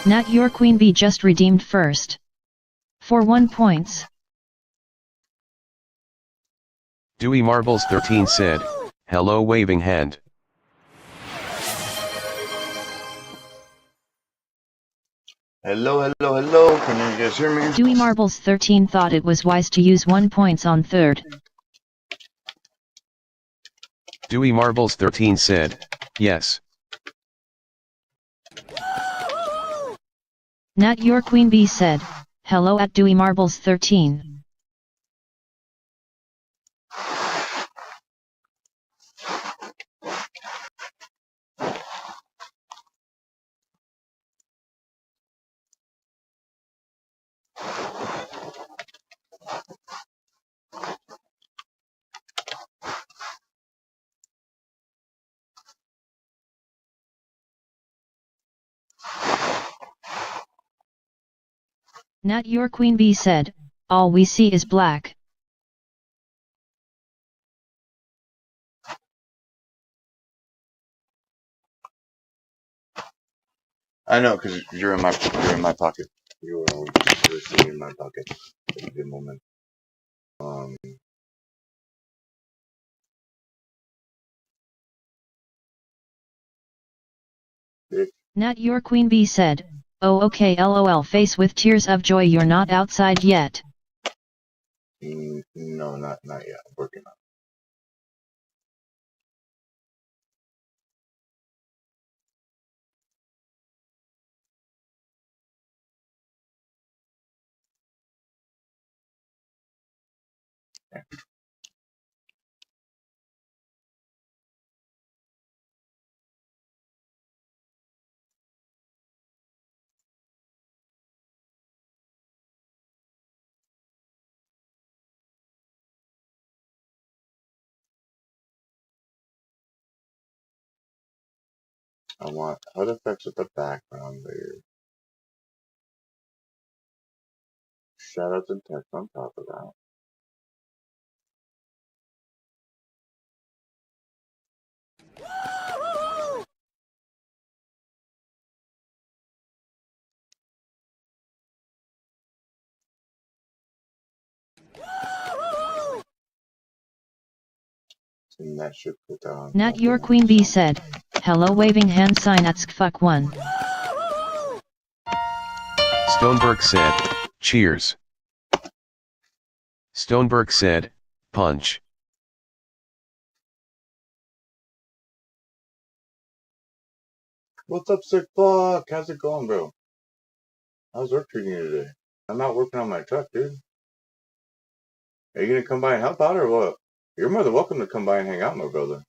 Not your queen bee just redeemed first. For 1 points. Dewey Marbles 13 said, hello waving hand. Hello, can you guys hear me? Dewey Marbles 13 thought it was wise to use 1 points on third. Dewey Marbles 13 said, yes. Not your queen bee said, hello at Dewey Marbles 13. Not your queen bee said, all we see is black. I know, because you're in my pocket. You were sitting in my pocket at a good moment. Not your queen bee said, oh okay lol face with tears of joy you're not outside yet. No, not yet. I'm working on it. I want HUD effects with the background layer. Shadows and text on top of that. And that should put down. Not your queen bee said, hello waving hand sign at fuck 1. StoneBurq said, cheers. StoneBurq said, punch. What's up, sick fuck? How's it going, bro? How's work treating you today? I'm out working on my truck, dude. Are you gonna come by and help out or what? You're more than welcome to come by and hang out, my brother.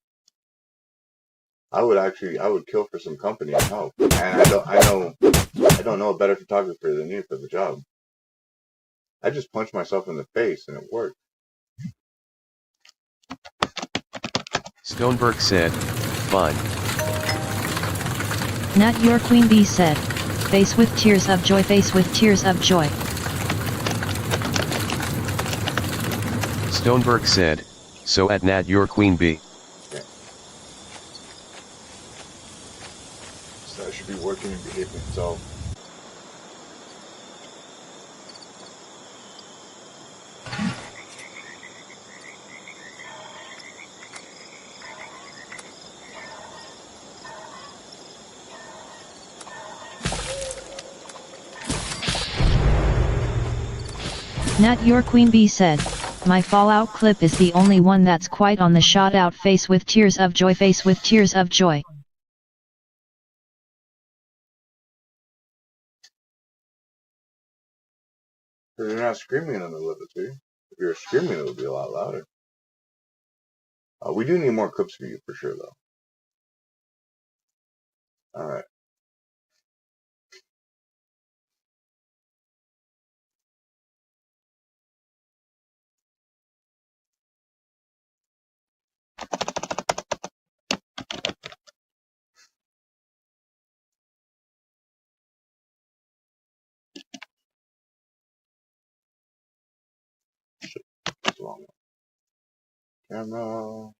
I would kill for some company and help. And I don't know a better photographer than you for the job. I just punched myself in the face and it worked. StoneBurq said, fine. Not your queen bee said, face with tears of joy face with tears of joy. StoneBurq said, so at Nat your queen bee. Okay. So I should be working and behaving itself. Not your queen bee said, my fallout clip is the only one that's quite on the shot out face with tears of joy face with tears of joy. Because you're not screaming in the middle of it, too. If you're screaming, it would be a lot louder. We do need more clips for you, for sure, though. Alright. Wrong camera.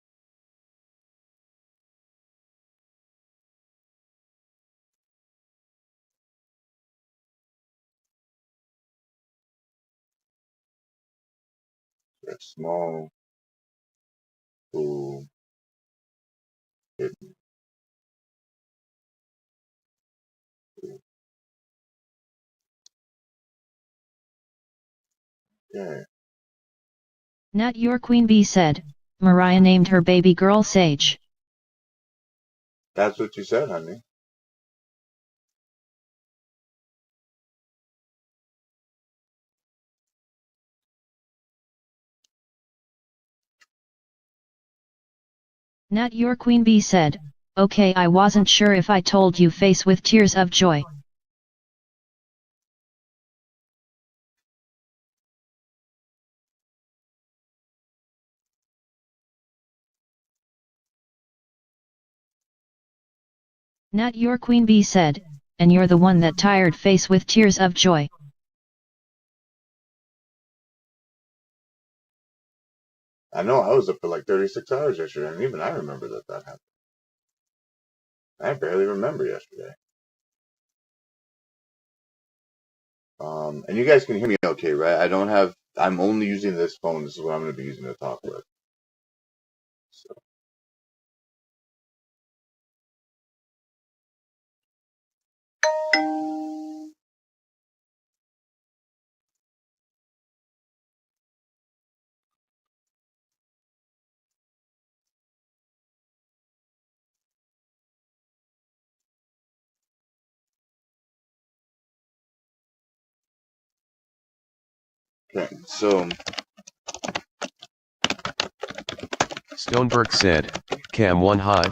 A small pool hidden. Okay. Not Your Queen Bee said, Mariah named her baby girl Sage. That's what you said, honey. Not Your Queen Bee said, okay, I wasn't sure if I told you, face with tears of joy. Not Your Queen Bee said, and you're the one that tired, face with tears of joy. I know I was up for like 36 hours yesterday, and even I remember that happened. I barely remember yesterday. And you guys can hear me okay, right? I'm only using this phone. This is what I'm going to be using to talk with. So. Okay, so StoneBurq said, Cam 1 hi.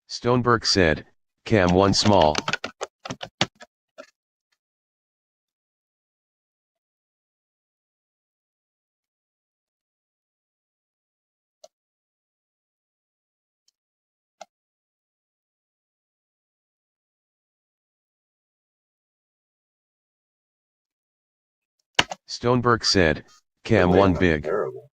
StoneBurq said, Cam 1 small. StoneBurq said, Cam 1 big. Terrible.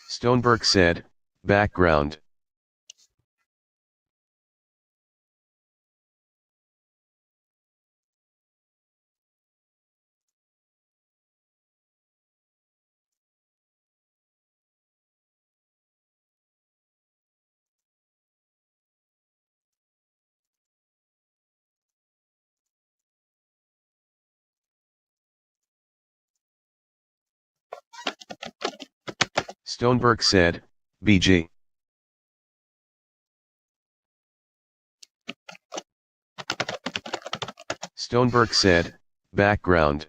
StoneBurq said, background. StoneBurq said, BG. StoneBurq said, background.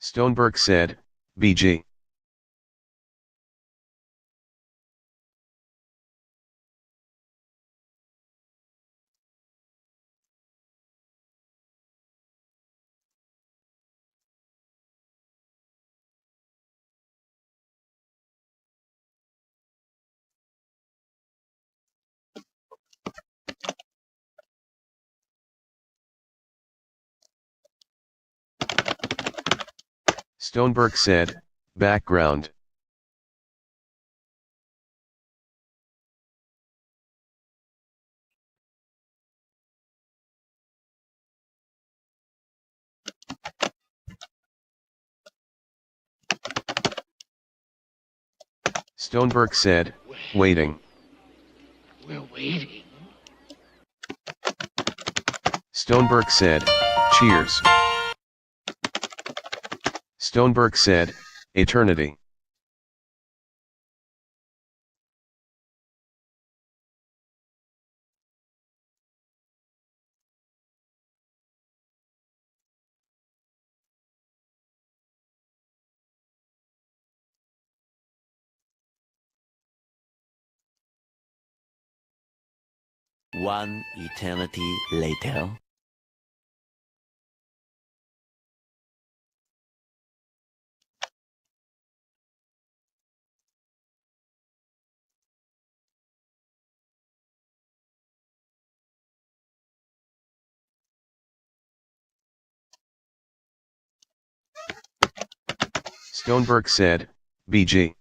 StoneBurq said, BG. StoneBurq said, background. StoneBurq said, waiting. We're waiting. StoneBurq said, cheers. StoneBurq said, eternity. One eternity later. StoneBurq said, BG.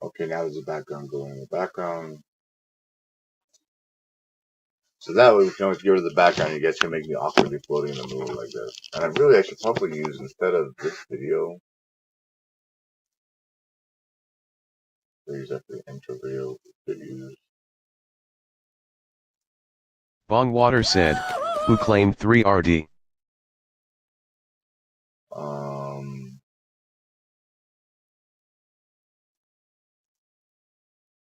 Okay, now there's a background going in the background. So that way we can always get rid of the background. You guys can make me awkwardly floating in the middle like this. And I should probably use, instead of this video, use that for the intro video. Could use. Bongwater said, who claimed 3RD?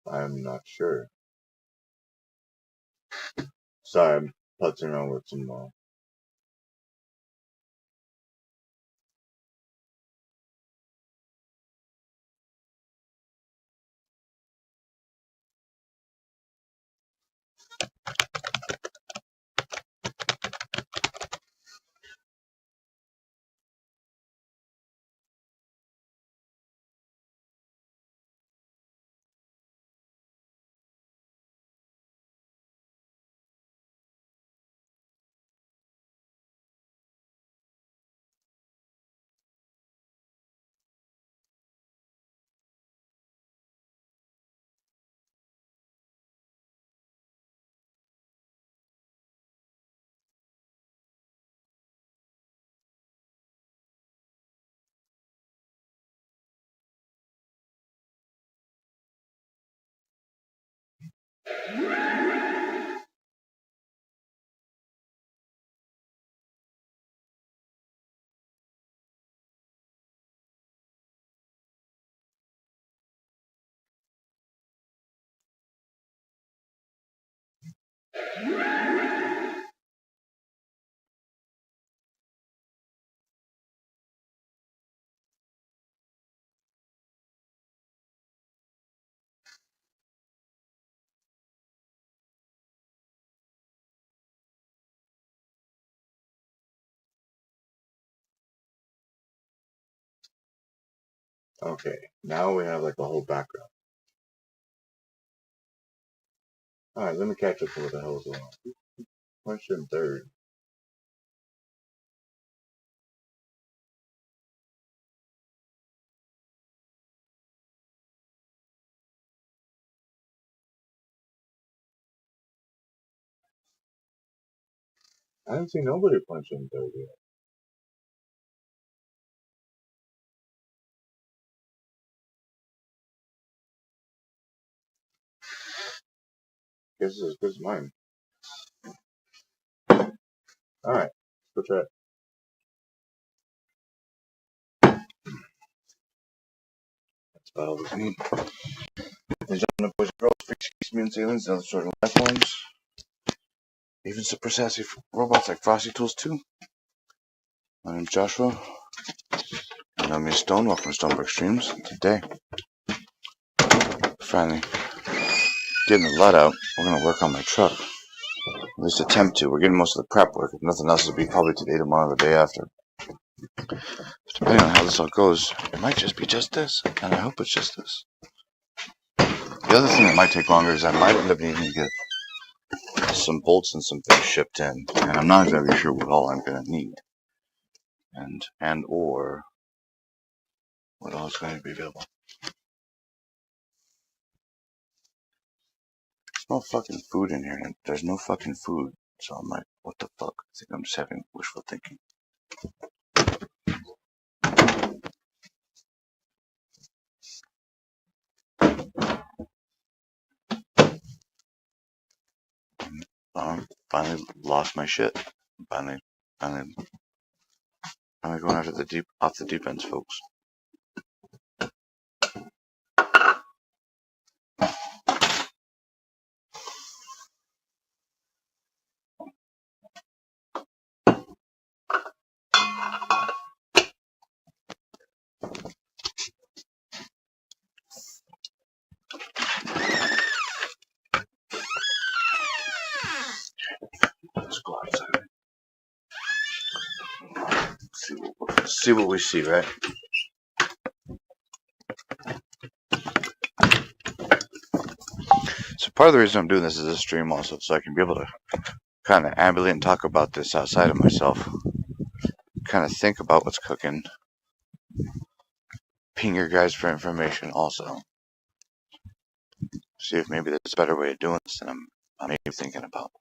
I'm not sure. Sorry, I'm putzing around with some Okay, now we have like a whole background. Alright, let me catch up to what the hell is going on. Question third. I haven't seen nobody punch in third yet. Guess it's as good as mine. Alright, let's go try it. That's about all we need. Ladies and gentlemen, boys and girls, freaks, geeks, mutants, aliens, and other sort of life forms. Even super sassy robots like Frosty Tools too. My name's Joshua. And I'm Stone. Welcome to StoneBurqStreams. Today, finally getting the LUT out. We're gonna work on my truck. At least attempt to. We're getting most of the prep work. If nothing else, it'll be probably today, tomorrow, the day after. Depending on how this all goes, it might just be just this, and I hope it's just this. The other thing that might take longer is I might end up needing to get some bolts and some things shipped in, and I'm not exactly sure what all I'm going to need, and or what all is going to be available. There's no fucking food in here, and there's no fucking food, so I'm like, what the fuck? I think I'm just having wishful thinking. Finally lost my shit. Finally going after off the deep ends, folks. Let's go outside. See what we see, right? So part of the reason I'm doing this is a stream also, so I can be able to kind of ambulate and talk about this outside of myself. Kind of think about what's cooking. Ping your guys for information also. See if maybe there's a better way of doing this than I'm maybe thinking about.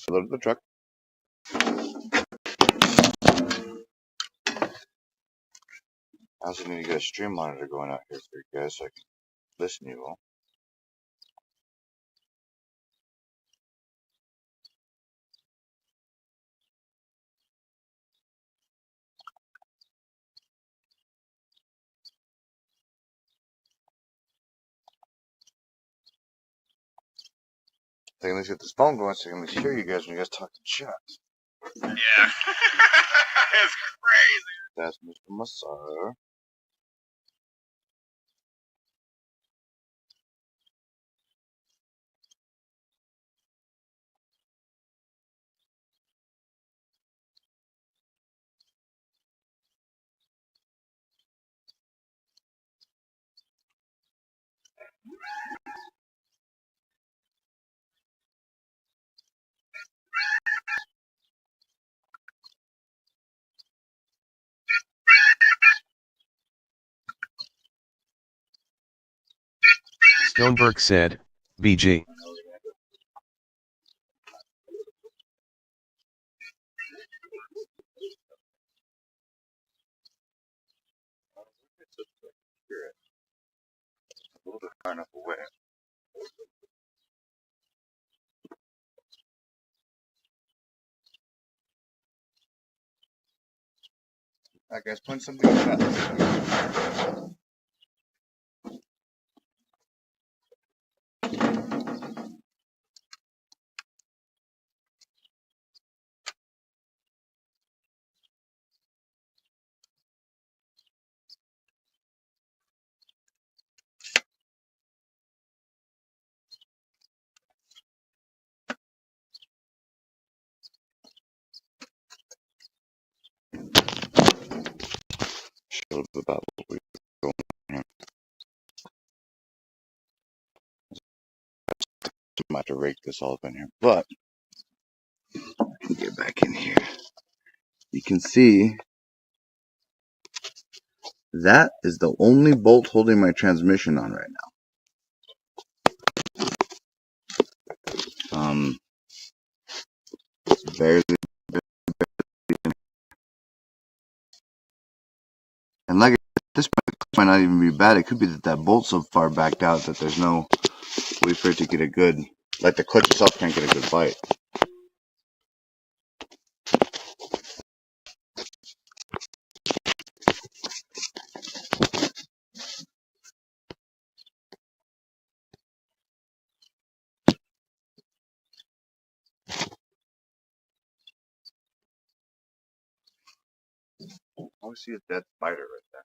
Load the truck. I also need to get a stream monitor going out here for you guys so I can listen to you all. I think let's get this phone going so I can at least hear you guys when you guys talk in chat. Yeah. It's crazy. That's Mr. Massar. StoneBurq said, BG. A little bit far enough away. Alright guys, punch something in the chat. A little bit about what we're going on here. I'm about to rake this all up in here, but I can get back in here. You can see that is the only bolt holding my transmission on right now. It's barely, and like at this point, the clutch might not even be bad. It could be that that bolt's so far backed out that there's no way for it to get a good, like the clutch itself can't get a good bite. always see a dead spider right there.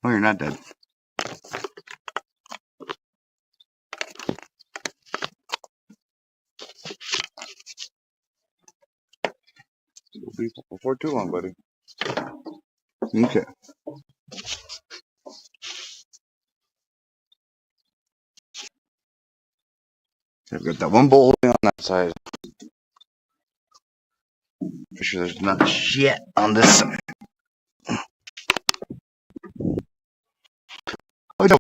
Oh, you're not dead. You'll be before too long, buddy. Okay. I've got that one bolt holding on that side. Make sure there's not shit on this side. Oh, no.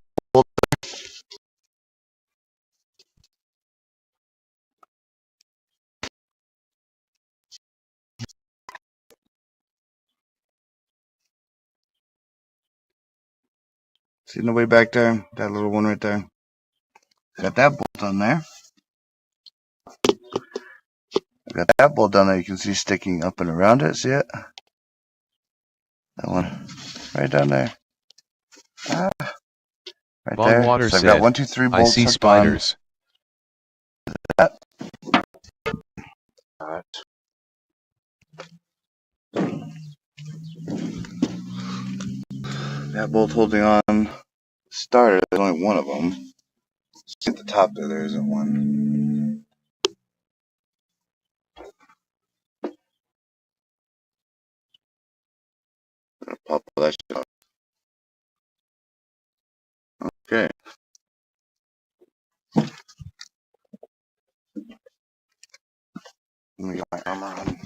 See nobody back there? That little one right there. Got that bolt on there. Got that bolt down there. You can see sticking up and around it. See it? That one. Right down there. Ah, right there. Bongwater So I've said, got 1, 2, 3 bolts. I see spiders. That. That bolt holding on started. There's only one of them. See at the top there isn't one. Gonna pop all that shit off. Okay. Let me get my armor on.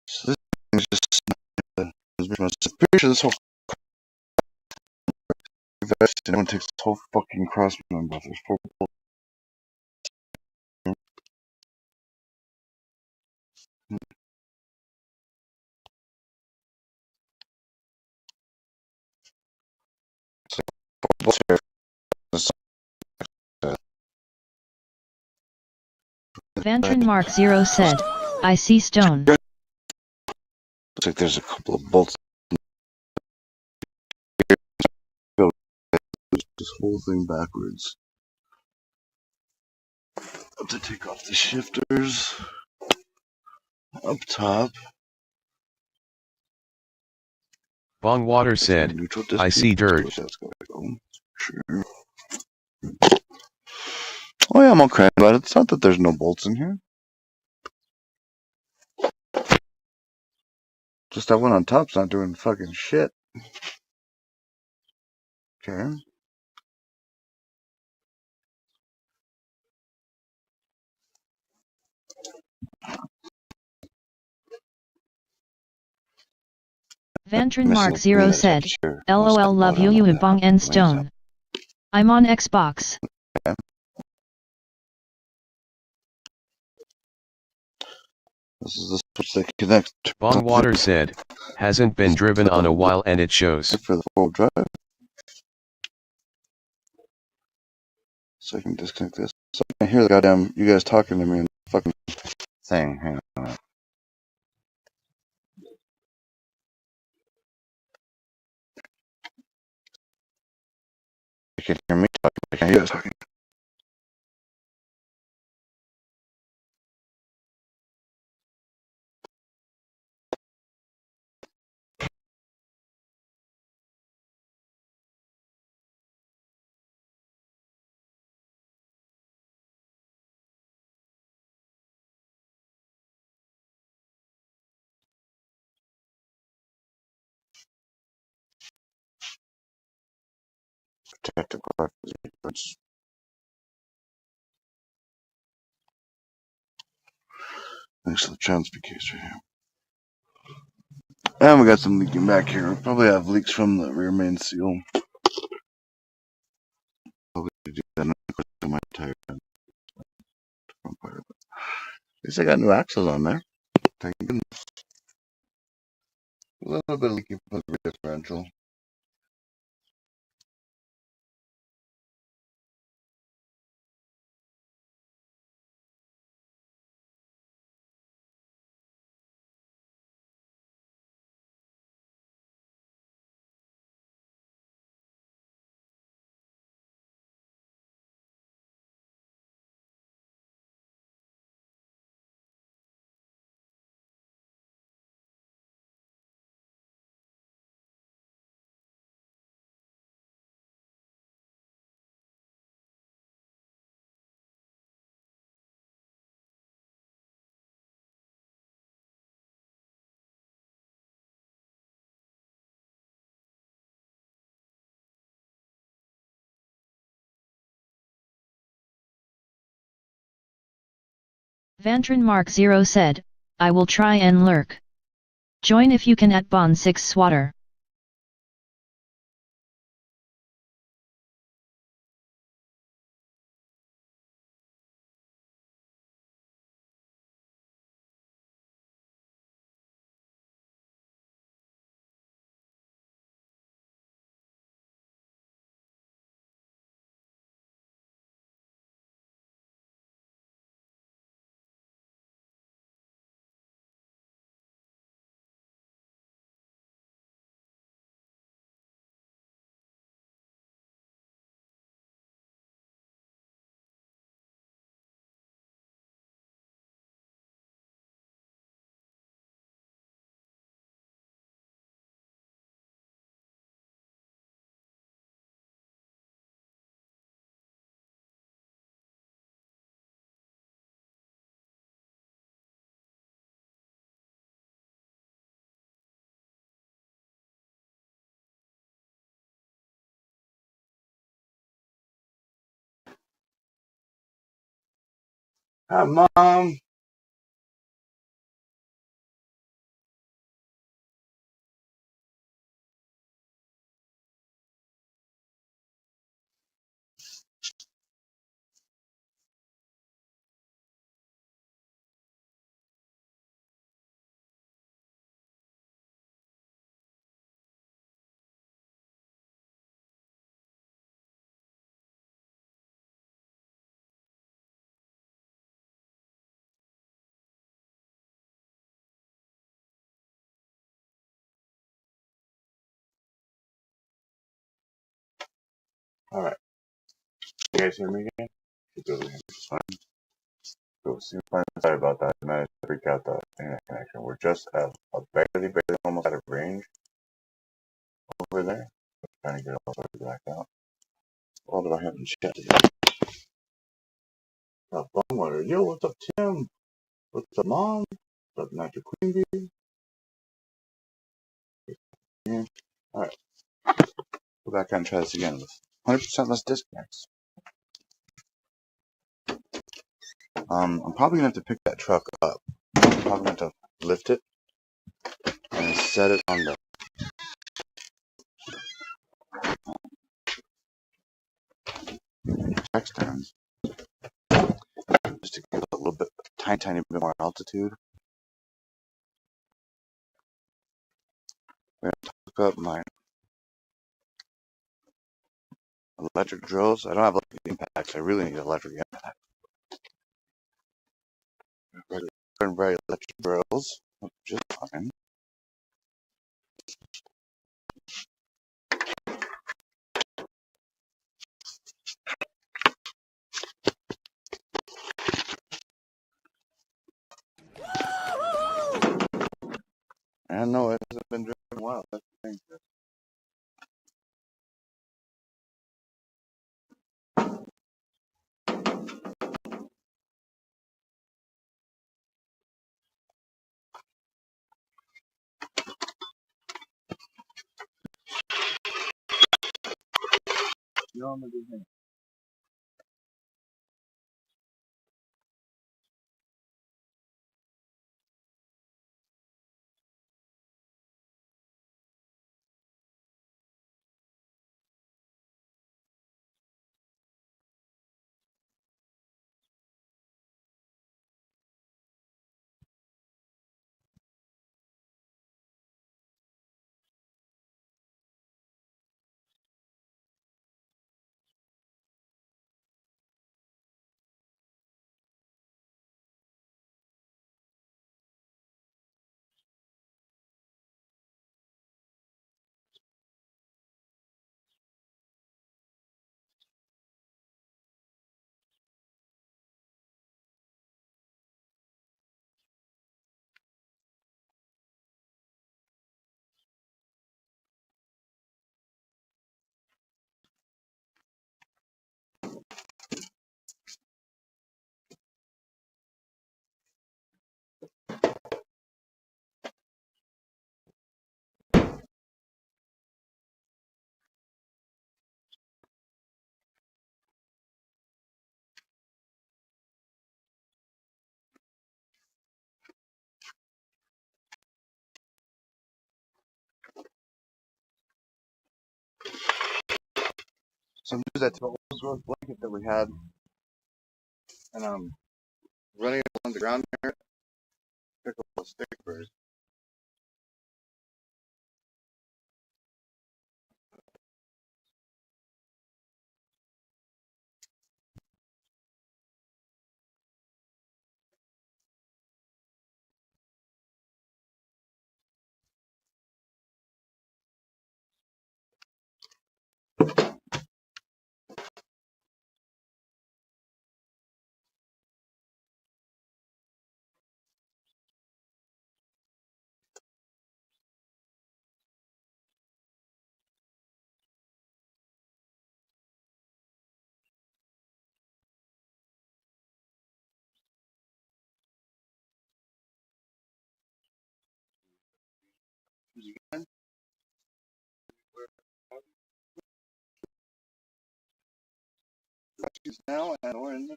So this thing's just. I'm pretty sure this whole. Everyone takes this whole fucking crossman off. There's 4 bolts. Here. Vantron Mark 0 said, I see stone. Looks like there's a couple of bolts. This whole thing backwards. Have to take off the shifters up top. Bongwater said, I see dirt. Sure. Oh yeah, I'm okay about it. It's not that there's no bolts in here. Just that one on top's not doing fucking shit. Okay. Vantron Mark 0 said, LOL love you bong and stone. I'm on Xbox. Okay. This is the switch that connects to Bongwater said, hasn't been driven on a while and it shows. for the 4-wheel drive. So I can disconnect this. So I can hear the goddamn you guys talking to me in the fucking thing. Hang on. You can hear me talking, I can't hear you guys talking. Protective glasses. Next to the transfer case right here. And we got some leaking back here. We'll probably have leaks from the rear main seal. Probably do that on my tire. At least I got new axles on there. Thank goodness. A little bit of leaking from the rear differential. Vantron Mark 0 said, I will try and lurk. Join if you can at Bond 6 Swatter. Hi, Mom. All right. You guys hear me again? It's fine. Cool. Sorry about that. I managed to freak out the internet connection. We're just barely almost out of range over there. Trying to get all sorted back out. What do I have in chat today? Bumwater. Yo, what's up, Tim? What's up, Mom? What's up, Natural Queen Bee? Yeah. All right. Go back and try this again with 100% less disconnects. I'm probably gonna have to pick that truck up. I'm probably gonna have to lift it and set it on the jack stands just to get a little bit, tiny bit more altitude. I'm gonna hook up my electric drills. I don't have electric impacts. I really need electric impact. Very electric drills, just fine. I know it hasn't been driven in a while. That's the thing. You know I'm gonna do here. So I'm using that Ellsworth blanket that we had, and I'm running it along the ground here. Pick up a stick first. Again. Now and we're in the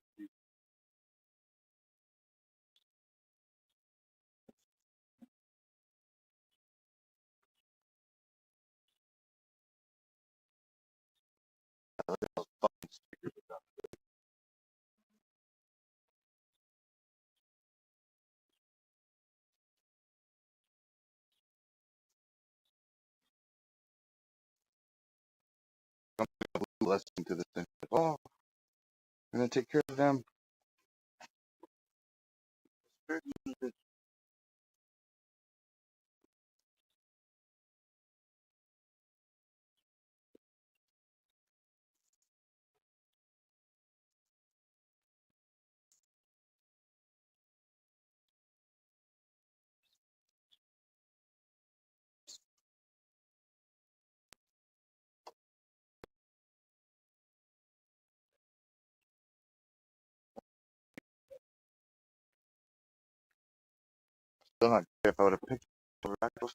lesson to this thing. Oh, I'm gonna take care of them. Still not sure if I would have picked up a rifle.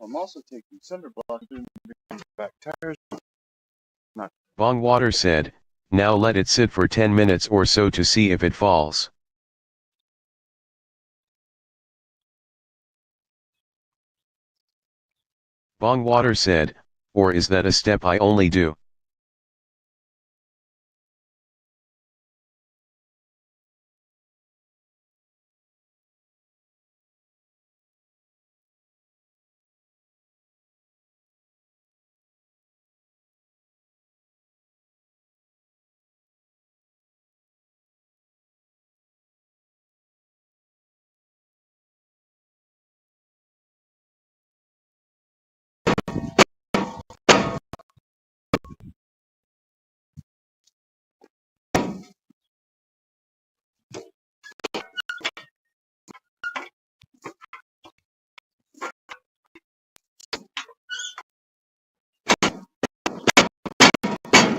I'm also taking cinder blocks and back tires. Bongwater said, now let it sit for 10 minutes or so to see if it falls. Bongwater said, or is that a step I only do?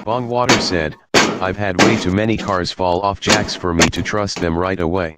Bongwater said, I've had way too many cars fall off jacks for me to trust them right away.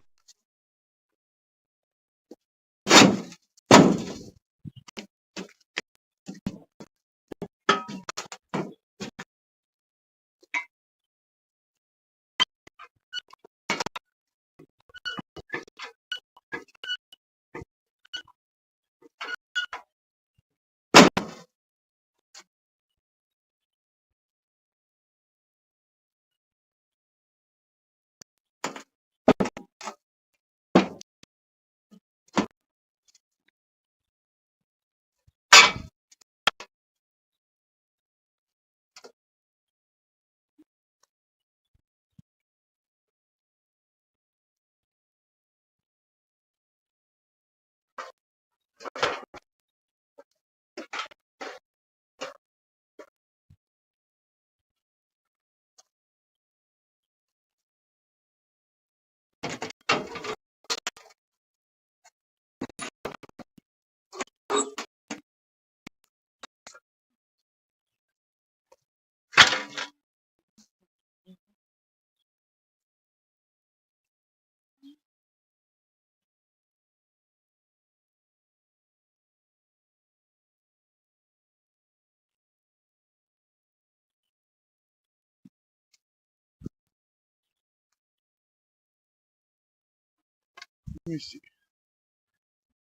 Let me see.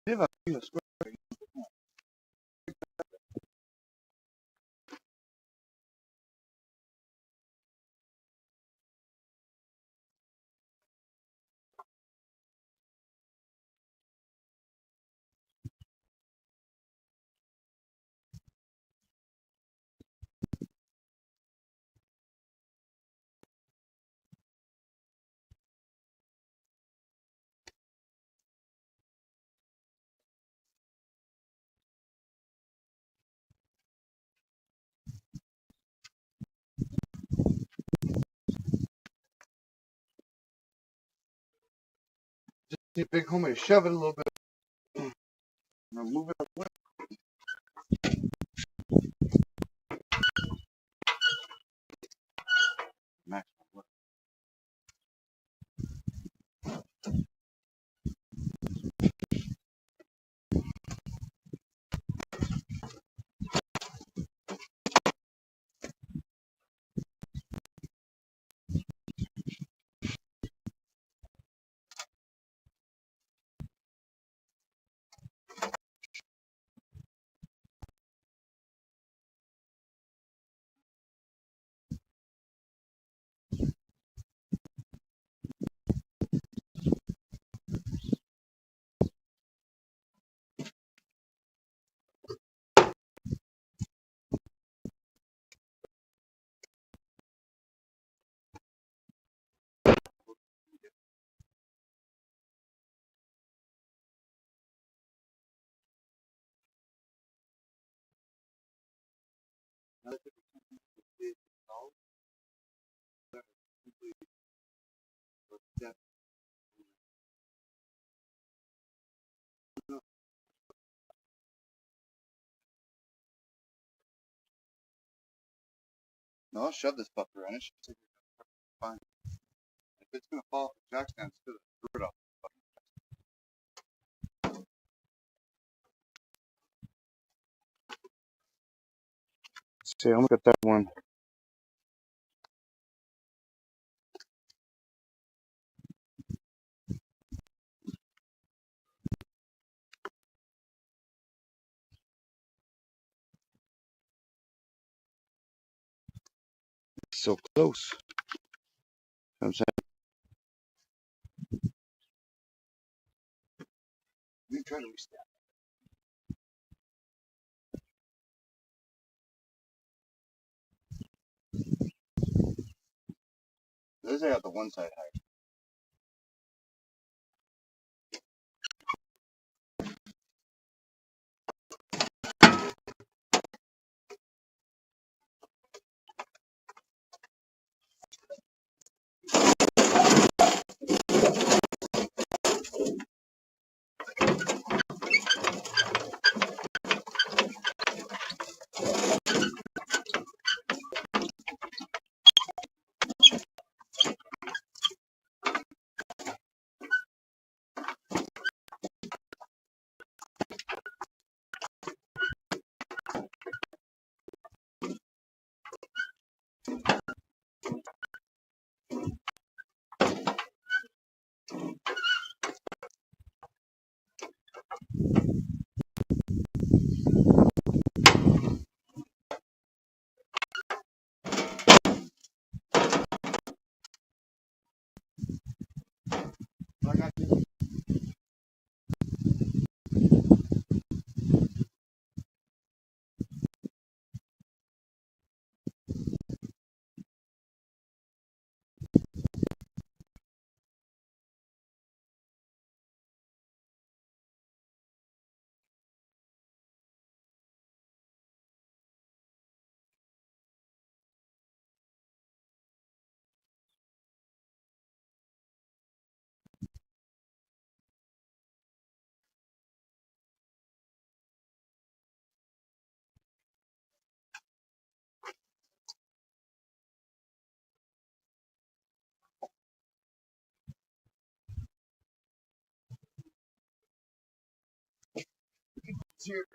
If I feel a square. Just need big homie to shove it a little bit. Now move it away. Max. No, I'll shove this puppy around. It should take it fine. If it's gonna fall off the jack stand, screw it off. See, I'm gonna get that one. It's so close. You know what I'm saying? Let me try to restart. This is out the one side height. here.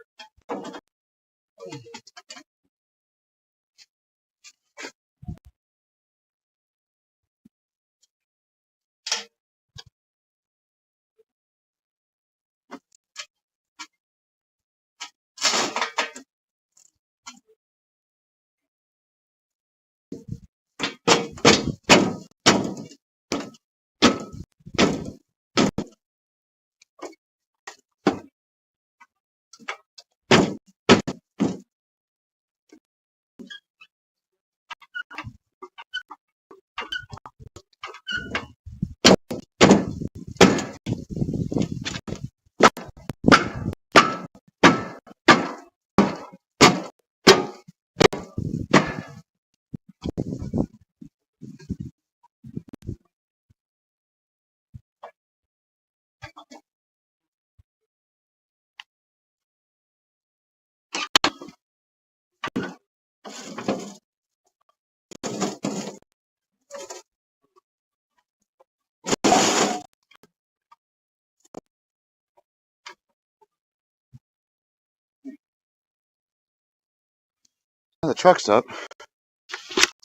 The truck's up.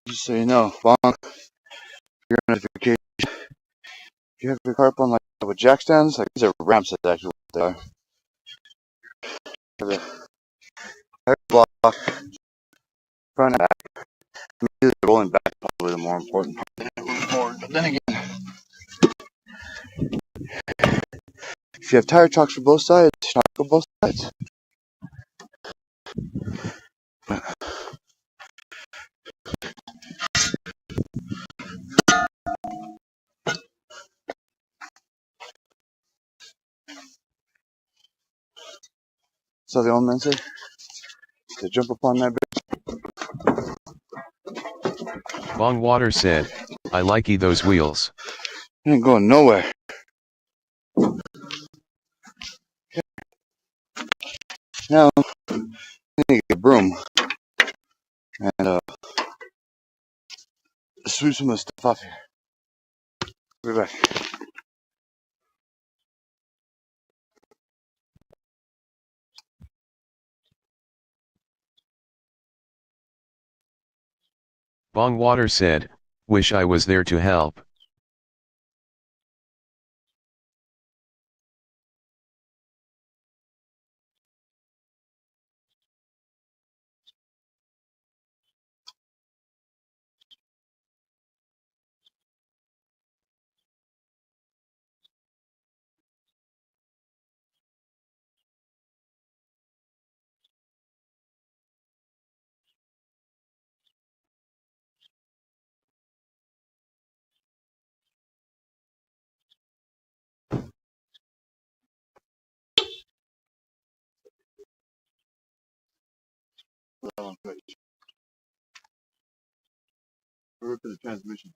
Just so you know, long your notification. If you have your car up on like with jack stands, like these are ramps that actually what they are. You have a block, front and back. Maybe the rolling back is probably the more important part than it rolling forward. But then again, if you have tire tracks for both sides, shock for both sides. So the old man said to jump upon that bitch. Bong Water said, I likey those wheels. It ain't going nowhere. Now, I need to get a broom and sweep some of the stuff off here. Be back. Bong Water said, wish I was there to help. Over to the transmission.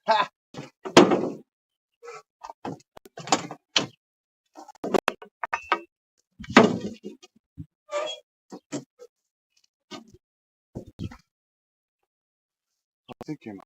I think came out.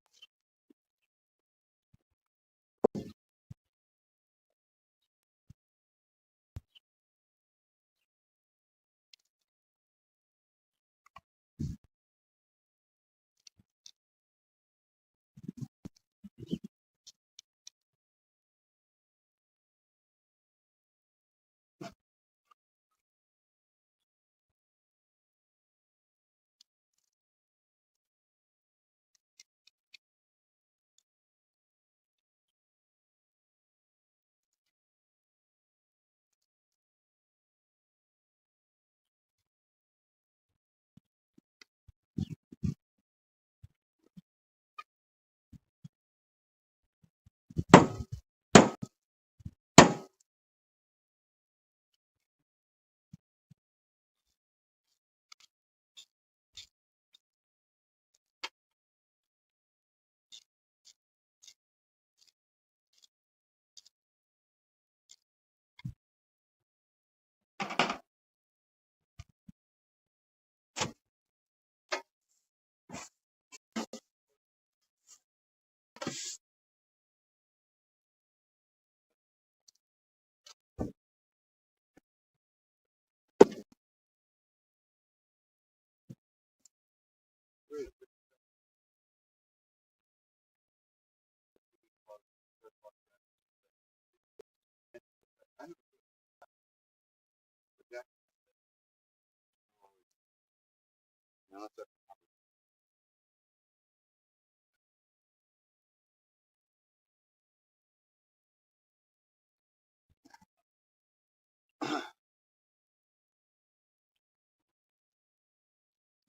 I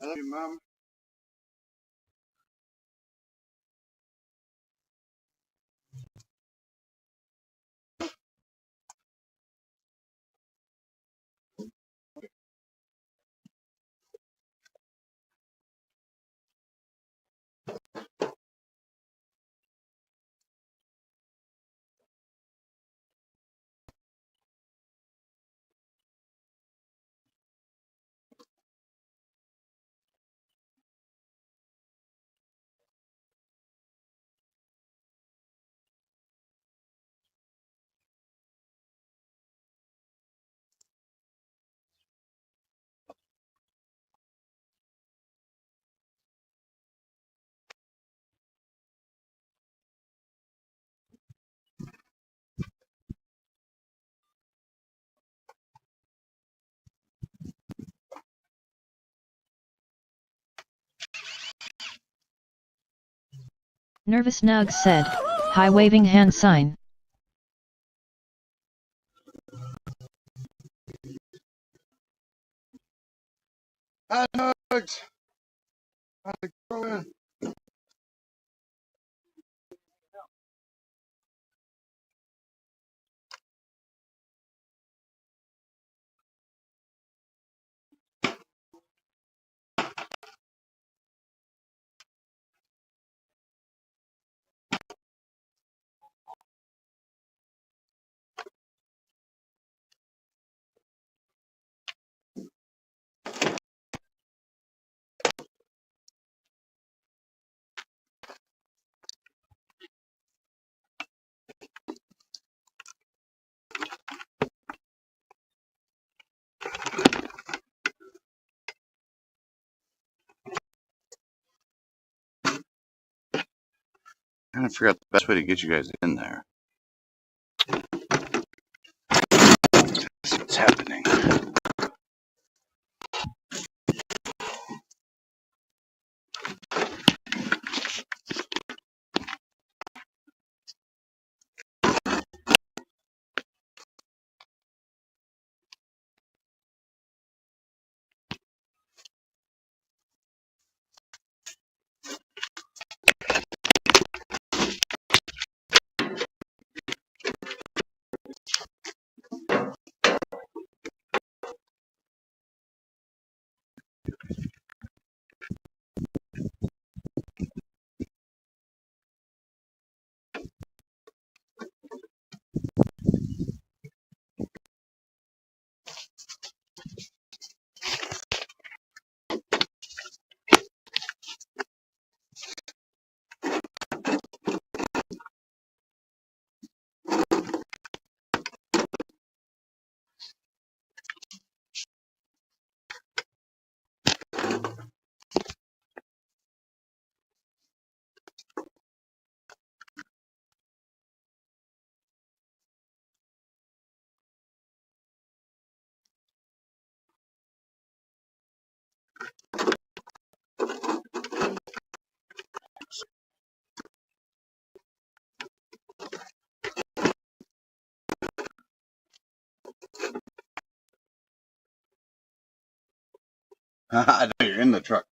love you, Mom. Nervous Nug said, high waving hand sign. Hi, Nugs. How's it going? I'm trying to figure out the best way to get you guys in there. See what's happening. I know you're in the truck.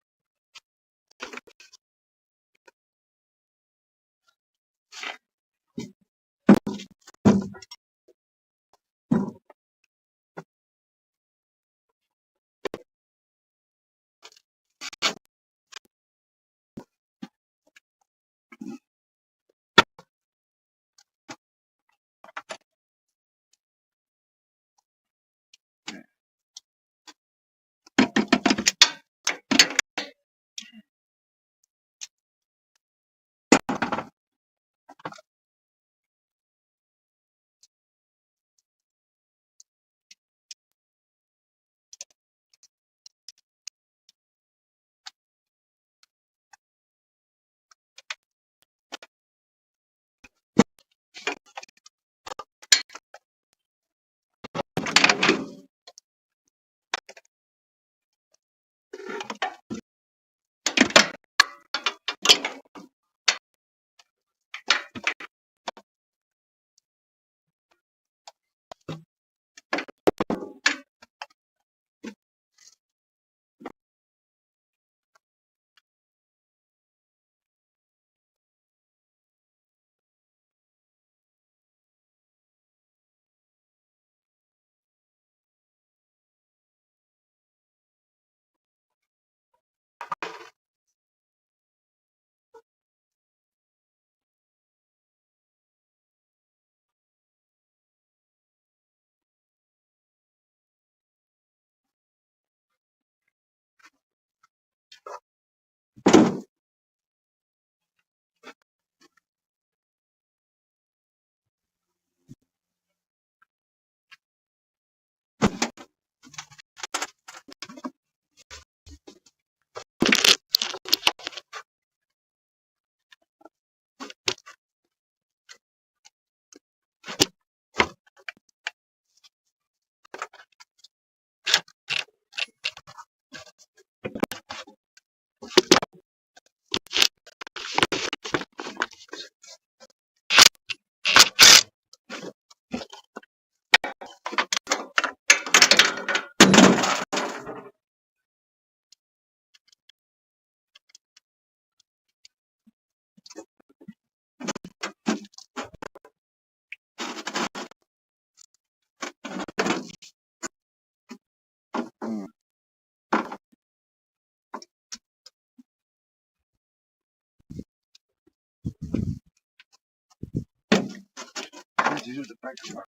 these are the breaker mark.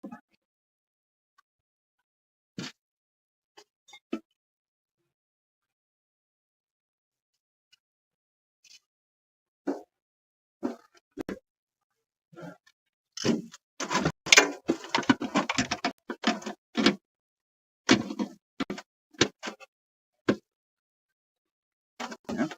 Yeah.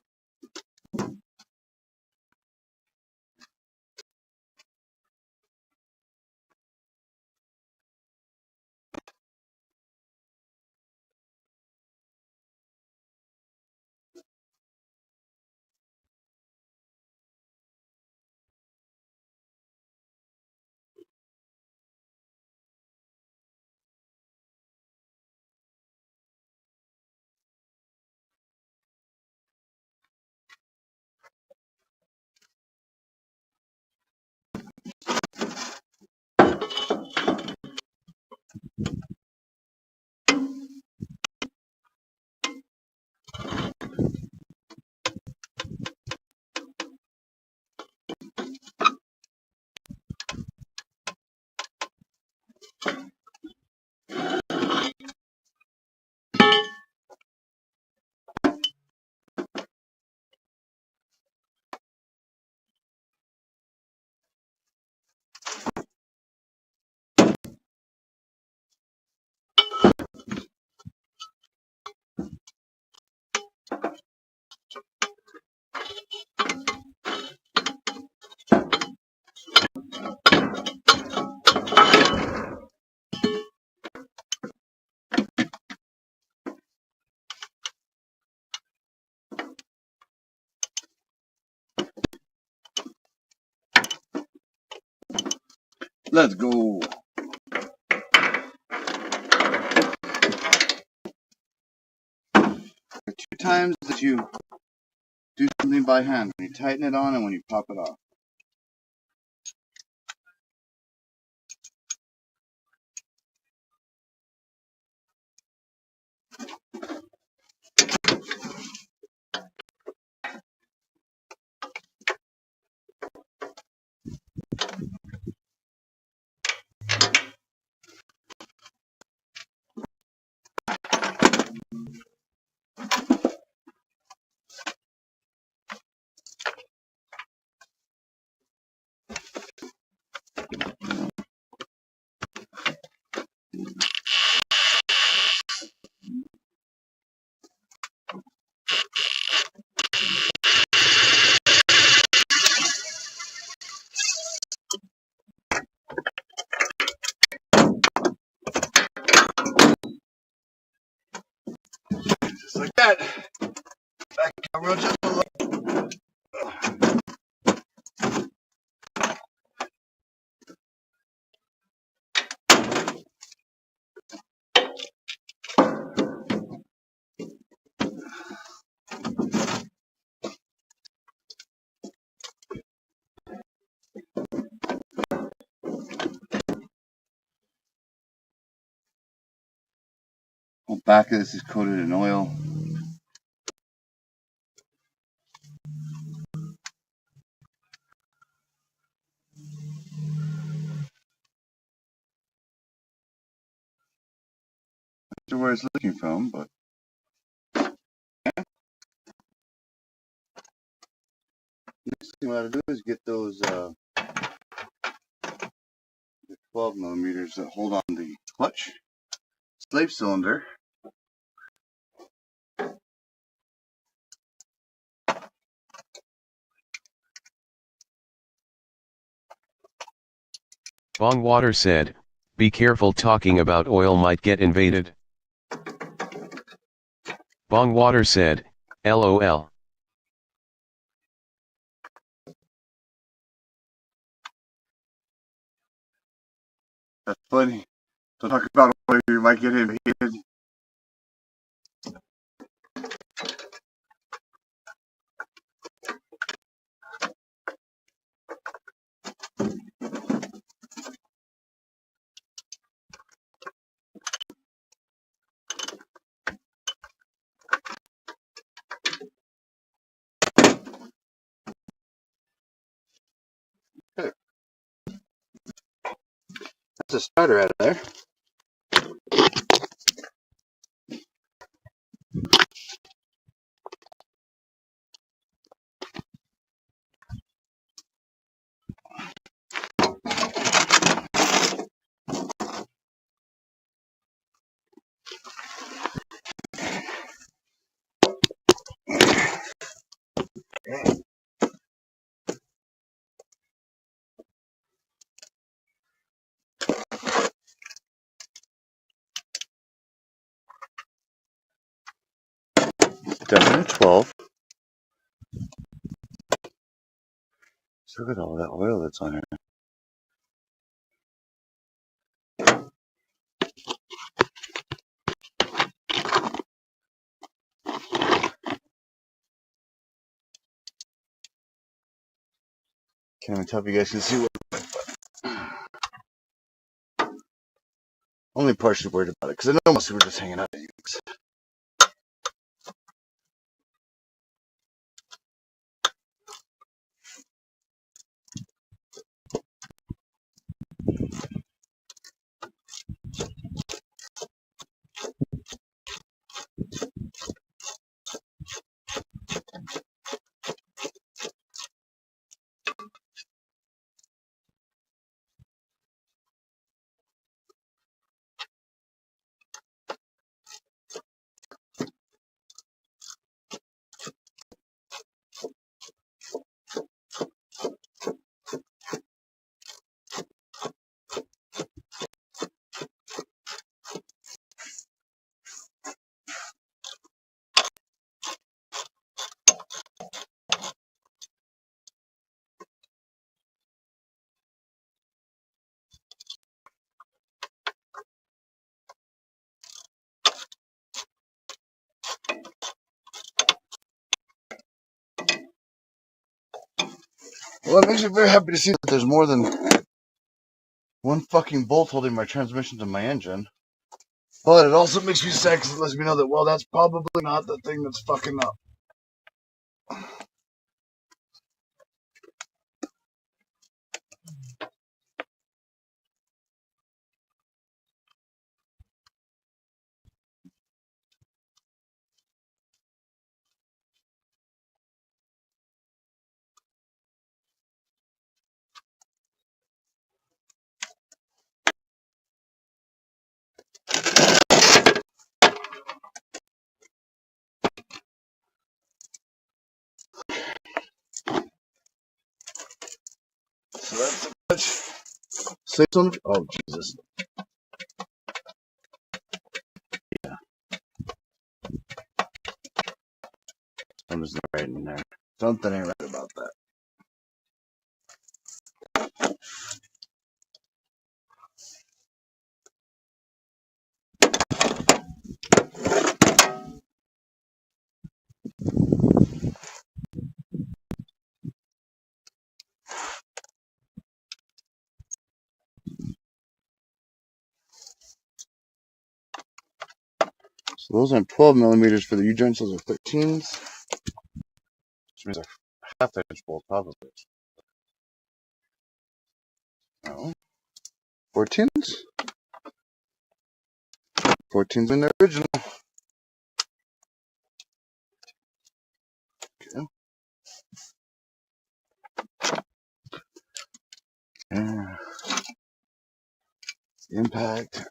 Let's go. There are 2 times that you do something by hand, when you tighten it on and when you pop it off. Just like that. Back camera just a little. The back of this is coated in oil. Not sure where it's looking from, but next thing what I do is get those 12 millimeters that hold on the clutch, slave cylinder. Bongwater said, be careful talking about oil might get invaded. Bongwater said, LOL. That's funny. Don't talk about oil, you might get invaded. That's a starter out of there. Definitely 12. So look at all that oil that's on here. Can't even tell if you guys can see what. Only partially worried about it because I know most people are just hanging out at Unix. Well, it makes me very happy to see that there's more than one fucking bolt holding my transmission to my engine. But it also makes me sad because it lets me know that, well, that's probably not the thing that's fucking up. So that's much. Say something. Oh, Jesus. Yeah. Something's not right in there. Something ain't right about that. So those aren't 12 millimeters for the U-joints, those are 13s. Which means a half-inch bolt, probably. No. 14s? 14s in the original. Okay. Yeah. Impact.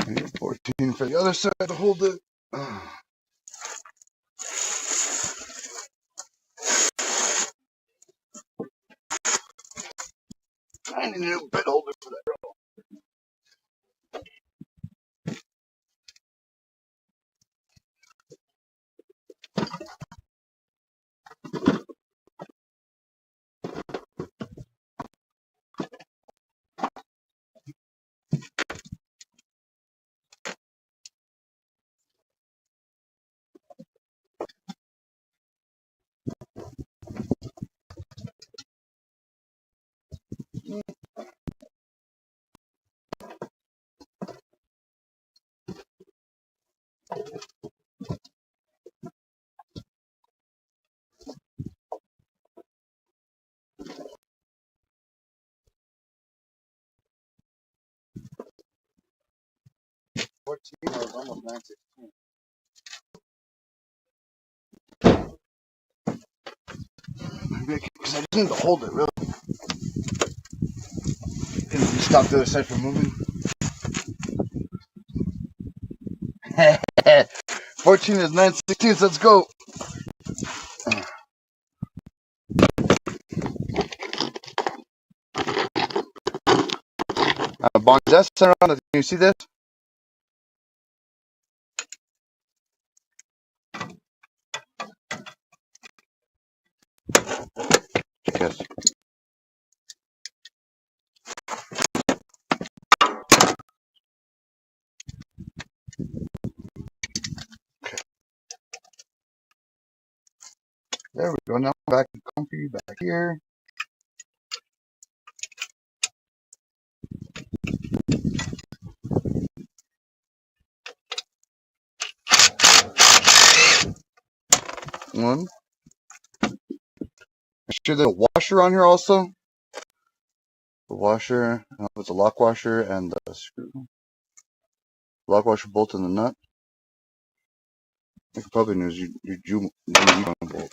And 14 for the other side to hold it. I need a new bit holder for that. 14 was almost 916. Because I just need to hold it really. And you stop the other side from moving. 14 is 916, so let's go. Bond, is that center on? Can you see this? Yes. There we go. Now back to comfy, back here. One. Make sure there's a washer on here also. The washer, I don't know if it's a lock washer and the screw. Lock washer bolt and the nut. I could probably use you bolt.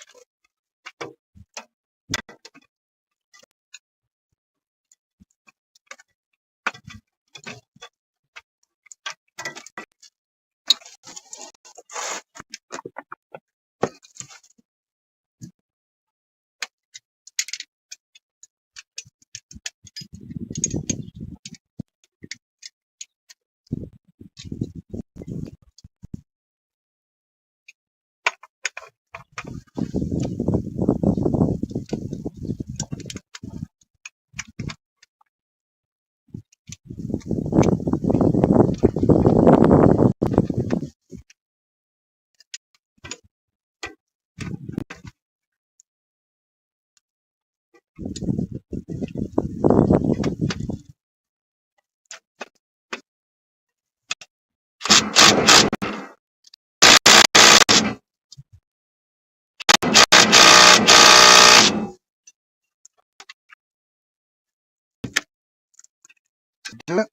Do it.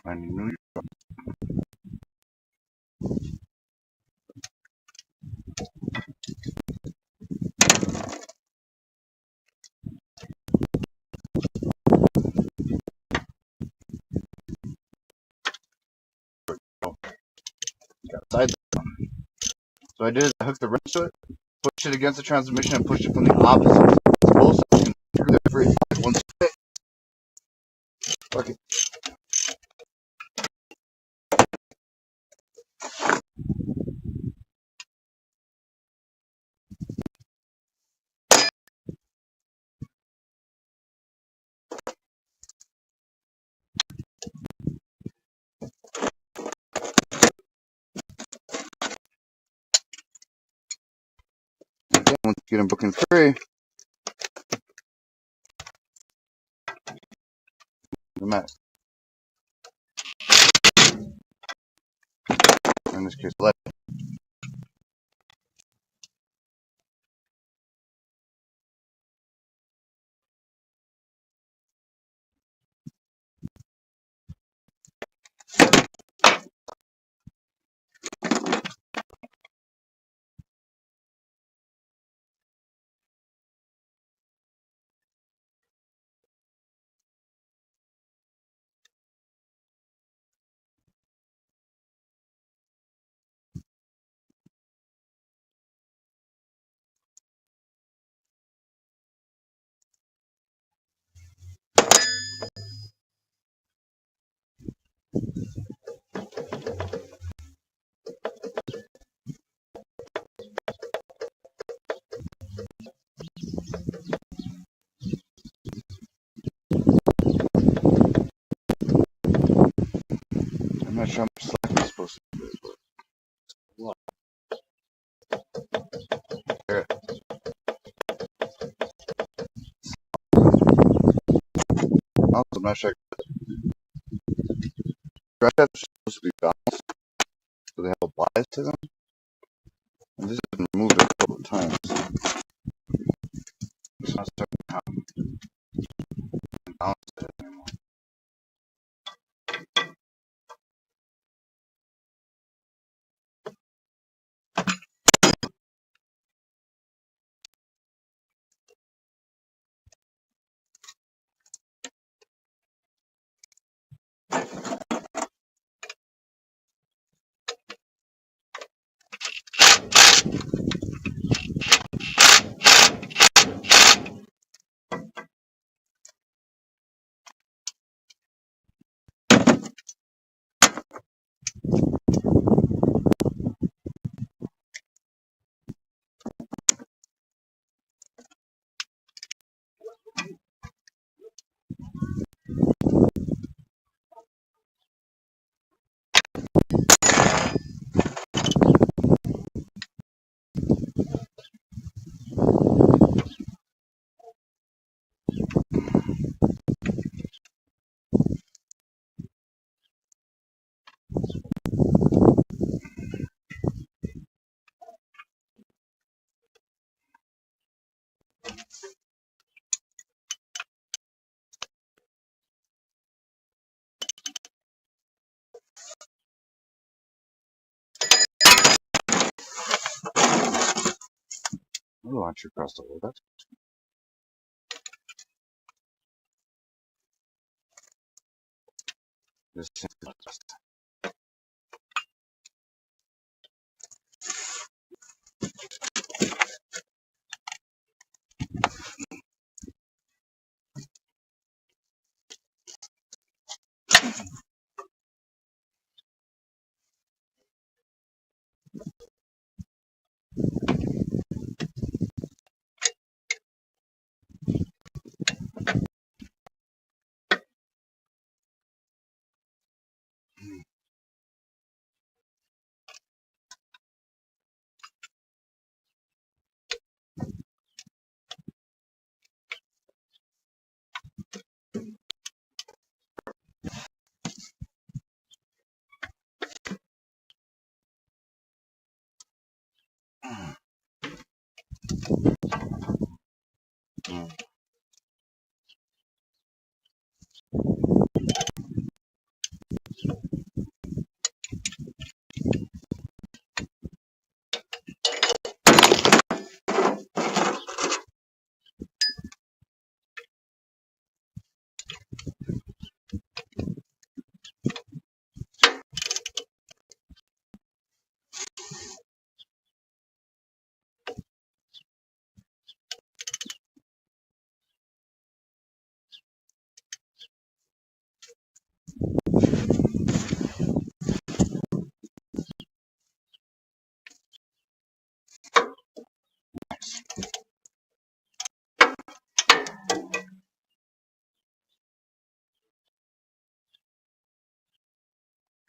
Finding new. Side. So I did is I hooked the wrench to it, pushed it against the transmission, and pushed it from the opposite. So both sides can screw that free. One split. Okay. Once you get them broken free, the mat. In this case, lead. not sure how much slack I'm supposed to do. There. Also, I'm not sure. Dry taps are supposed to be balanced, so they have a bias to them. And this has been removed a couple of times. It's not certain how to balance it anymore. I'll launch across the world. That's just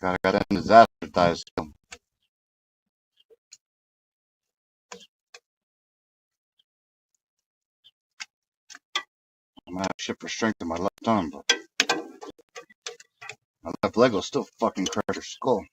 got that disaster ties. I'm gonna have shipper strength in my left arm, but my left leg will still fucking crush your skull.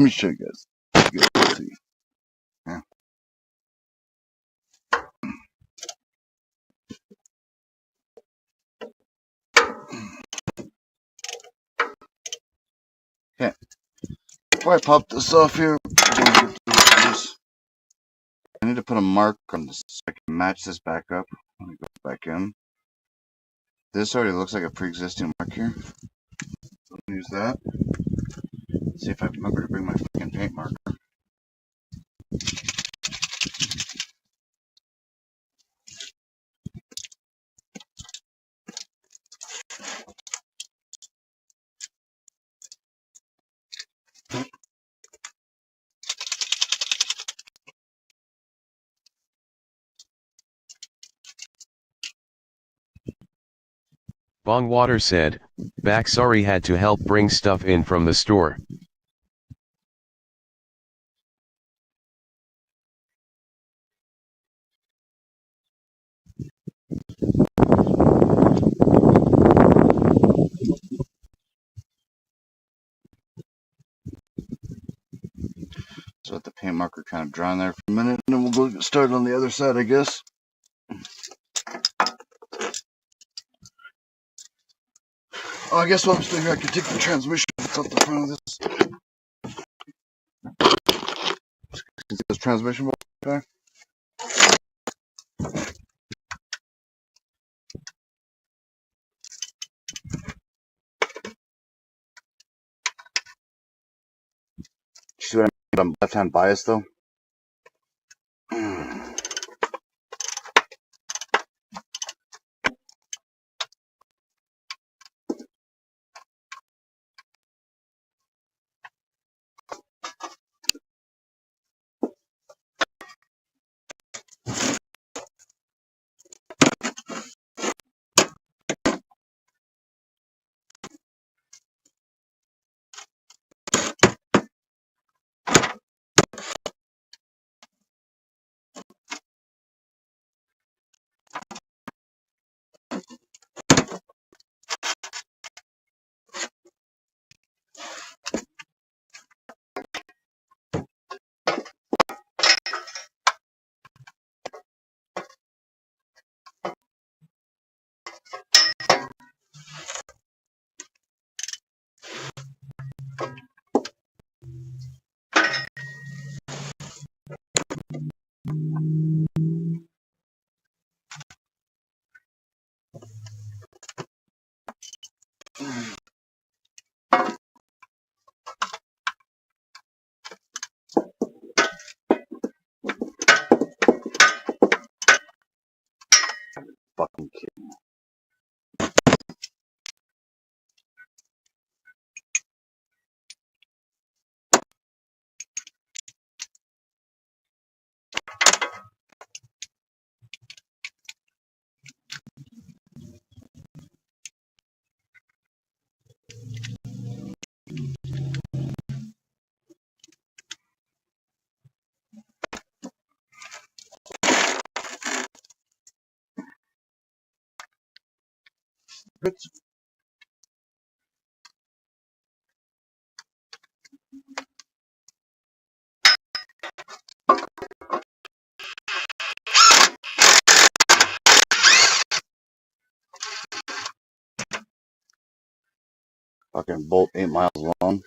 Let me show you guys. You guys can see. Yeah. Okay. Before I pop this off here, I need to put a mark on this so I can match this back up. back in. This already looks like a pre-existing mark here. I'll use that. Let's see if I remember to bring my fucking paint marker. Bongwater said, back sorry had to help bring stuff in from the store. So let the paint marker kind of dry in there for a minute, and then we'll go get started on the other side, I guess. Oh, I guess while I'm still here, I can take the transmission off the front of this. See this transmission bolt back? See what I mean? I'm left-hand bias though. Fucking kidding. It's fucking bolt 8 miles long.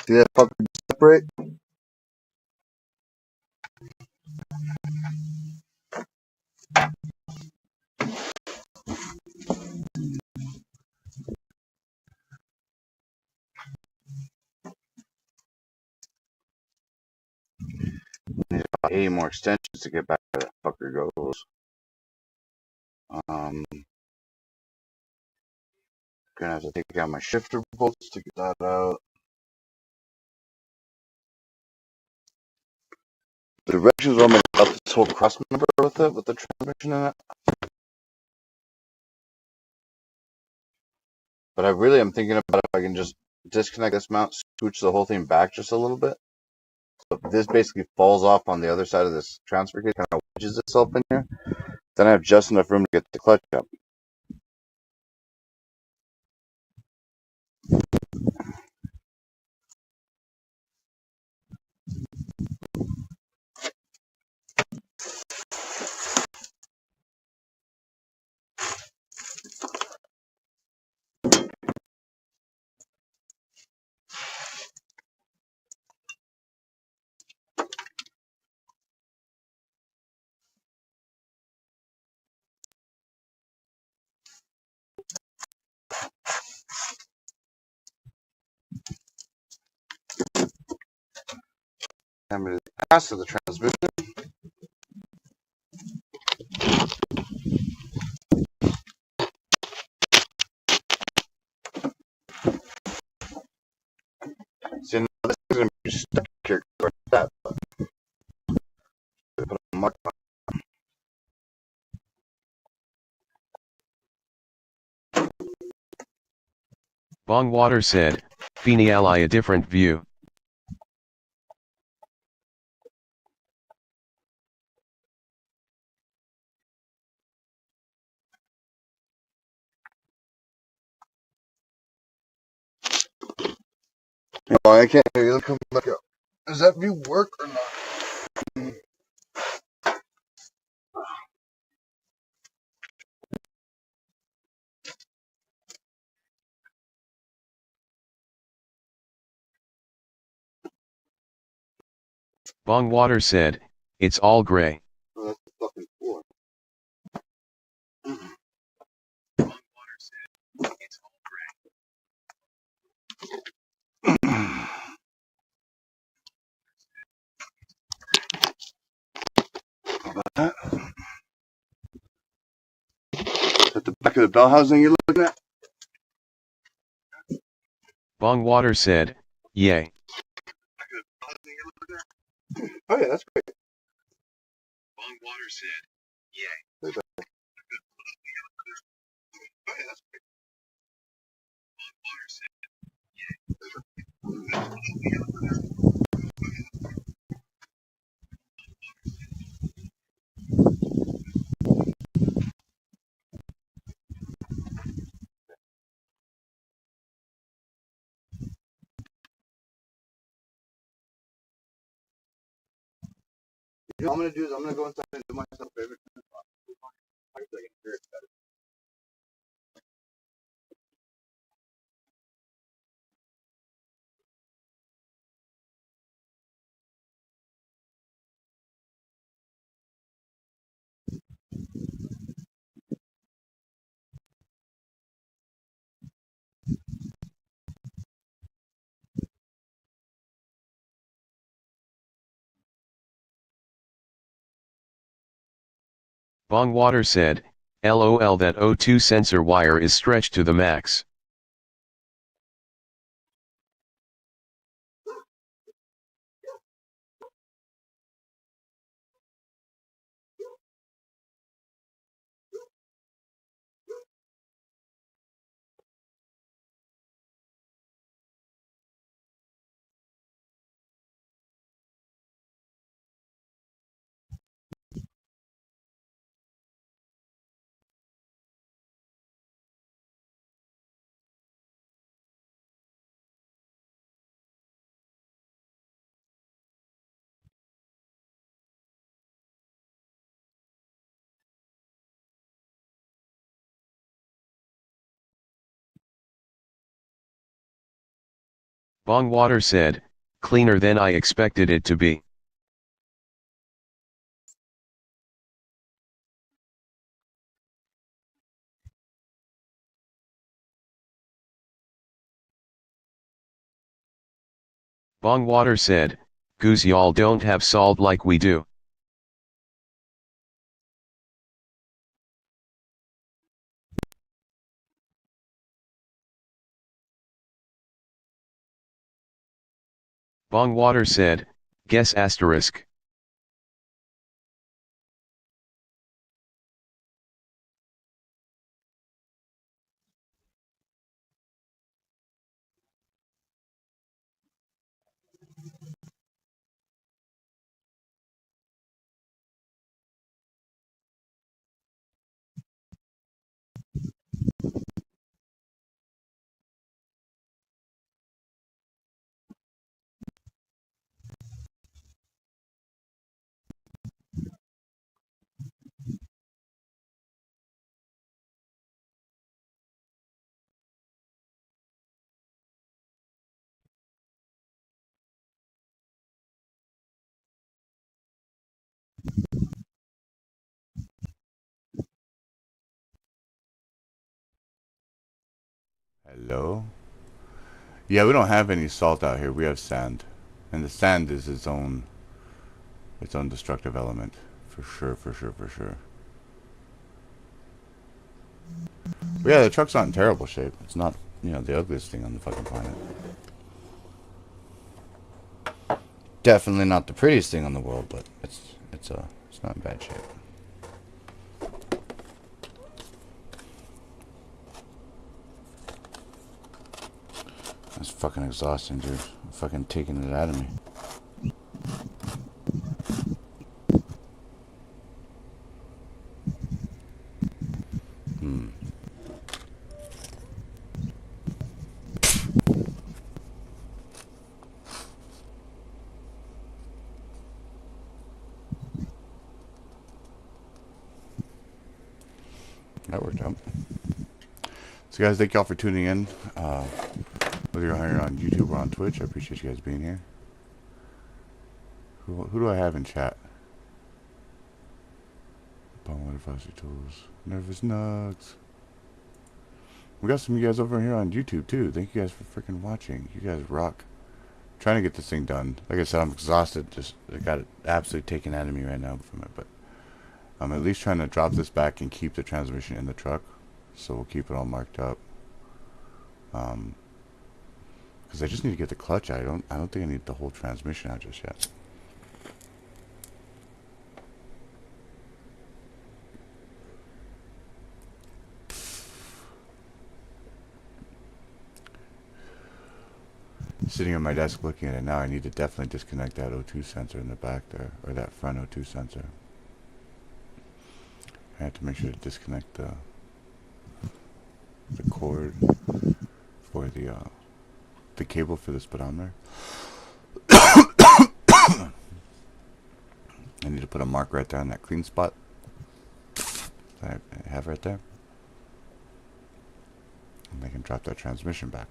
See that fucking separate? Need about 80 more extensions to get back where that fucker goes. Gonna have to take out my shifter bolts to get that out. The directions were almost about this whole cross member with it, with the transmission in it. But I really am thinking about if I can just disconnect this mount, scooch the whole thing back just a little bit. So if this basically falls off on the other side of this transfer case, kind of wedges itself in here, then I have just enough room to get the clutch up. Remember the pass of the transmission. See, now this is going to be stuck here like that. Put a mark on. Bongwater said, Feeney ally a different view. No, I can't hear you. Look, come back up. Does that view work or not? Bongwater said, it's all gray. Oh, that's the fucking floor. That? Is that the back of the bell housing you're looking at? Bongwater said, yay. Oh yeah, that's great. Bongwater said, yay. Oh yeah, that's great. Bongwater said, You know what I'm gonna do is I'm gonna go inside and do myself a favor. I can hear it better. Bongwater said, LOL that O2 sensor wire is stretched to the max. Bongwater said, cleaner than I expected it to be. Bongwater said, goose y'all don't have salt like we do. Bongwater said, guess asterisk. Hello? Yeah, we don't have any salt out here. We have sand. And the sand is its own destructive element. For sure, for sure, for sure. But yeah, the truck's not in terrible shape. It's not, you know, the ugliest thing on the fucking planet. Definitely not the prettiest thing on the world, but it's not in bad shape. That's fucking exhausting, dude. I'm fucking taking it out of me. That worked out. So guys, thank y'all for tuning in. Whether you're here on YouTube or on Twitch, I appreciate you guys being here. Who do I have in chat? Water Foster Tools. Nervous Nugs. We got some of you guys over here on YouTube too. Thank you guys for freaking watching. You guys rock. Trying to get this thing done. Like I said, I'm exhausted. Just I got it absolutely taken out of me right now from it, but I'm at least trying to drop this back and keep the transmission in the truck. So we'll keep it all marked up. Because I just need to get the clutch out. I don't think I need the whole transmission out just yet. Sitting at my desk looking at it now, I need to definitely disconnect that O2 sensor in the back there, or that front O2 sensor. I have to make sure to disconnect the cord for the cable for the speedometer. I need to put a mark right there on that clean spot that I have right there, and I can drop that transmission back.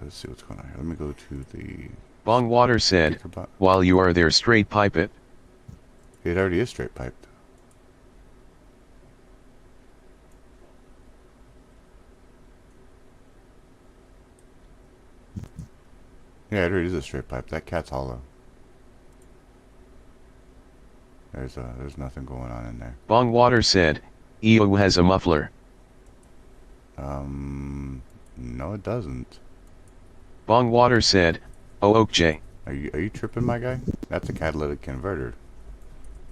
Let's see what's going on here. Let me go to the... Bong Water said, while you are there, straight pipe it. It already is straight piped. Yeah, it already is a straight pipe. That cat's hollow. There's nothing going on in there. Bong Water said, EO has a muffler. No it doesn't. Bong Water said, oh okay. Are you tripping, my guy? That's a catalytic converter.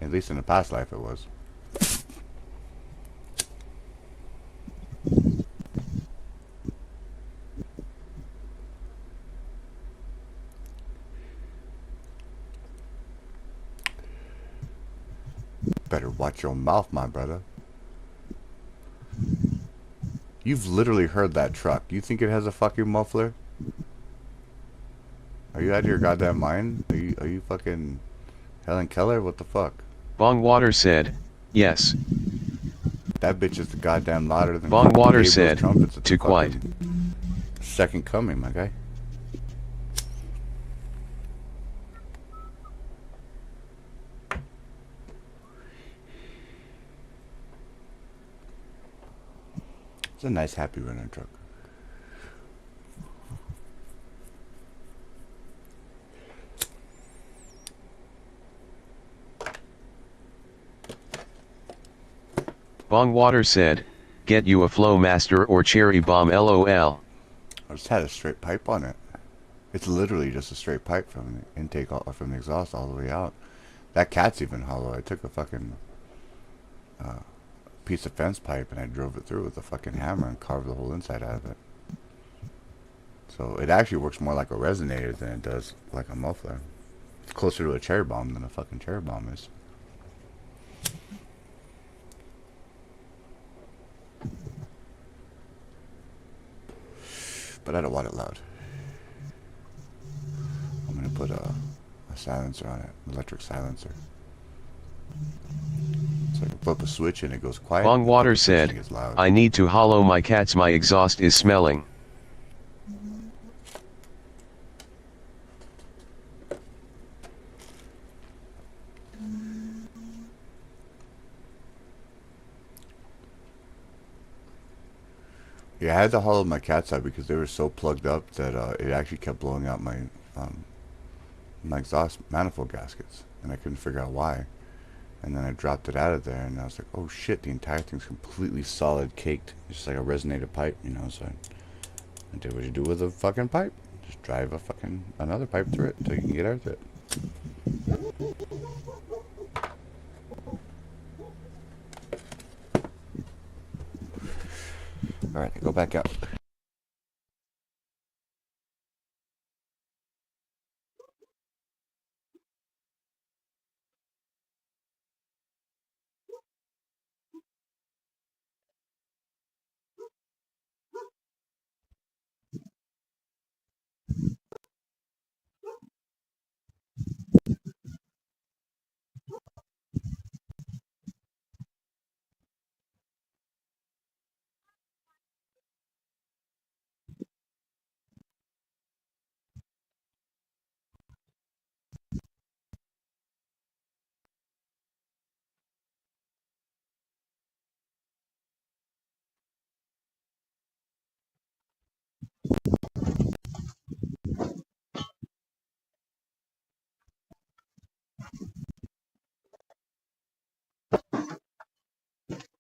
At least in the past life it was. Better watch your mouth, my brother. You've literally heard that truck. You think it has a fucking muffler? Are you out of your goddamn mind? Are you fucking Helen Keller? What the fuck? Bong Water said, yes. That bitch is the goddamn louder than Bong Water Gabriel's said, trumpets. too quiet. Second coming, my guy. It's a nice happy running truck. Bong Water said, get you a Flowmaster or Cherry Bomb LOL. I just had a straight pipe on it. It's literally just a straight pipe from the intake, from the exhaust all the way out. That cat's even hollow. I took a fucking piece of fence pipe and I drove it through with a fucking hammer and carved the whole inside out of it. So it actually works more like a resonator than it does like a muffler. It's closer to a cherry bomb than a fucking cherry bomb is. But I don't want it loud. I'm gonna put a silencer on it, an electric silencer. So I can flip a switch and it goes quiet. Bong Water said, I need to hollow my cats, my exhaust is smelling. Yeah, I had to hollow my cats out because they were so plugged up that it actually kept blowing out my exhaust manifold gaskets, and I couldn't figure out why. And then I dropped it out of there, and I was like, oh shit, the entire thing's completely solid caked. It's just like a resonator pipe, you know, so I did what you do with a fucking pipe. Just drive another pipe through it until you can get air through it. Alright, go back out.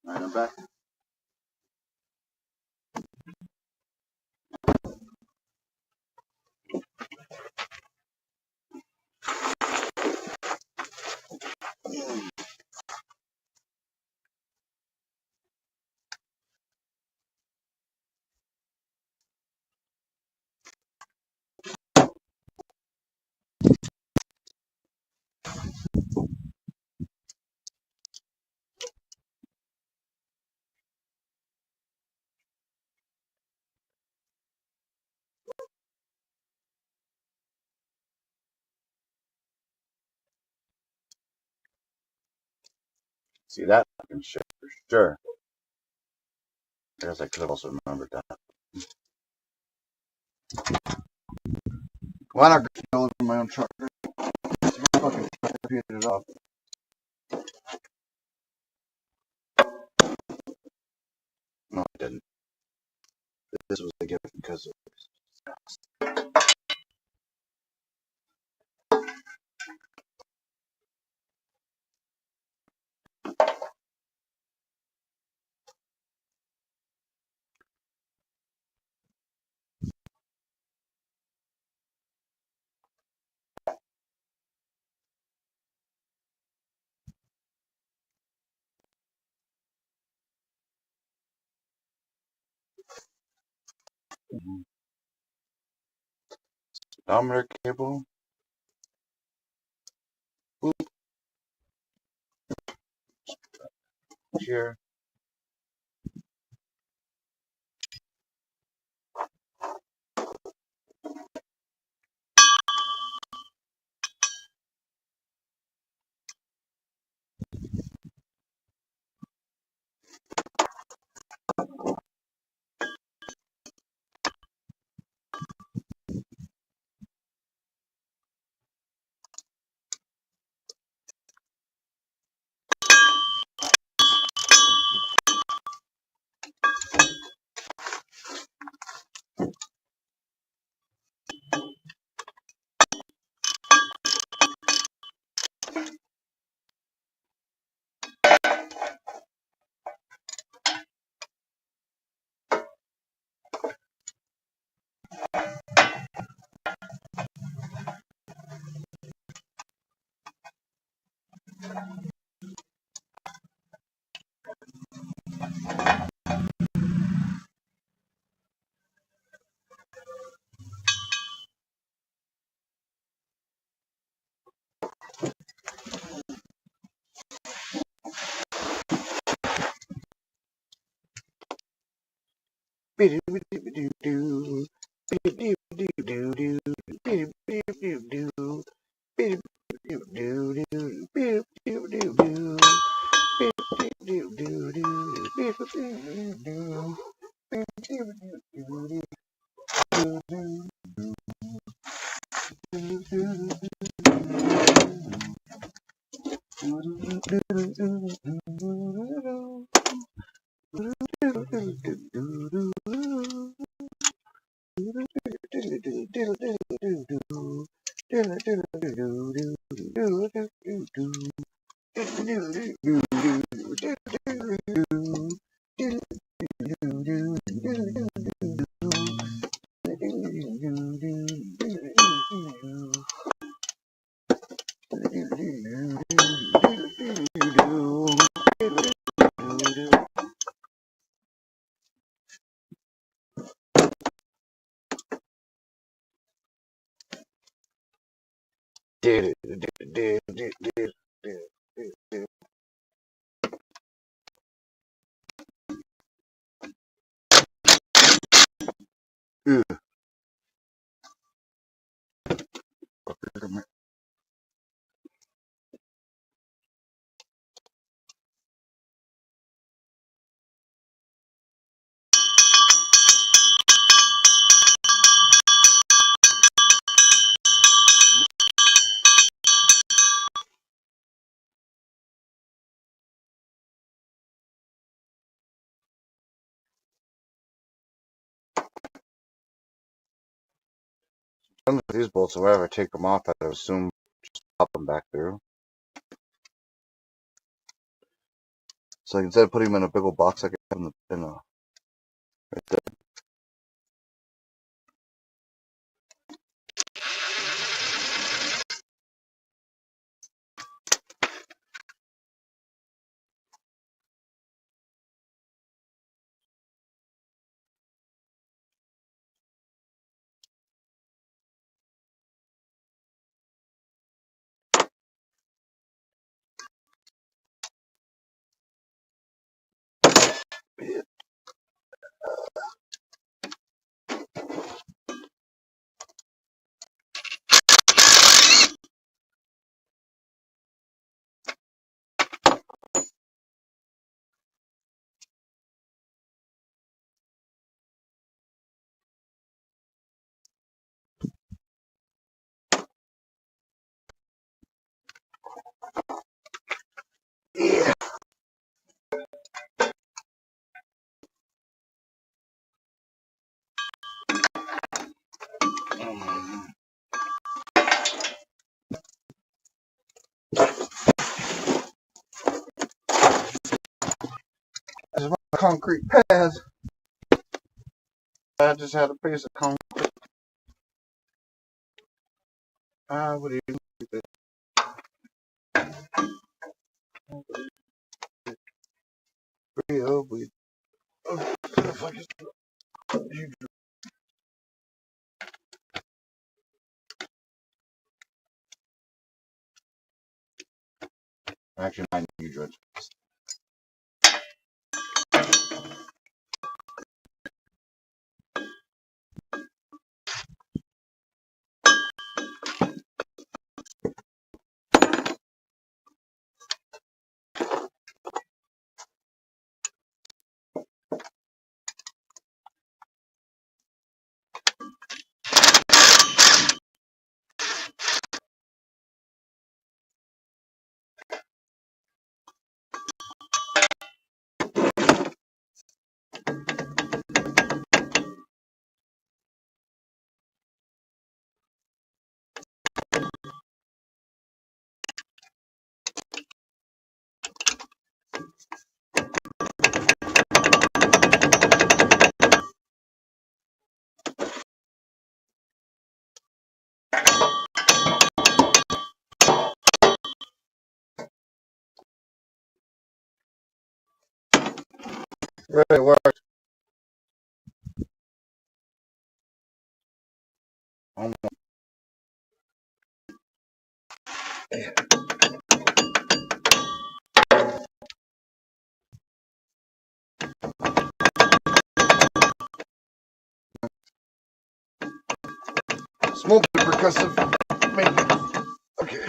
Alright, I'm back. See that fucking shit for sure. I guess I could have also remembered that. Why not go over my own truck? It's my fucking truck. I repeated it off. No, I didn't. This was a gift because of speedometer cable. Boop. Here. Some of these bolts, wherever I take them off, I would assume just pop them back through. So instead of putting them in a big old box, I can put them in a right there. This is my concrete pad. I just had a piece of concrete. What do you think? Actually, 9 huge. Really worked. Small bit percussive. Maybe. Okay.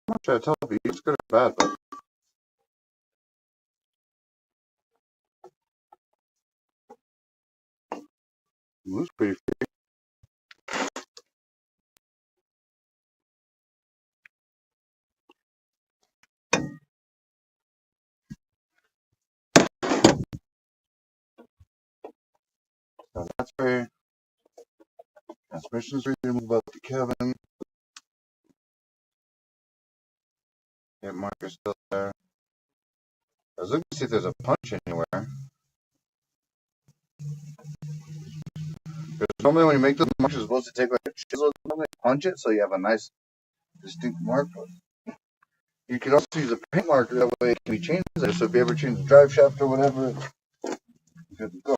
I'm not trying to tell you it's good or bad, but it moves pretty free. So that's free. Transmission's free to move up to Kevin. Hit marker's still there. I was looking to see if there's a punch anywhere. Because normally when you make those marks, you're supposed to take like a chisel or something, punch it so you have a nice distinct mark. You could also use a paint marker, that way it can be changed there. So if you ever change the drive shaft or whatever, you're good to go.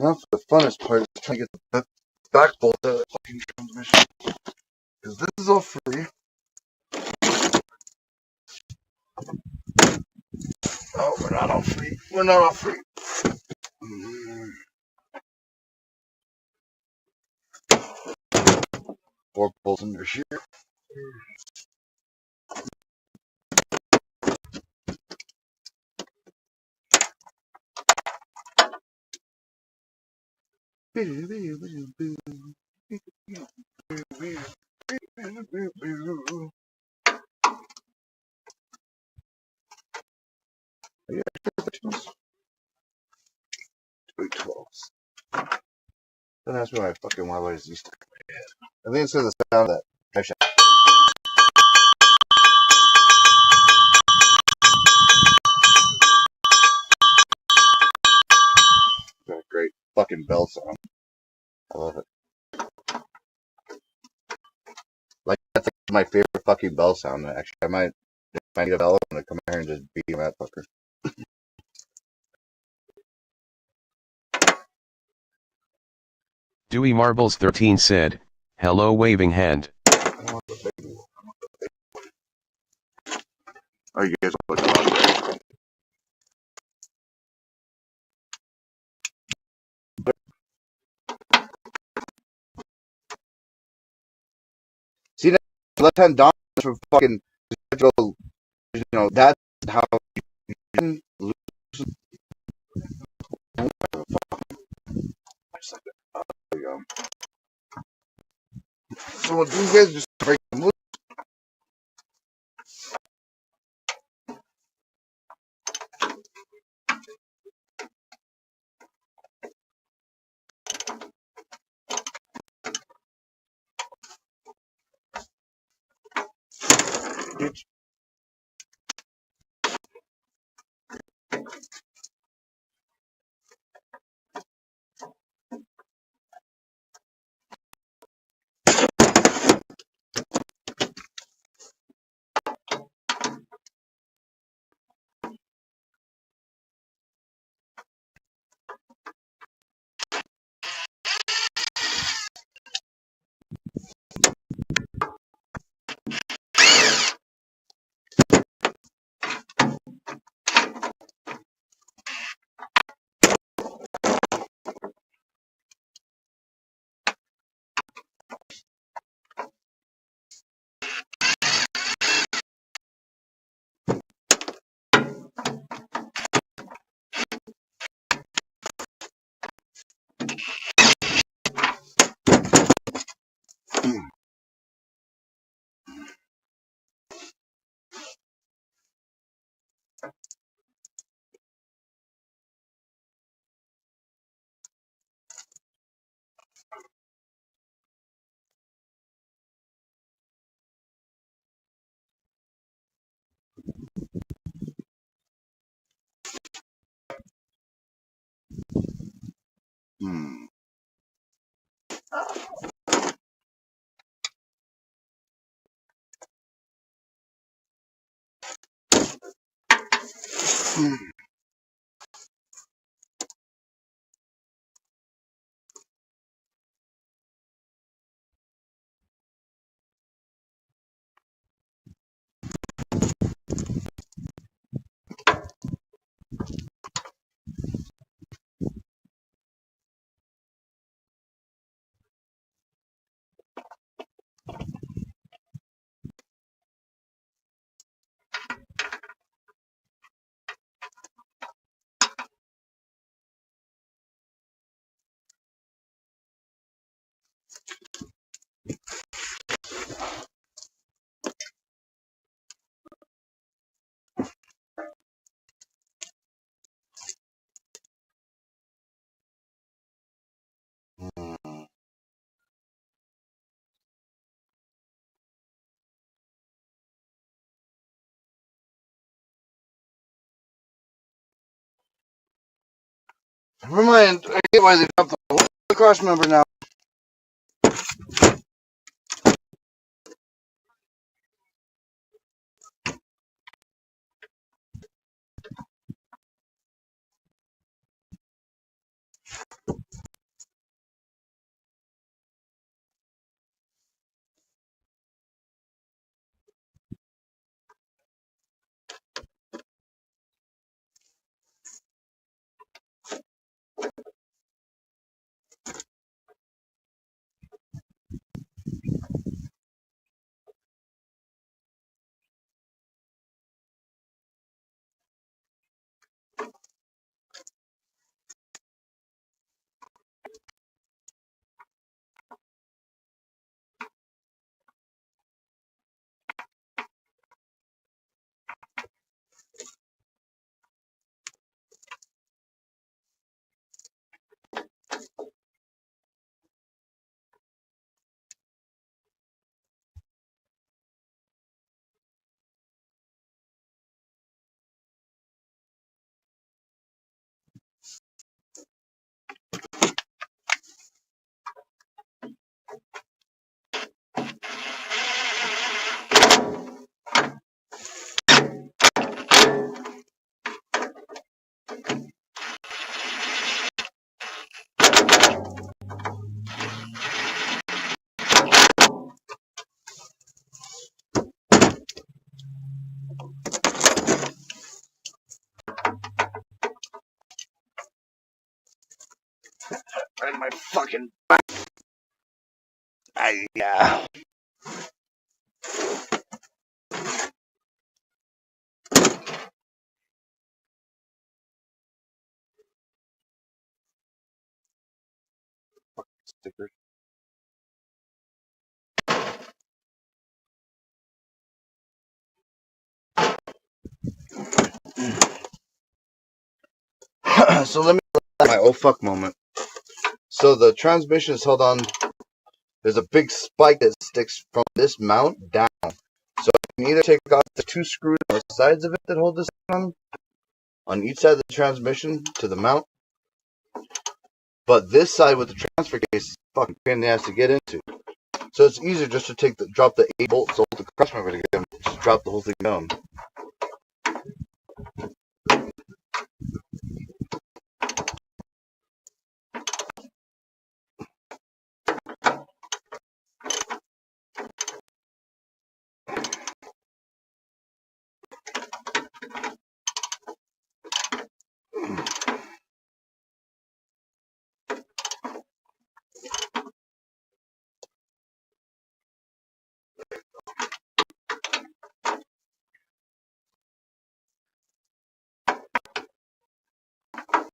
Now for the funnest part is trying to get the back bolt out of the fucking transmission. Because this is all free. Oh, we're not all free. We're not all free. Four bolts under here. Yeah, 12s. Don't ask me why I fucking why is these stuck in my head. I think it's because of the sound of that drive shaft. Got a great fucking bell sound. I love it. Like that's like my favorite fucking bell sound. Actually, I might find a bell and come here and just beat him that fucker. Dewey Marbles 13 said, hello waving hand. Oh, you guys want to talk? See that left hand down for fucking, you know, that's how you can lose. There you go. So what these guys just break them loose. Bitch. Hmm. Never mind. I get why they dropped the whole cross member now. And my fucking back. Yeah. Stickers. So let me my oh fuck moment. So the transmission is held on. There's a big spike that sticks from this mount down. So you can either take off the two screws on the sides of it that hold this on each side of the transmission to the mount. But this side with the transfer case is fucking pain in the ass to get into. So it's easier just to drop the 8 bolts, hold the cross member together, and just drop the whole thing down.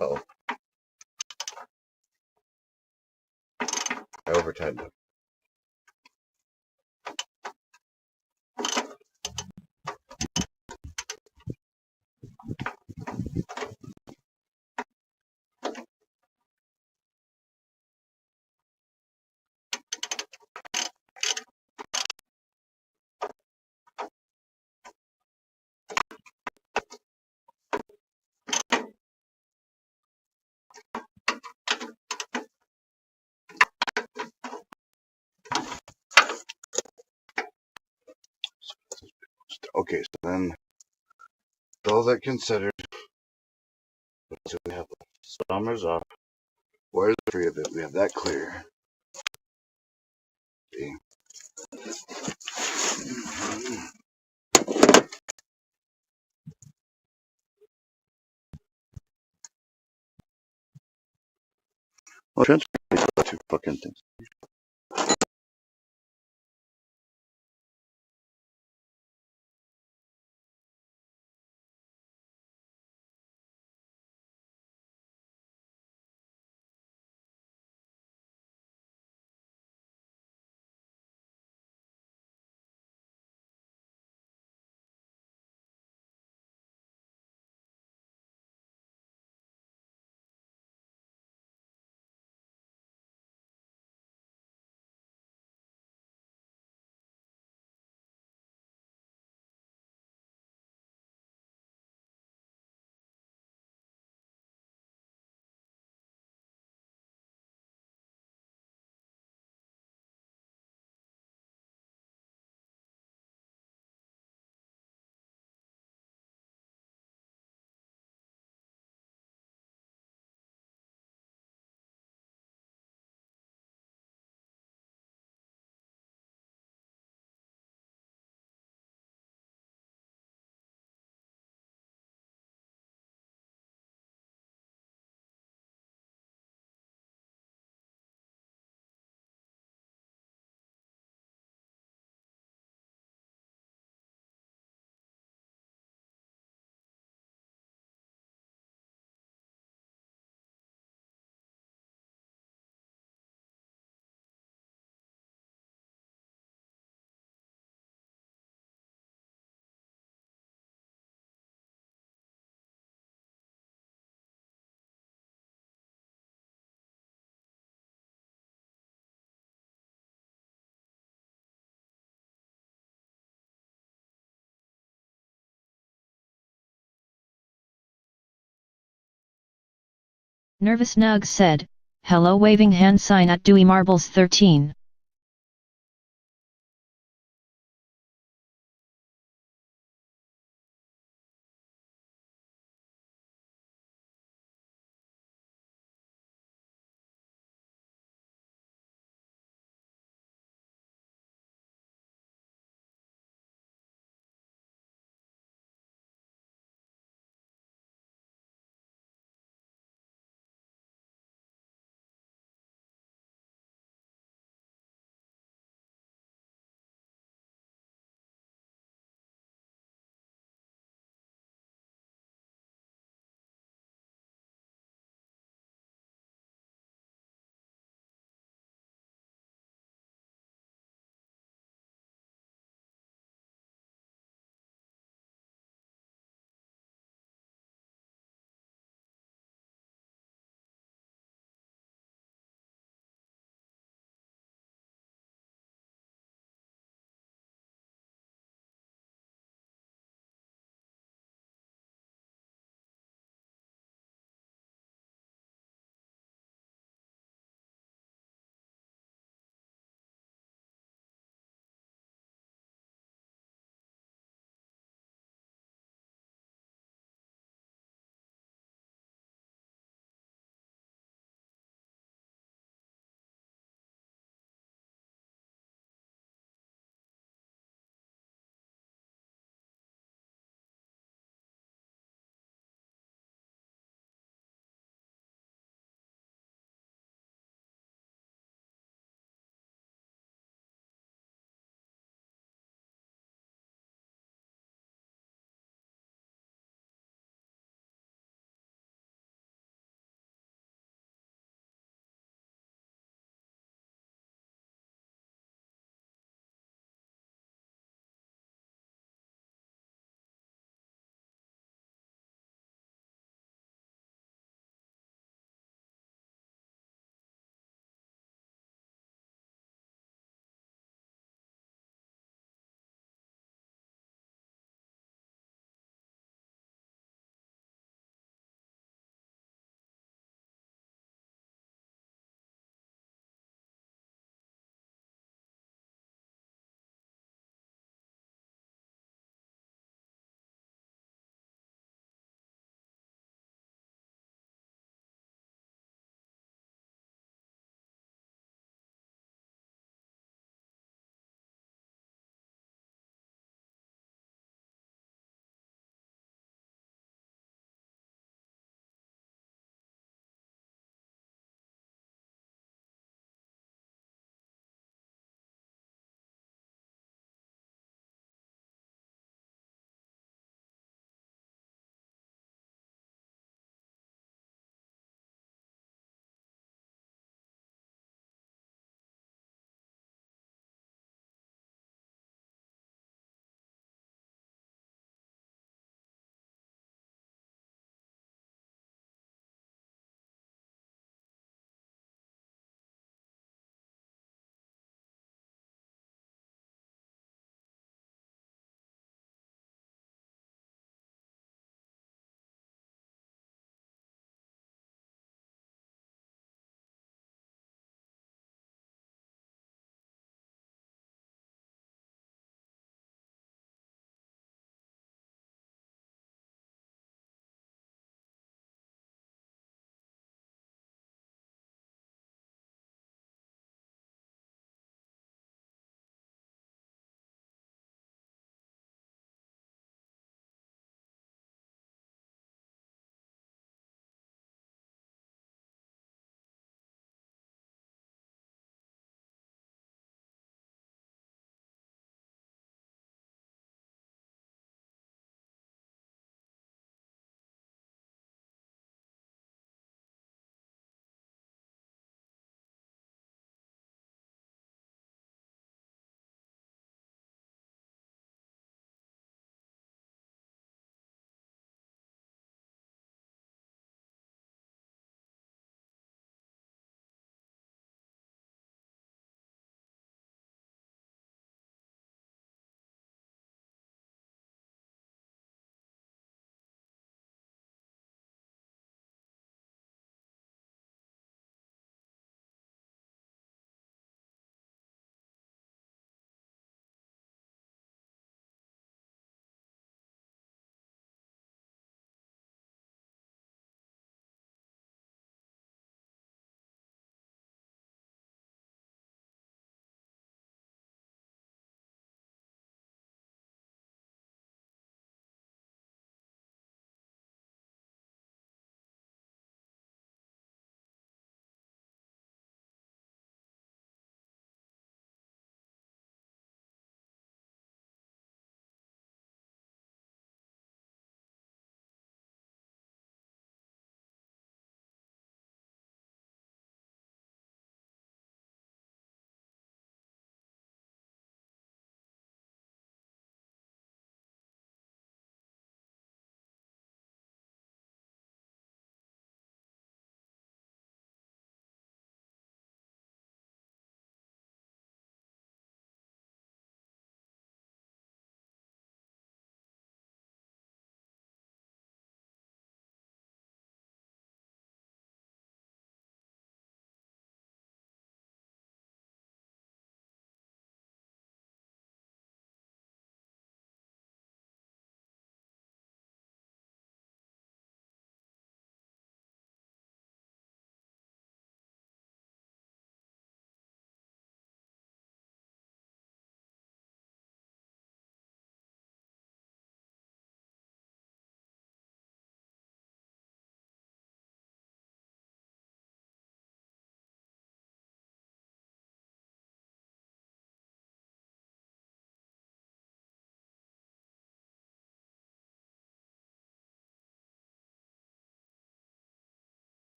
Uh-oh. I over-tightened it. Okay, so then, with all that considered, so we have the stommers off. Where's the free of it? We have that clear. See? Well, transfer two fucking things. Nervous Nugs said, hello waving hand sign at Dewey Marbles 13.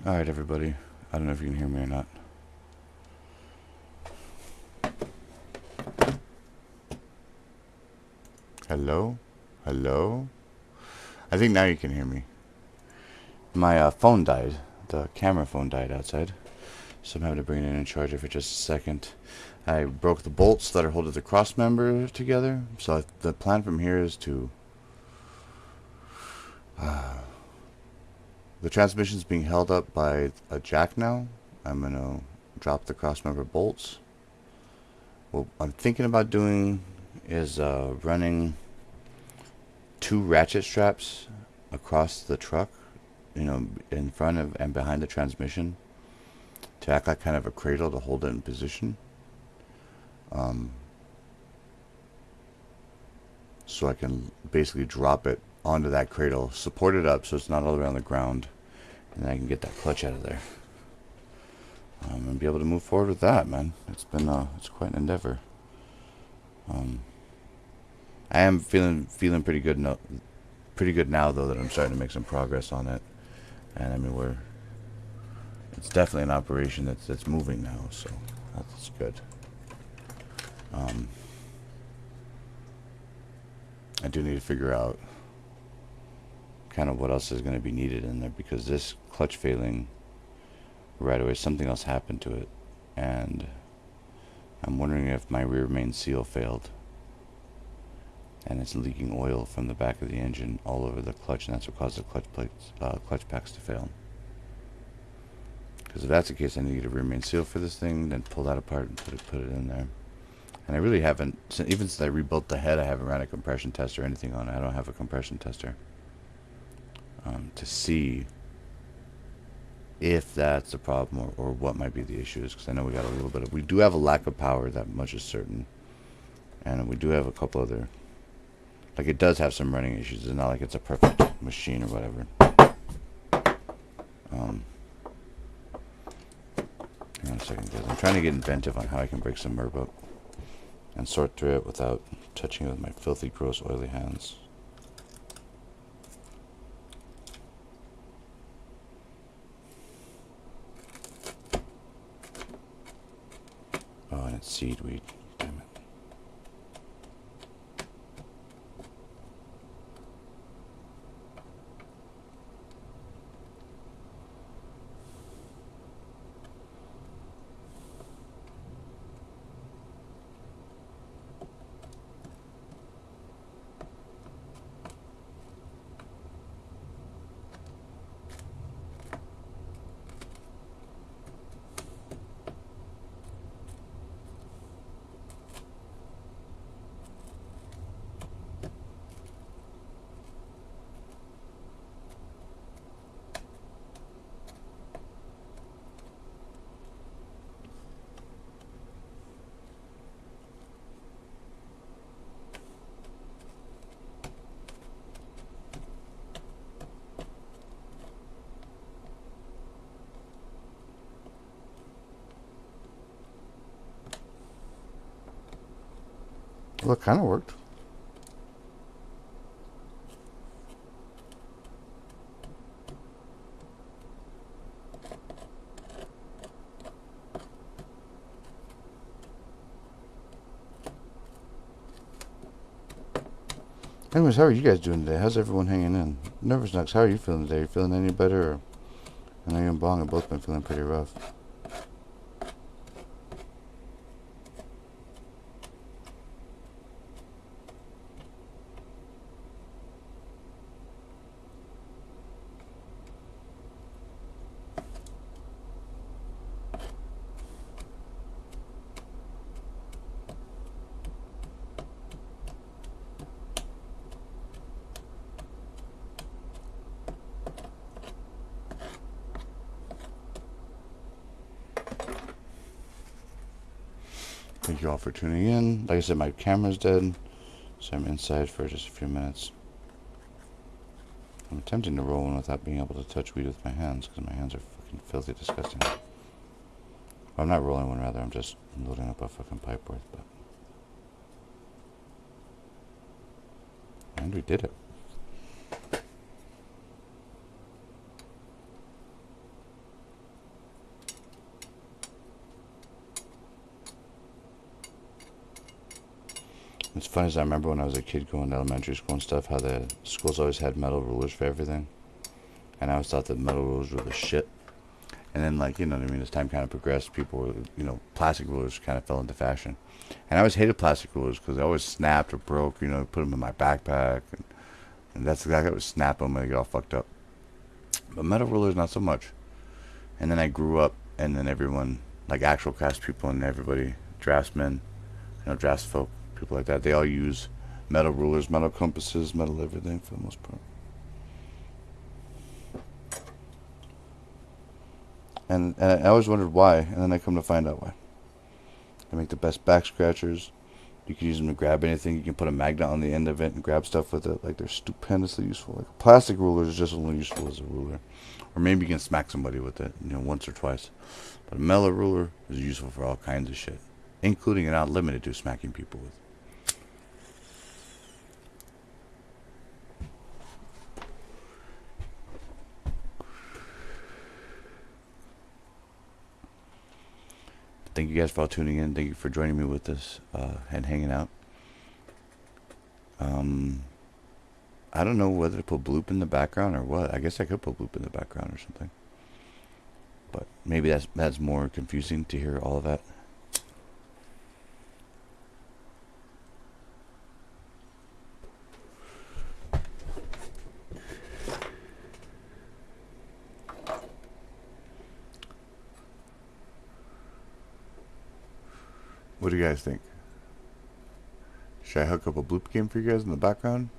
Alright, everybody. I don't know if you can hear me or not. Hello? Hello? I think now you can hear me. My phone died. The camera phone died outside. So I'm having to bring it in and charge it for just a second. I broke the bolts that are holding the cross member together. So the plan from here is to... the transmission's being held up by a jack now. I'm going to drop the cross member bolts. What I'm thinking about doing is running 2 ratchet straps across the truck, you know, in front of and behind the transmission to act like kind of a cradle to hold it in position. So I can basically drop it onto that cradle, support it up so it's not all the way on the ground, and then I can get that clutch out of there. And be able to move forward with that, man. It's been it's quite an endeavor. I am feeling pretty good now though, that I'm starting to make some progress on it. And I mean, it's definitely an operation that's moving now, so that's good. I do need to figure out kind of what else is going to be needed in there, because this clutch failing right away, something else happened to it, and I'm wondering if my rear main seal failed and it's leaking oil from the back of the engine all over the clutch, and that's what caused the clutch packs to fail. Because if that's the case, I need to get a rear main seal for this thing, then pull that apart and put it in there. And I really haven't, even since I rebuilt the head, I haven't ran a compression test or anything on it. I don't have a compression tester to see if that's the problem or what might be the issues. Because I know we do have a lack of power, that much is certain. And we do have a couple other, like it does have some running issues. It's not like it's a perfect machine or whatever. Hang on a second, guys. I'm trying to get inventive on how I can break some MERB up and sort through it without touching it with my filthy, gross, oily hands. Oh, and it's seedweed. Damn it. Well, it kind of worked. Anyways, how are you guys doing today? How's everyone hanging in? Nervous Nuts, how are you feeling today? You feeling any better? Or, I know you and Bong have both been feeling pretty rough. Thank you all for tuning in. Like I said, my camera's dead, so I'm inside for just a few minutes. I'm attempting to roll one without being able to touch weed with my hands, because my hands are fucking filthy disgusting. Well, I'm not rolling one, rather, I'm just loading up a fucking pipe worth, but... And we did it. It's funny as I remember when I was a kid going to elementary school and stuff, how the schools always had metal rulers for everything. And I always thought that metal rulers were the shit. And then, like, you know what I mean, as time kind of progressed, people were, you know, plastic rulers kind of fell into fashion. And I always hated plastic rulers because they always snapped or broke, you know, put them in my backpack. And that's exactly what would snap them when they get all fucked up. But metal rulers, not so much. And then I grew up, and then everyone, like actual cast people and everybody, draftsmen, you know, draftsfolk, people like that, they all use metal rulers, metal compasses, metal everything for the most part. And I always wondered why, and then I come to find out why. They make the best back scratchers. You can use them to grab anything. You can put a magnet on the end of it and grab stuff with it. Like, they're stupendously useful. Like, a plastic ruler is just only useful as a ruler. Or maybe you can smack somebody with it, you know, once or twice. But a metal ruler is useful for all kinds of shit, including and not limited to smacking people with. Thank you guys for all tuning in. Thank you for joining me with this and hanging out. I don't know whether to put bloop in the background or what. I guess I could put bloop in the background or something. But maybe that's more confusing to hear all of that. What do you guys think? Should I hook up a bloop game for you guys in the background?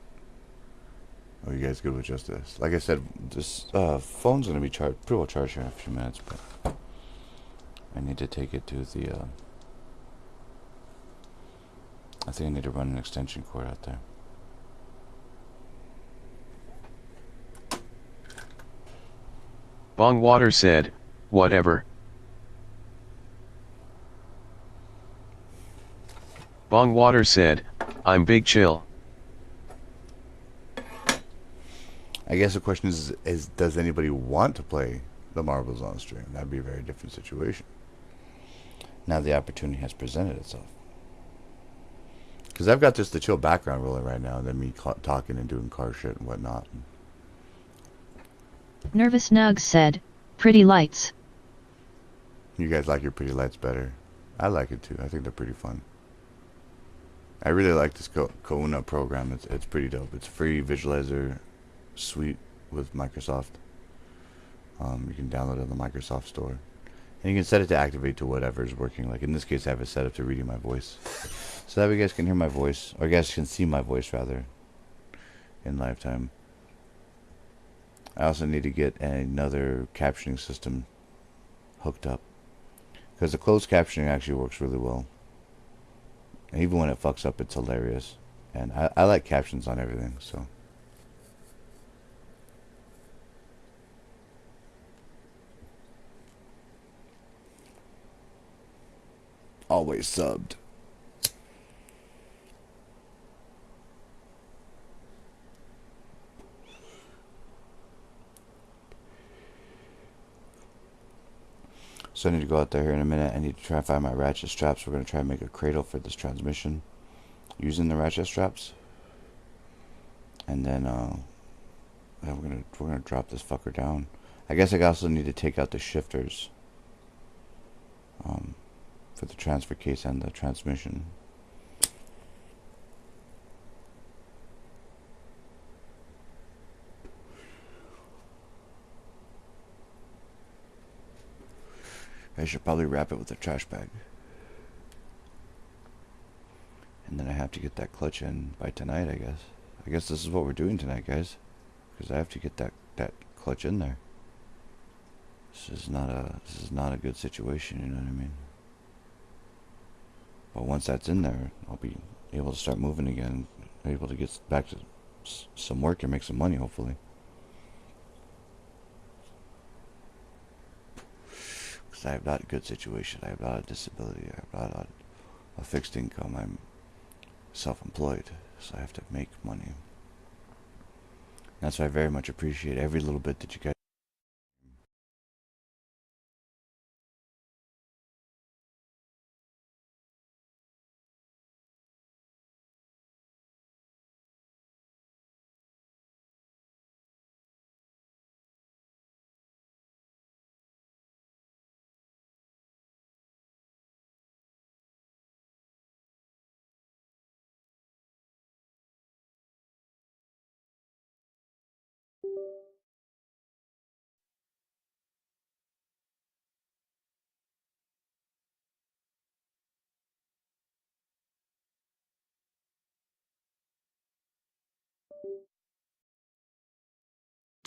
Oh, you guys good with just this? Like I said, this phone's going to be pretty well charged here in a few minutes, but I need to take it to the, I think I need to run an extension cord out there. Bongwater said, whatever. Bongwater said, I'm big chill. I guess the question is does anybody want to play the marbles on stream? That'd be a very different situation. Now the opportunity has presented itself. Because I've got just the chill background rolling right now, and then me talking and doing car shit and whatnot. Nervous Nugs said, pretty lights. You guys like your pretty lights better? I like it too. I think they're pretty fun. I really like this Kauna program. It's pretty dope. It's free visualizer suite with Microsoft. You can download it on the Microsoft Store. And you can set it to activate to whatever is working. Like in this case, I have it set up to reading my voice. So that way you guys can hear my voice. Or you guys can see my voice, rather, in lifetime. I also need to get another captioning system hooked up. Because the closed captioning actually works really well. And even when it fucks up, it's hilarious. And I like captions on everything, so. Always subbed. So I need to go out there here in a minute. I need to try and find my ratchet straps. We're going to try and make a cradle for this transmission using the ratchet straps. And then we're gonna drop this fucker down. I guess I also need to take out the shifters for the transfer case and the transmission. I should probably wrap it with a trash bag. And then I have to get that clutch in by tonight, I guess. I guess this is what we're doing tonight, guys. Because I have to get that clutch in there. This is not a good situation, you know what I mean? But once that's in there, I'll be able to start moving again. Able to get back to some work and make some money, hopefully. Because I have not a good situation. I have not a disability. I have not a fixed income. I'm self-employed, so I have to make money. That's why I very much appreciate every little bit that you guys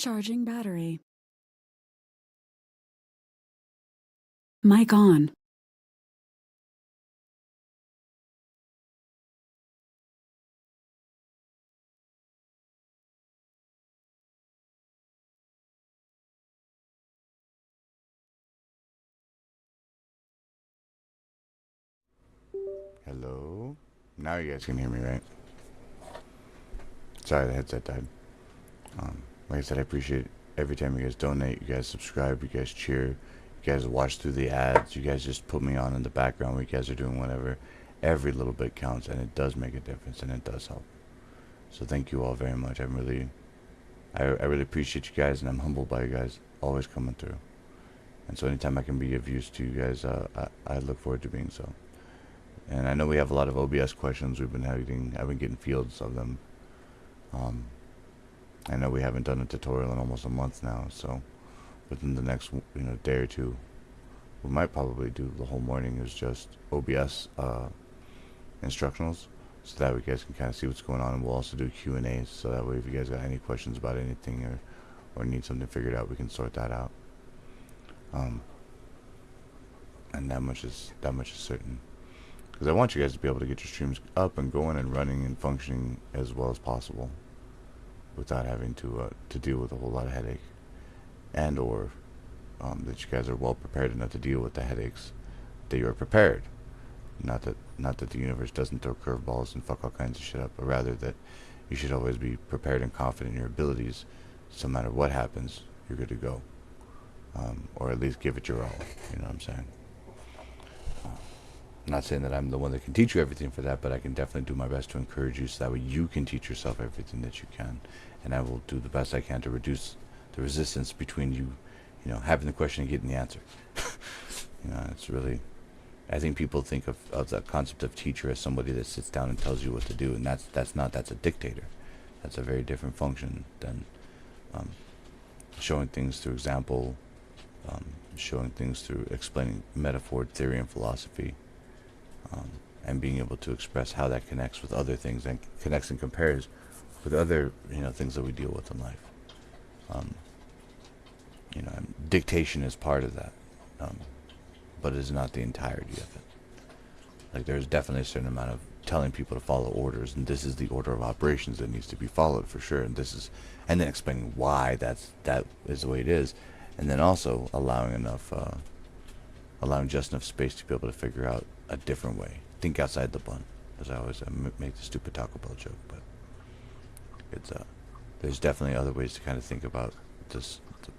Charging battery. Mic on. Hello? Now you guys can hear me, right? Sorry, the headset died. Like I said, I appreciate every time you guys donate, you guys subscribe, you guys cheer, you guys watch through the ads, you guys just put me on in the background when you guys are doing whatever. Every little bit counts, and it does make a difference, and it does help. So thank you all very much. I really appreciate you guys, and I'm humbled by you guys always coming through. And so anytime I can be of use to you guys, I look forward to being so. And I know we have a lot of OBS questions. I've been getting fields of them. I know we haven't done a tutorial in almost a month now, so within the next day or two, we might probably do the whole morning is just OBS instructionals, so that way you guys can kind of see what's going on. And we'll also do Q&As, so that way if you guys got any questions about anything or need something figured out, we can sort that out. And that much is certain, because I want you guys to be able to get your streams up and going and running and functioning as well as possible, without having to deal with a whole lot of headache, and or that you guys are well prepared enough to deal with the headaches, that you are prepared. Not that the universe doesn't throw curveballs and fuck all kinds of shit up, but rather that you should always be prepared and confident in your abilities, so no matter what happens, you're good to go. Or at least give it your all, you know what I'm saying? I'm not saying that I'm the one that can teach you everything for that, but I can definitely do my best to encourage you, so that way you can teach yourself everything that you can. And I will do the best I can to reduce the resistance between you, having the question and getting the answer. It's really, I think people think of the concept of teacher as somebody that sits down and tells you what to do, and that's a dictator. That's a very different function than showing things through example, showing things through explaining metaphor, theory, and philosophy. And being able to express how that connects with other things and connects and compares with other things that we deal with in life. Dictation is part of that, but it is not the entirety of it. Like, there's definitely a certain amount of telling people to follow orders, and this is the order of operations that needs to be followed for sure, and then explaining why that is the way it is, and then also allowing just enough space to be able to figure out a different way. Think outside the bun, as I always make the stupid Taco Bell joke, but it's there's definitely other ways to kind of think about the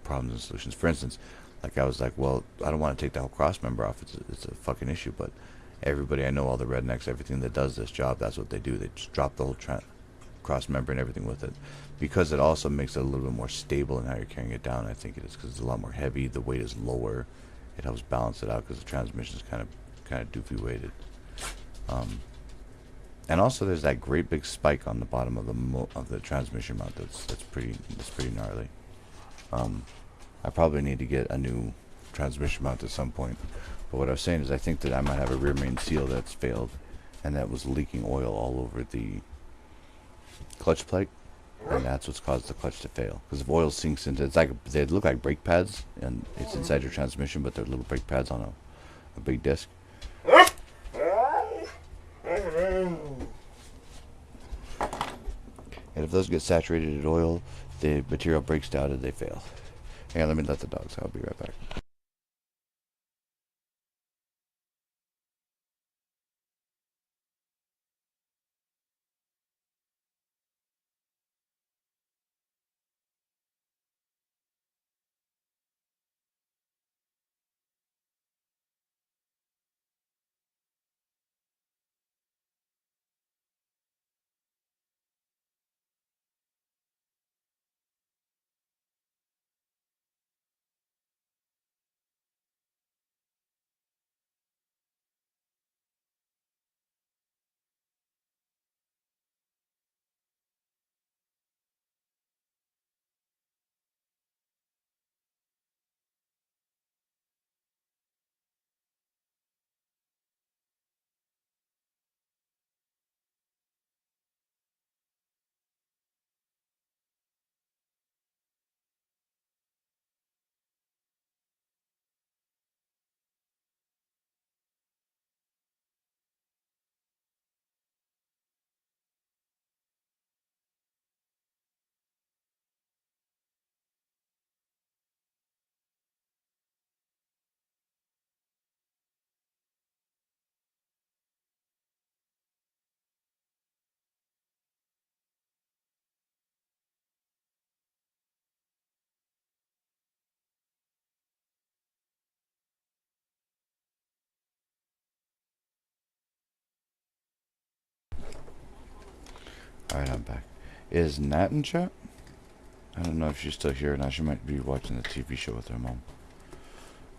problems and solutions. For instance, like I was like, well, I don't want to take the whole cross member off. It's a fucking issue, but everybody I know, all the rednecks, everything that does this job, that's what they do. They just drop the whole cross member and everything with it, because it also makes it a little bit more stable in how you're carrying it down. I think it is, because it's a lot more heavy. The weight is lower. It helps balance it out, because the transmission is kind of doofy weighted. And also there's that great big spike on the bottom of the transmission mount that's pretty gnarly. I probably need to get a new transmission mount at some point. But what I was saying is, I think that I might have a rear main seal that's failed, and that was leaking oil all over the clutch plate, and that's what's caused the clutch to fail. Because if oil sinks into, they look like brake pads, and it's inside your transmission, but they're little brake pads on a big disc. And if those get saturated in oil, the material breaks down and they fail. Hang on, let me let the dogs out. I'll be right back. Alright, I'm back. Is Nat in chat? I don't know if she's still here or not. She might be watching the TV show with her mom.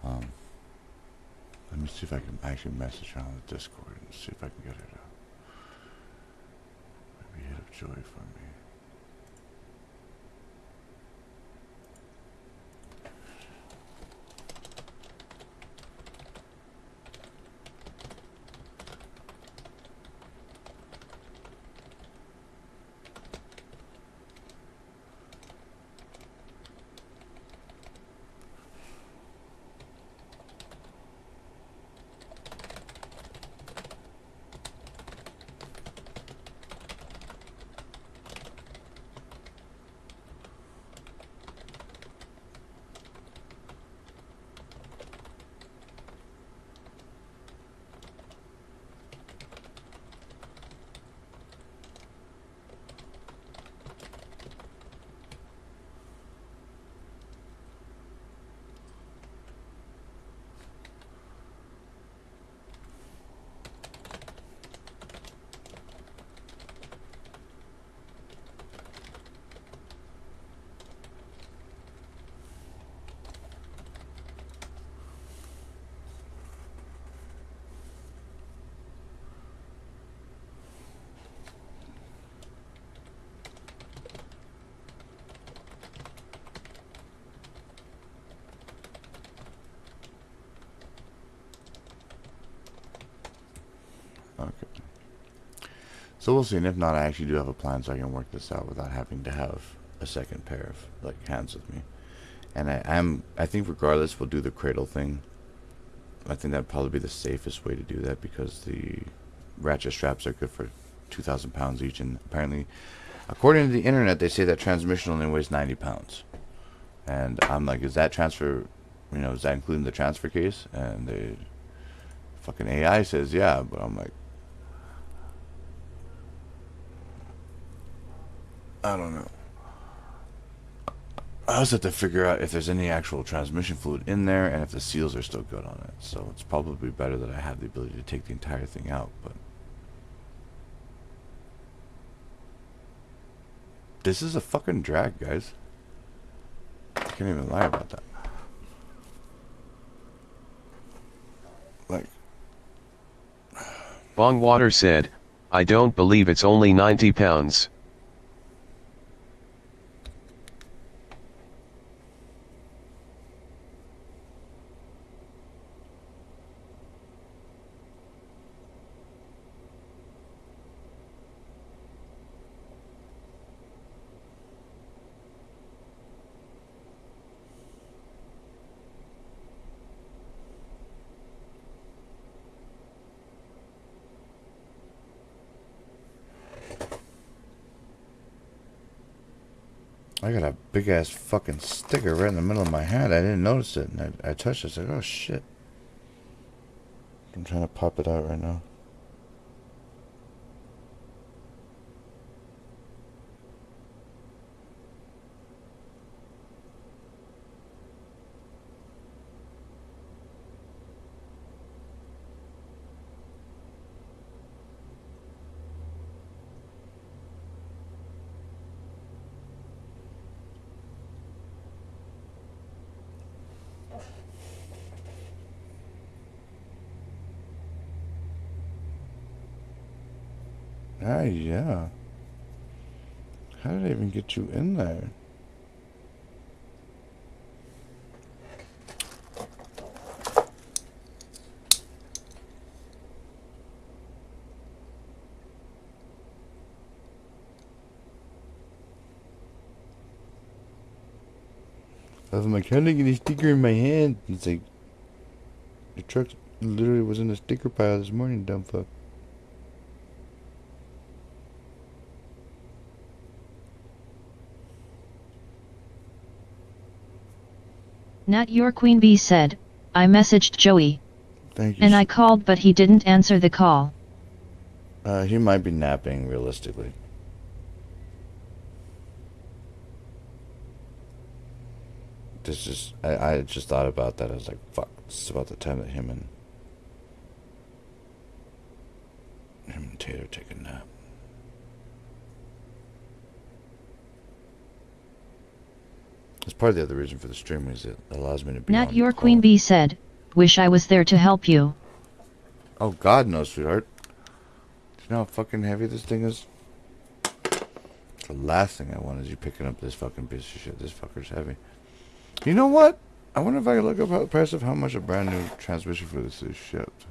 Let me see if I can actually message her on the Discord and see if I can get her to maybe hit up Joy for me. Okay. So we'll see, and if not, I actually do have a plan so I can work this out without having to have a second pair of like hands with me. And I think regardless we'll do the cradle thing. I think that'd probably be the safest way to do that because the ratchet straps are good for 2,000 pounds each, and apparently, according to the internet, they say that transmission only weighs 90 pounds. And I'm like, is that transfer, is that including the transfer case? And the fucking AI says yeah, but I'm like, I don't know. I also have to figure out if there's any actual transmission fluid in there and if the seals are still good on it. So it's probably better that I have the ability to take the entire thing out, but this is a fucking drag, guys. I can't even lie about that. Like, Bongwater said, I don't believe it's only 90 pounds. I got a big ass fucking sticker right in the middle of my hand. I didn't notice it, and I touched it. I was like, oh shit. I'm trying to pop it out right now. Ah, yeah. How did I even get you in there? I was like, how did I get a sticker in my hand? It's like, the truck literally was in the sticker pile this morning, dumb fuck. Nat Your Queen Bee said, I messaged Joey. Thank you. And I called but he didn't answer the call. He might be napping, realistically. This is, I just thought about that. I was like, fuck, this is about the time that him and Tater take a nap. That's part of the other reason for the stream is it allows me to be Nat on your call. Queen Bee said, wish I was there to help you. Oh, God knows, sweetheart. Do you know how fucking heavy this thing is? The last thing I want is you picking up this fucking piece of shit. This fucker's heavy. You know what? I wonder if I can look up the price of how much a brand new transmission for this is shipped.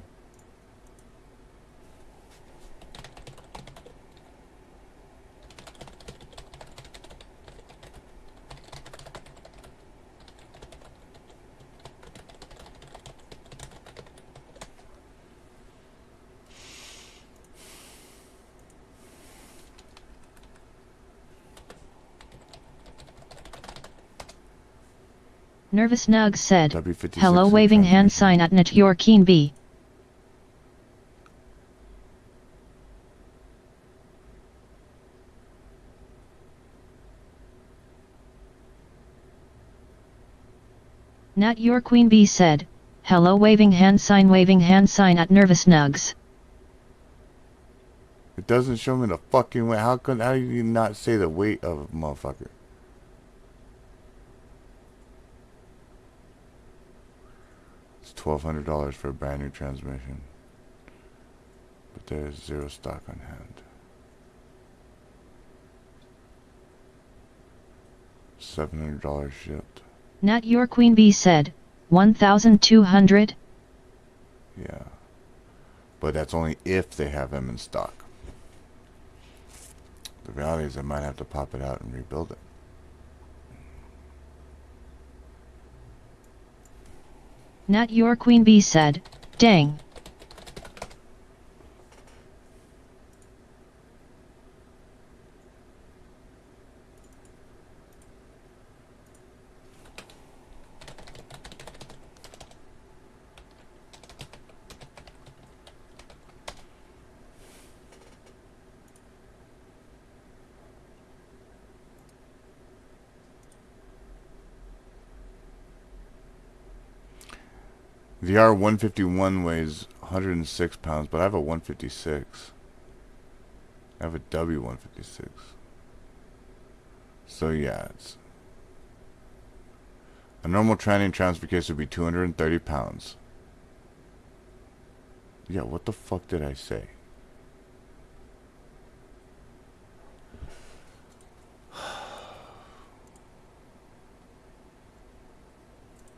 Nervous Nug said, W56 hello waving hand sign at Nat your Queen Bee. Nat your Queen Bee said, hello waving hand sign at Nervous Nugs. It doesn't show me the fucking weight. How do you not say the weight of a motherfucker? It's $1,200 for a brand new transmission. But there's zero stock on hand. $700 shipped. Nat your Queen Bee said, 1,200? Yeah. But that's only if they have them in stock. The reality is I might have to pop it out and rebuild it. Nat your Queen Bee said, dang. The R151 weighs 106 pounds, but I have a 156. I have a W156. So yeah, it's a normal tranny transfer case would be 230 pounds. Yeah, what the fuck did I say?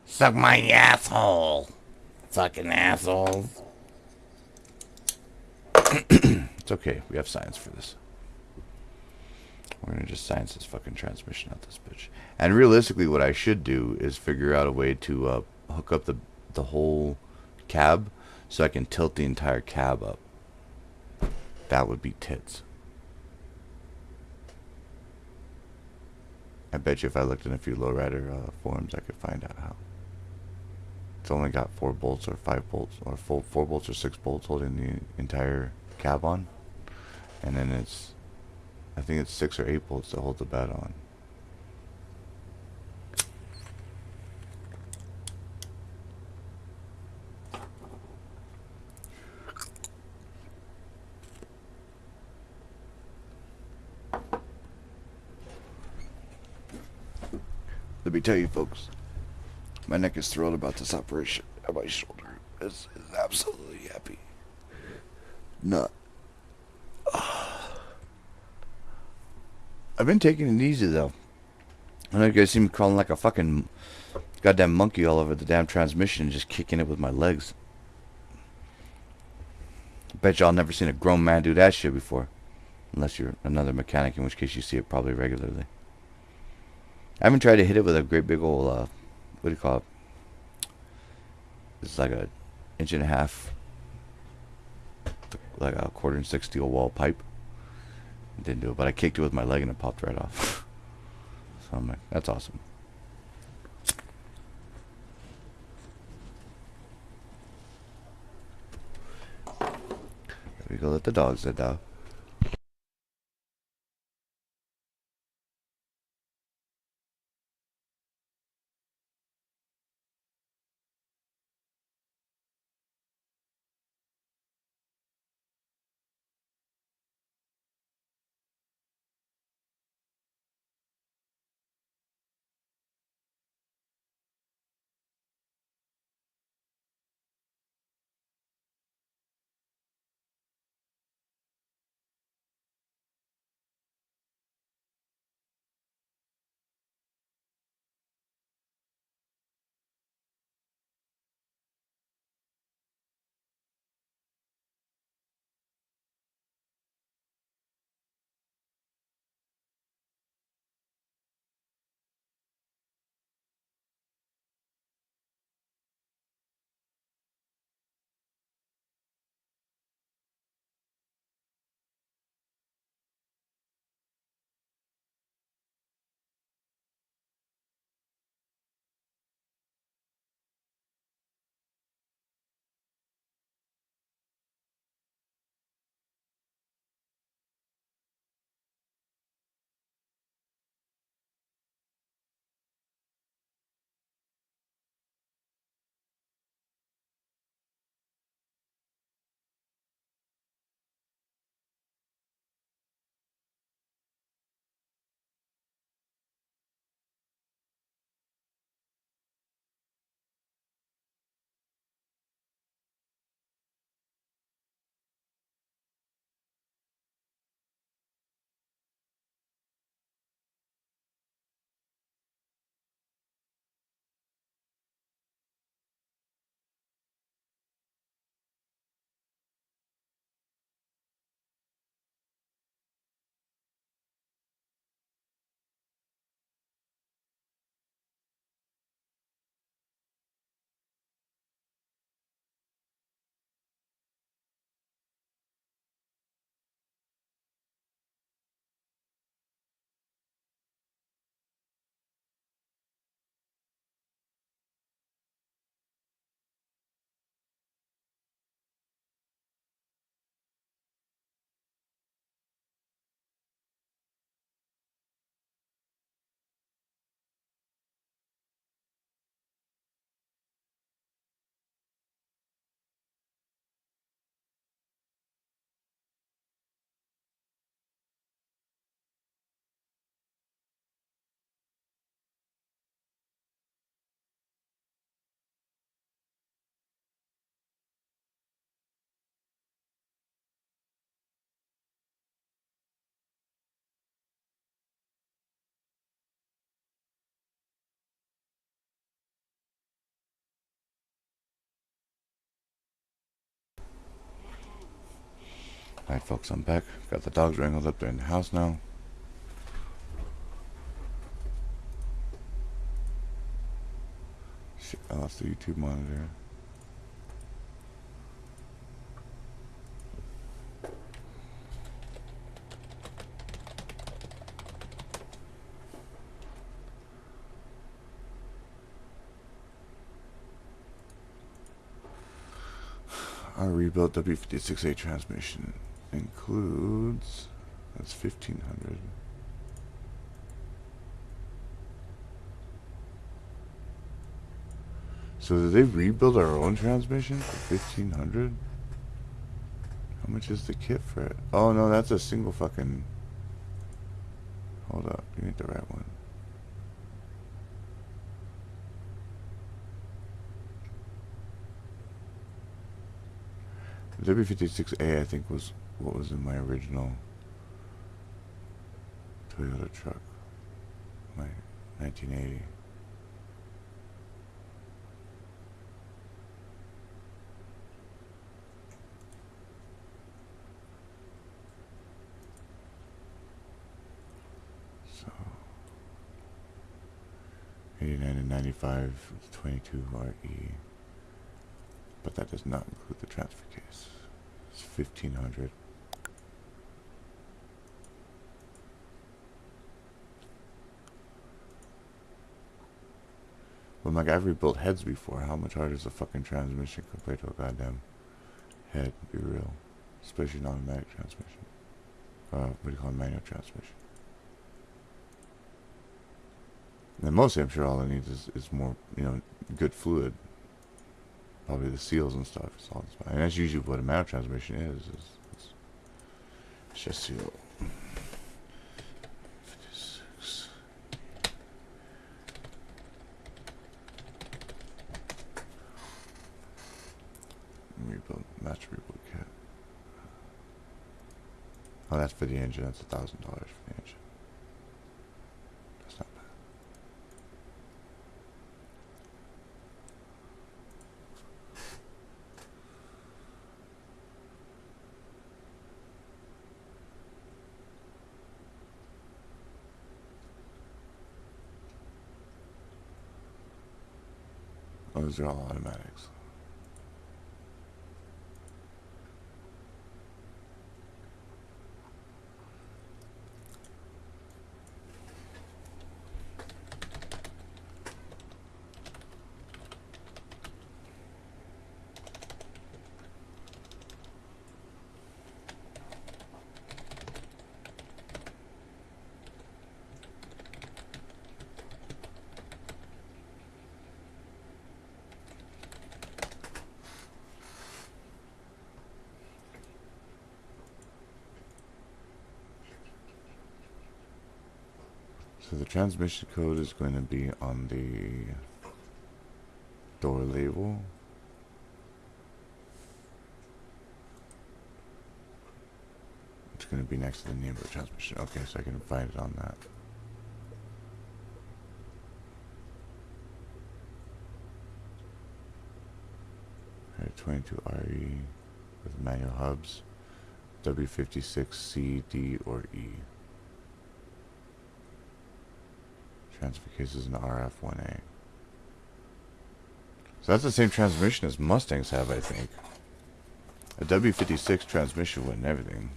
Suck my asshole. Fucking assholes. It's okay. We have science for this. We're gonna just science this fucking transmission out this bitch. And realistically, what I should do is figure out a way to hook up the whole cab so I can tilt the entire cab up. That would be tits. I bet you if I looked in a few lowrider forums, I could find out how. It's only got 4 bolts or 5 bolts or 4 bolts or 6 bolts holding the entire cab on, and then I think it's 6 or 8 bolts to hold the bed on. Let me tell you folks, my neck is thrilled about this operation on my shoulder. It's absolutely happy. Nut. I've been taking it easy though. I know you guys see me crawling like a fucking goddamn monkey all over the damn transmission and just kicking it with my legs. Bet y'all never seen a grown man do that shit before. Unless you're another mechanic, in which case you see it probably regularly. I haven't tried to hit it with a great big old, what do you call it? It's like a 1.5 inch, like a 1/4 inch thick steel wall pipe. Didn't do it, but I kicked it with my leg and it popped right off. So I'm like, that's awesome. There we go, let the dogs head out. Alright folks, I'm back. Got the dogs wrangled up there in the house now. Shit, I lost the YouTube monitor. Our rebuilt W56A transmission includes, that's 1500. So did they rebuild our own transmission for 1500? How much is the kit for it? Oh no, that's a single fucking, hold up, you need the right one. The W56A I think was what was in my original Toyota truck, my 1980. So 89 and 95 with 22 RE, but that does not include the transfer case. It's 1500. Well, like I've rebuilt heads before. How much harder is a fucking transmission compared to a goddamn head? Be real, especially an automatic transmission. What do you call it, manual transmission? And mostly, I'm sure all it needs is more, you know, good fluid. Probably the seals and stuff. It's all this, and that's usually what a manual transmission is. It's just seal. 56. Rebuild, master rebuild kit. Oh, that's for the engine. That's $1,000 for the engine. That's not bad. Oh, those are all automatics. So the transmission code is going to be on the door label. It's going to be next to the name of the transmission. Okay, so I can find it on that. Alright, 22 RE with manual hubs. W56C, D, or E. Transfer case is an RF1A. So that's the same transmission as Mustangs have, I think. A W56 transmission with everything.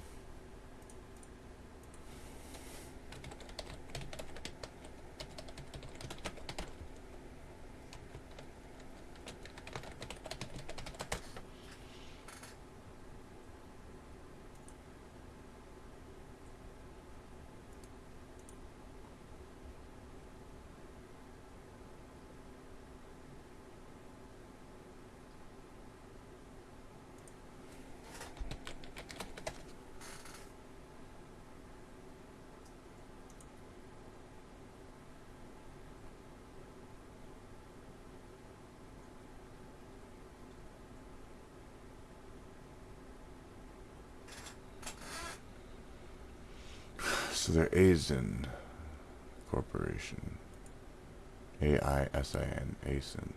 So they're ASIN Corporation. AISIN, ASIN.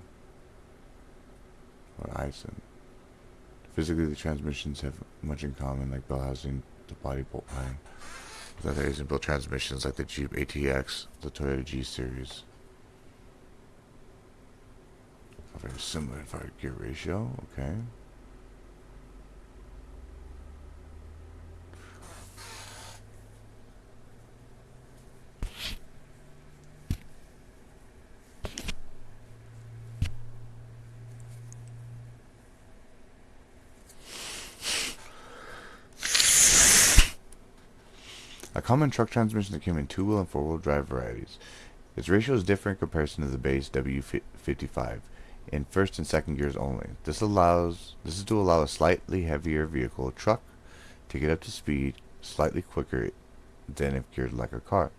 Or ISIN. Physically, the transmissions have much in common, like bell housing, the body bolt line. With other Asian-built transmissions like the Jeep ATX, the Toyota G Series. A very similar inverted gear ratio, okay. A common truck transmission that came in two-wheel and four-wheel drive varieties. Its ratios differ in comparison to the base W55 in first and second gears only. This is to allow a slightly heavier vehicle, truck, to get up to speed slightly quicker than if geared like a car.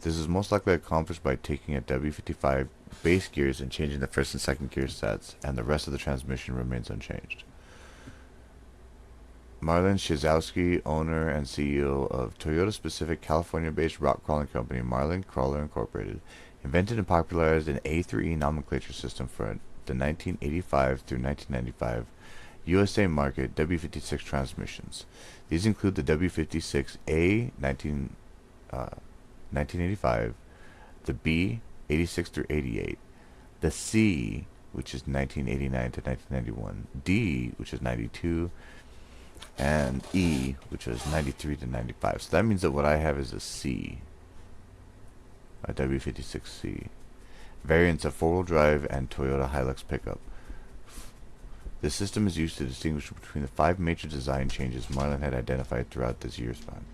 This is most likely accomplished by taking a W55 base gears and changing the first and second gear sets, and the rest of the transmission remains unchanged. Marlin Shizowski, owner and CEO of Toyota-specific California-based rock crawling company Marlin Crawler Incorporated, invented and popularized an A3E nomenclature system for the 1985 through 1995 USA market W56 transmissions. These include the W56A 1985, the B 86 through 88, the C, which is 1989 to 1991, D, which is 92, and E, which was 93 to 95. So that means that what I have is a C, a W56C. Variants of four-wheel drive and Toyota Hilux pickup. This system is used to distinguish between the 5 major design changes Marlin had identified throughout this year span.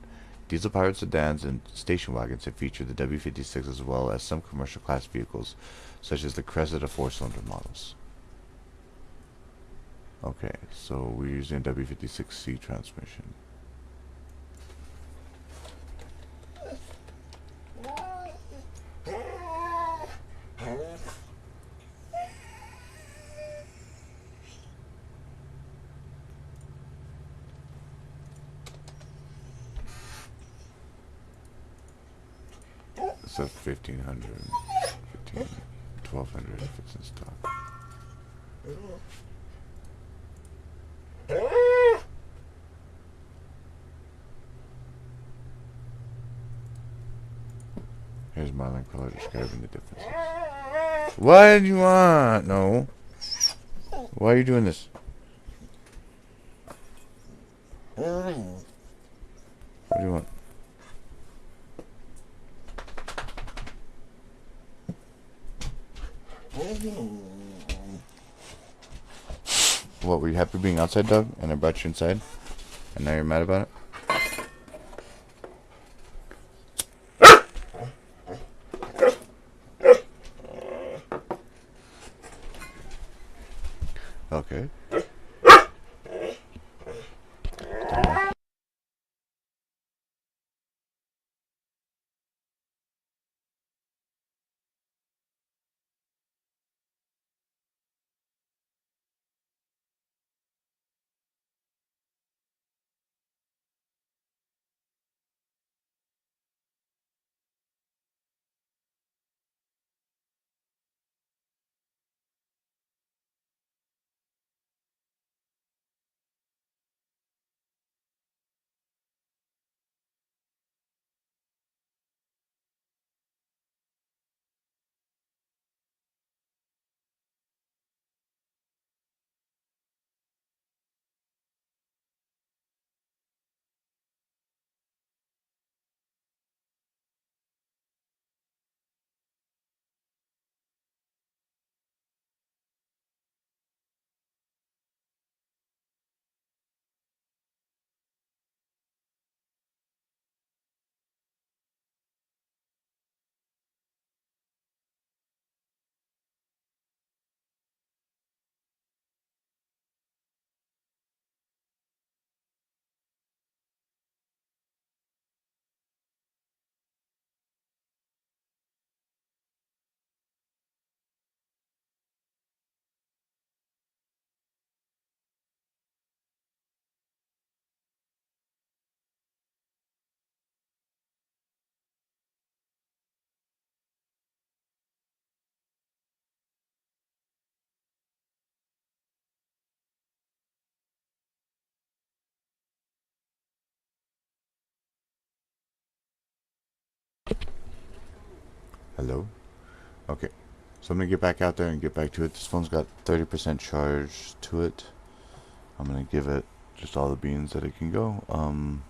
Diesel-powered sedans and station wagons have featured the W56 as well as some commercial class vehicles, such as the Cressida 4-cylinder models. Okay, so we're using a W56C transmission. So 1500, 1200 if it's in stock. Here's Marlin Crawler describing the differences. What do you want? No. Why are you doing this? What do you want? What, were you happy being outside, Doug? And I brought you inside? And now you're mad about it? Okay. Hello? Okay. So I'm going to get back out there and get back to it. This phone's got 30% charge to it. I'm going to give it just all the beans that it can go. I'm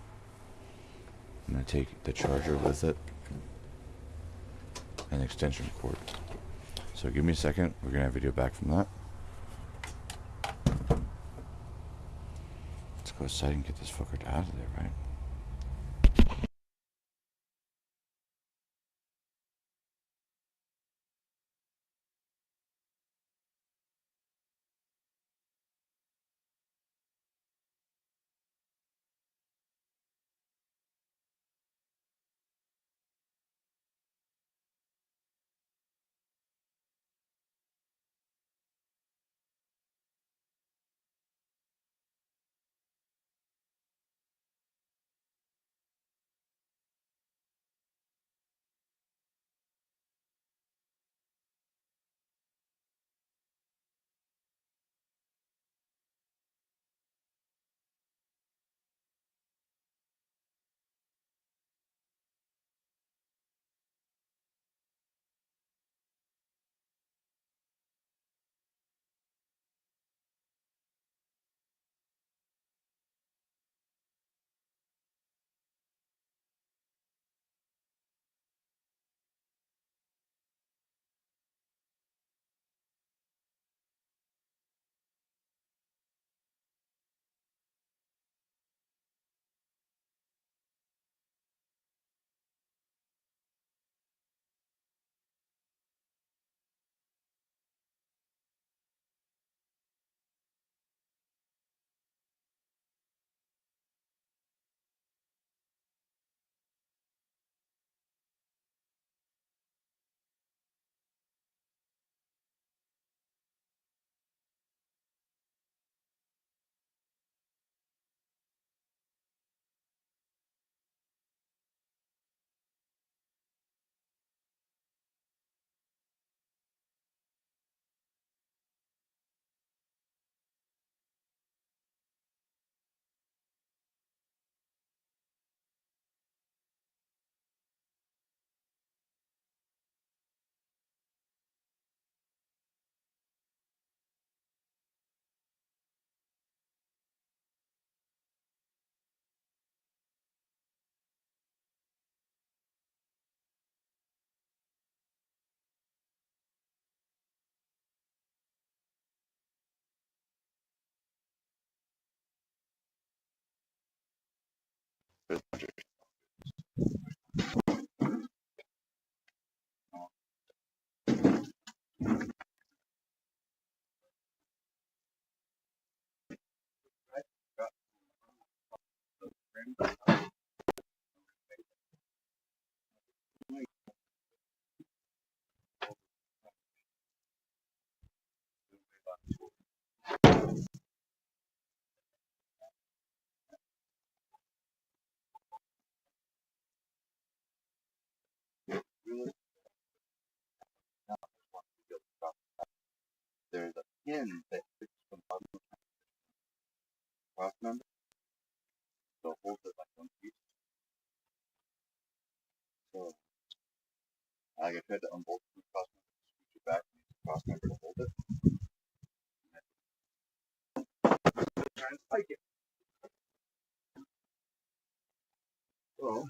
going to take the charger with it. An extension cord. So give me a second. We're going to have video back from that. Let's go outside and get this fucker out of there, right? There's a pin that fits from the cross member, so it holds it like one piece. So I tried to unbolt the cross member, switch it back, and use the cross member to hold it. Try and spike it. So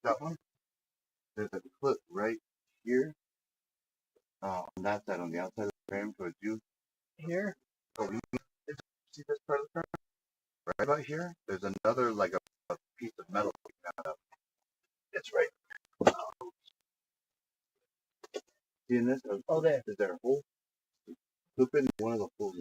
That one. There's a clip right here. On that side, on the outside of the frame, towards you. Here. So see this part of the frame? Right about here. There's another like a piece of metal. It's right. Seeing this? Oh, there. Is there a hole? Clip in one of the holes.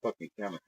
Fucking camera.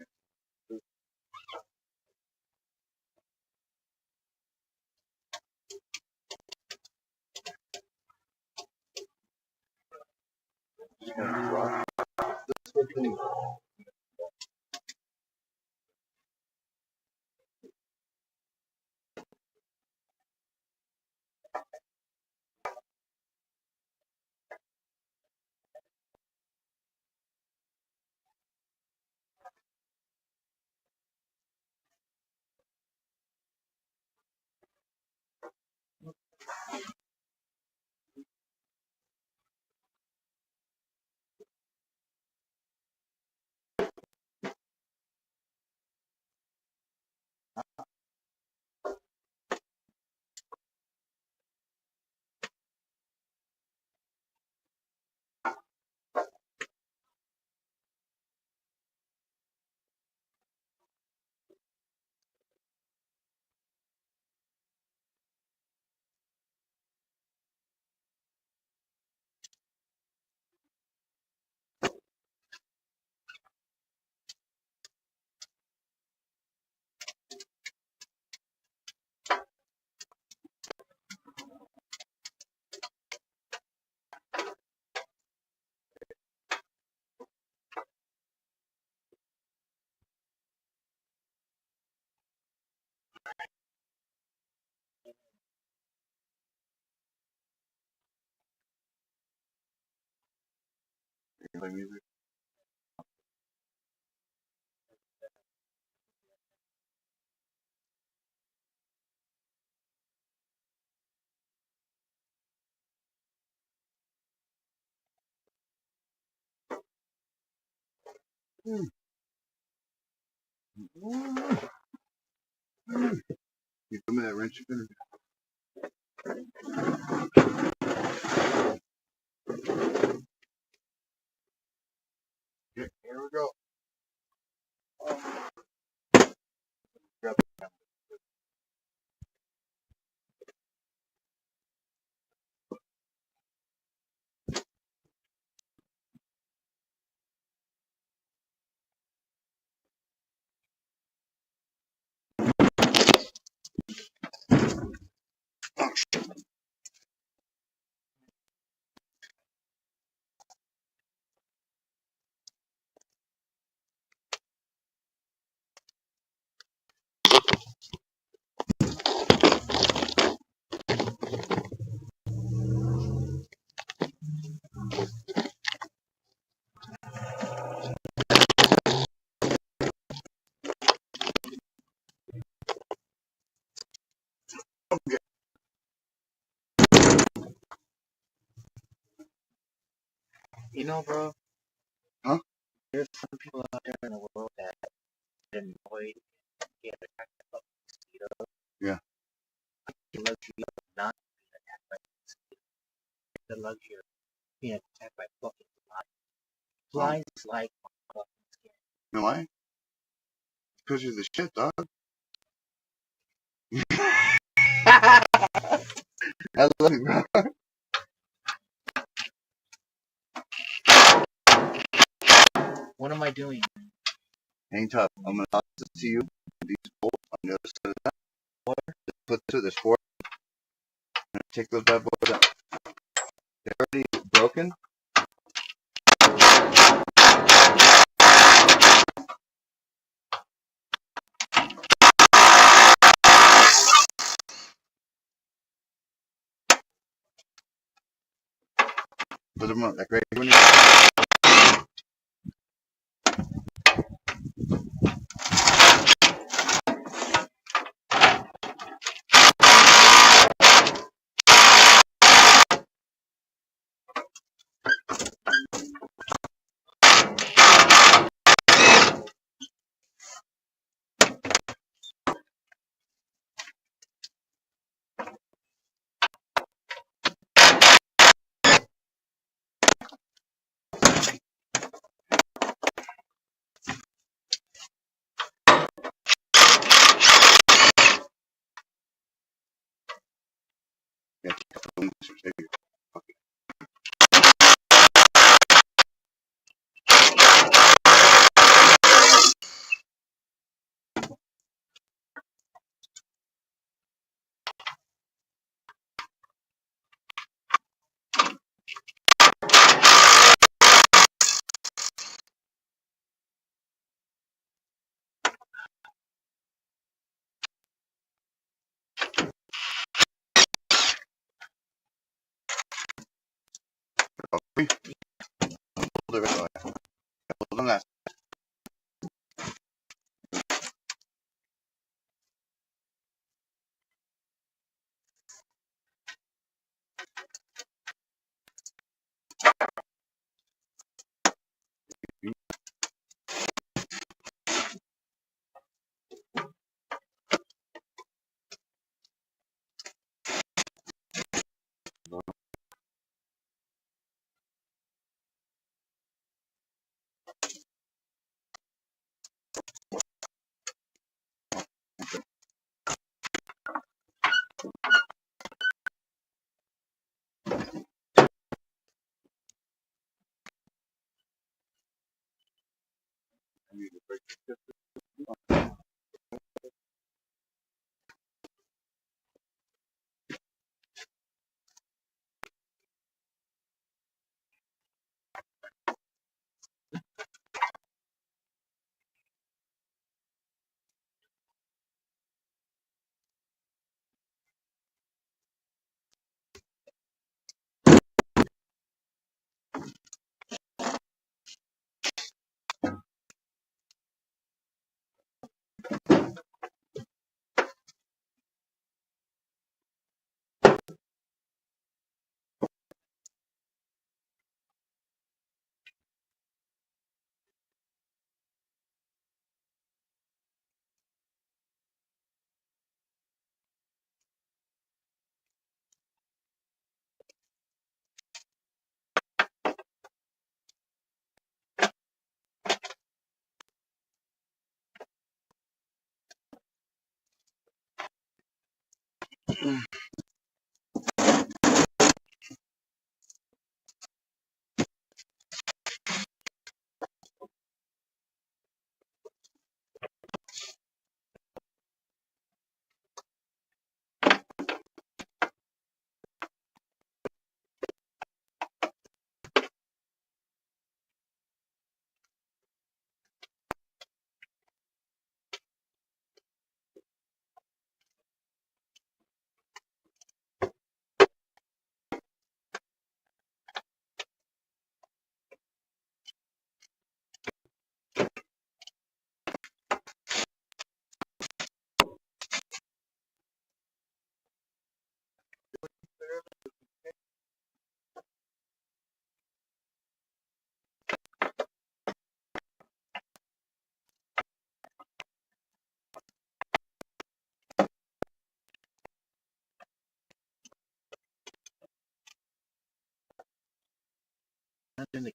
Play music. You give me that wrench again? Yeah, here we go. Grab You know, bro. Huh? There's some people out there in the world that get annoyed, get attacked by mosquitoes. Yeah. The luxury of not being attacked by mosquitoes. The luxury of being attacked by fucking flies. Flies like my fucking skin. You know why? Because you're the shit, dog. I love you, bro. What am I doing? Hang tough. I'm gonna see you these bolts on the other side of that. Just put this four. I'm gonna take those bad boys out. They're already broken. Put them up like right when you. Hold it right away. Hold on that. I need to break this. in the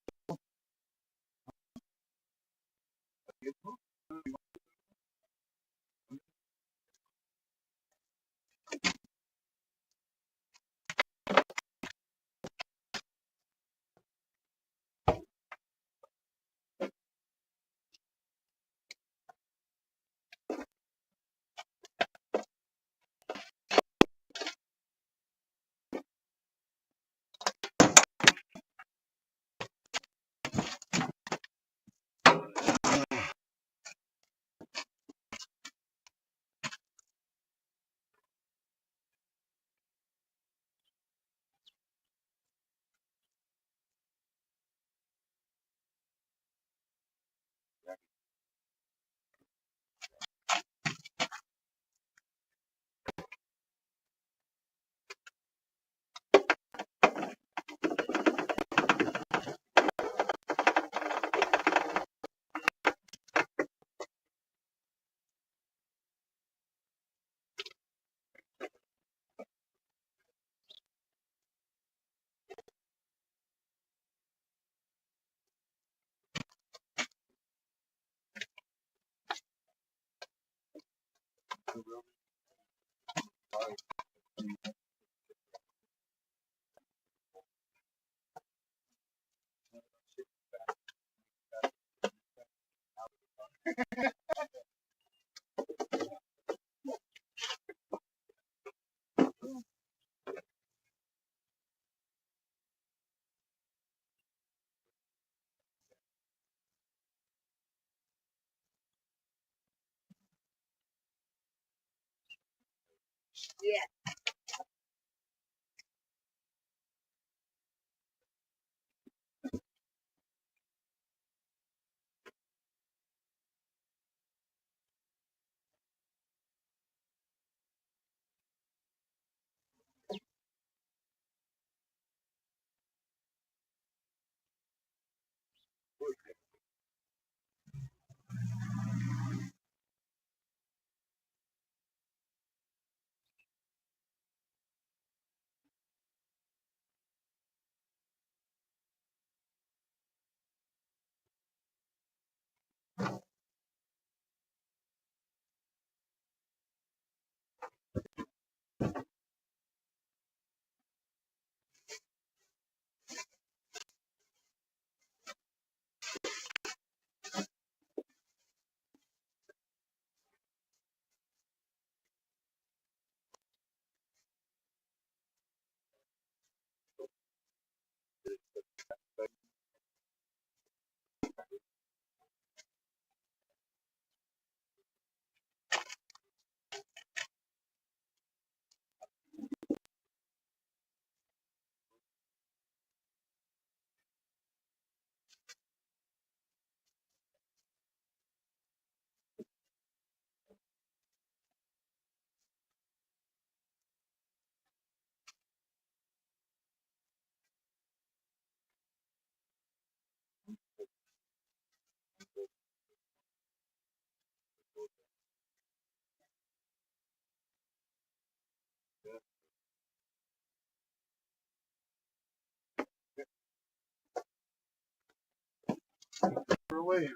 Away.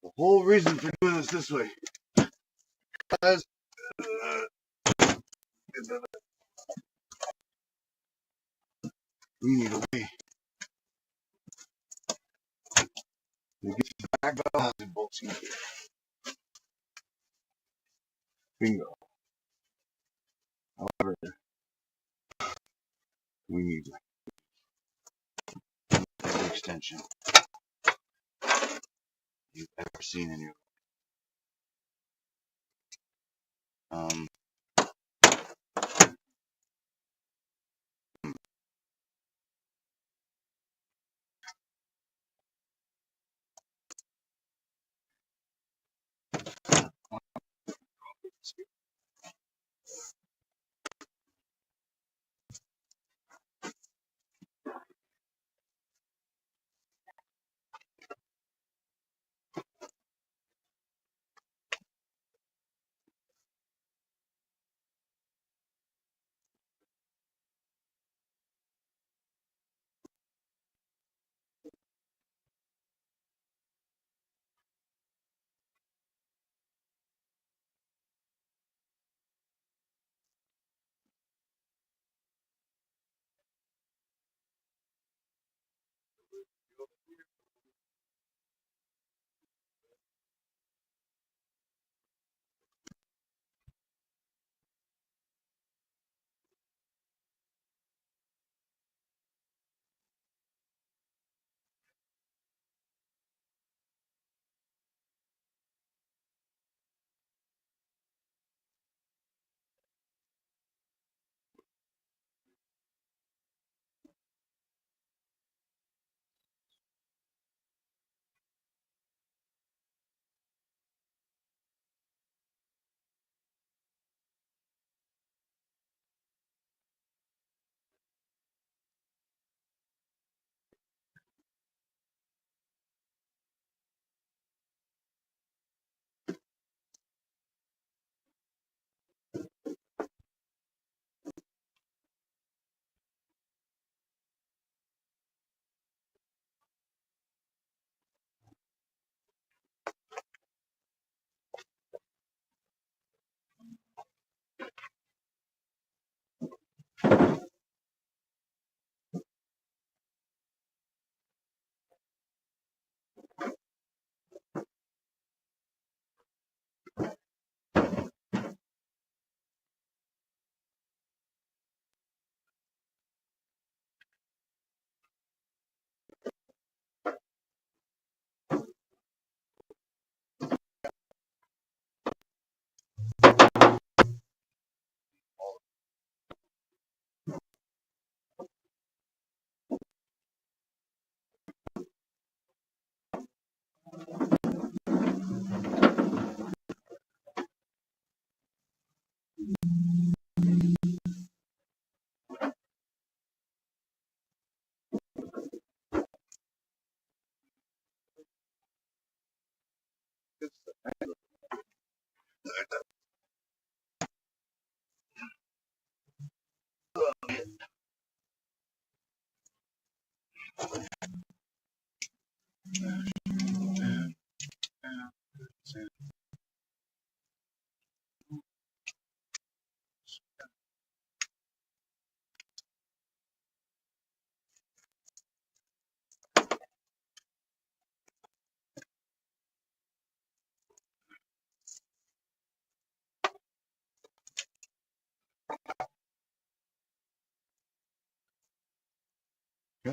The whole reason for doing this way, guys, we need a way to get the back housing bolts in here. Bingo. However, we need every extension you've ever seen in your life. Yes,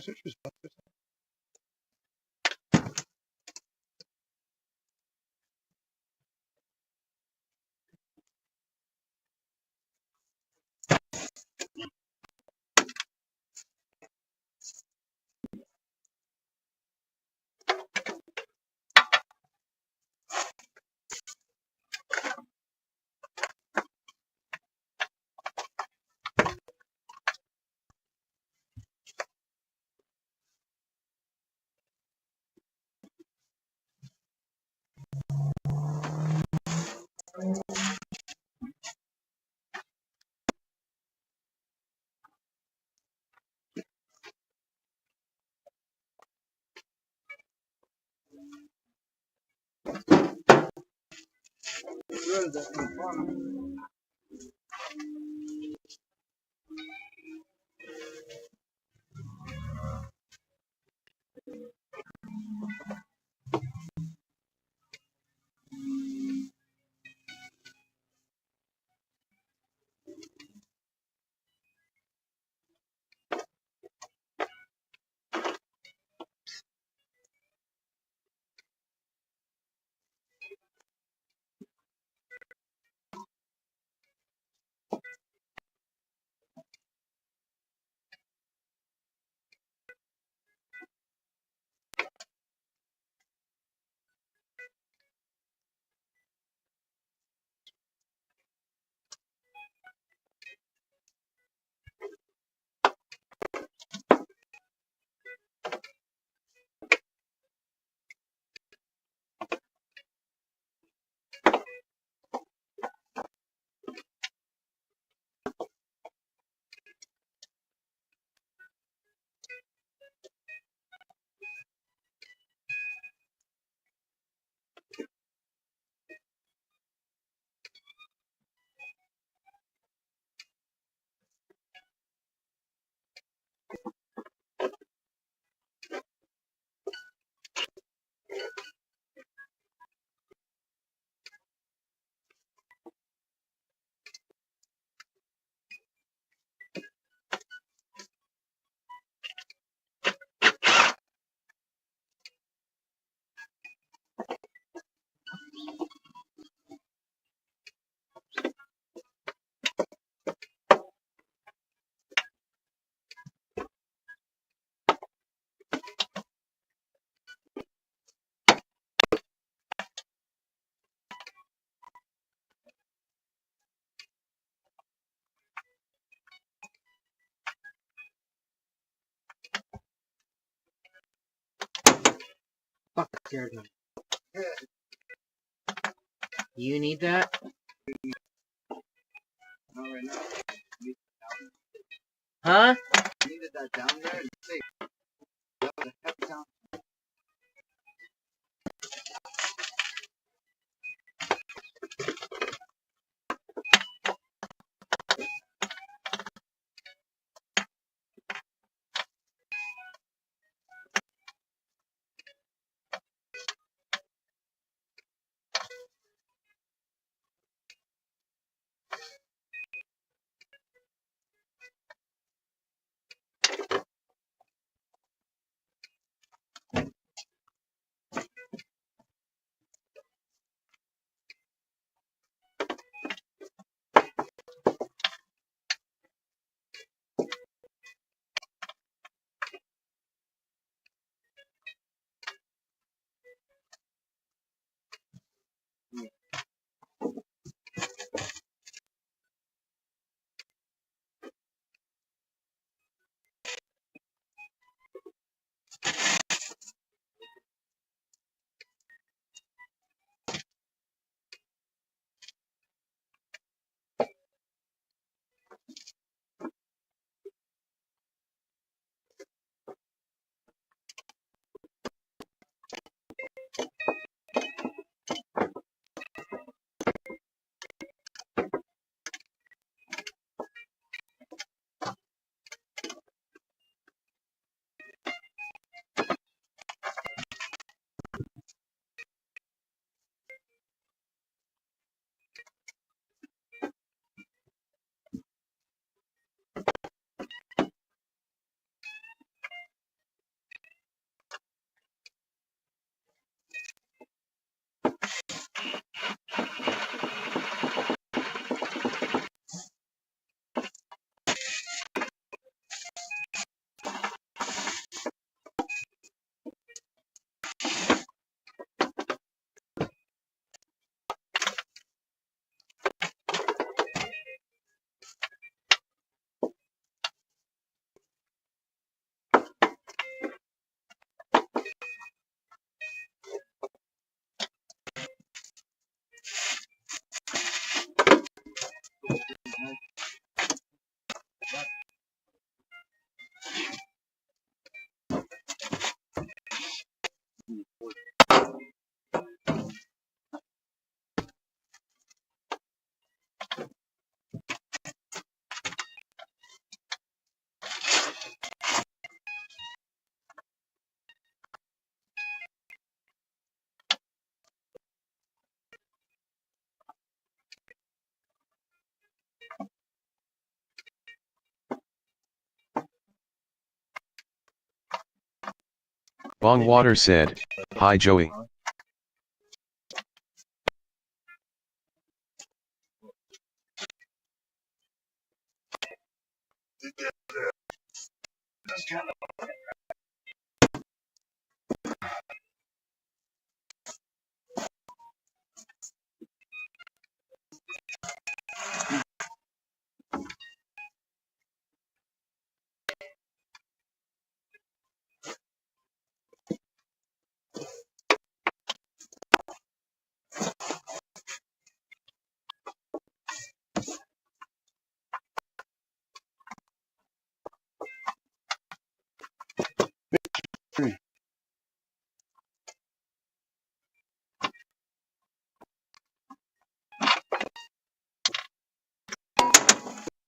it's just scared me. You need that? Not right now. Huh? I needed that down there and safe. That was a heavy sound. Bong Water said, "Hi Joey."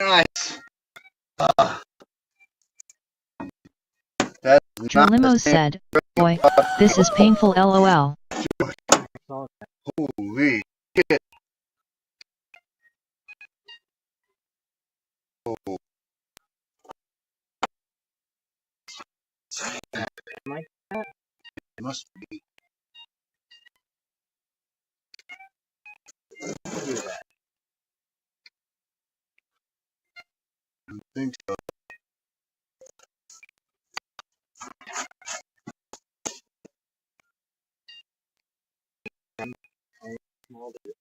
Nice. That's not the Drolimo same. said, "Boy, this is painful lol." Holy shit. Oh. Like It must be. do that. I think so. Small bit.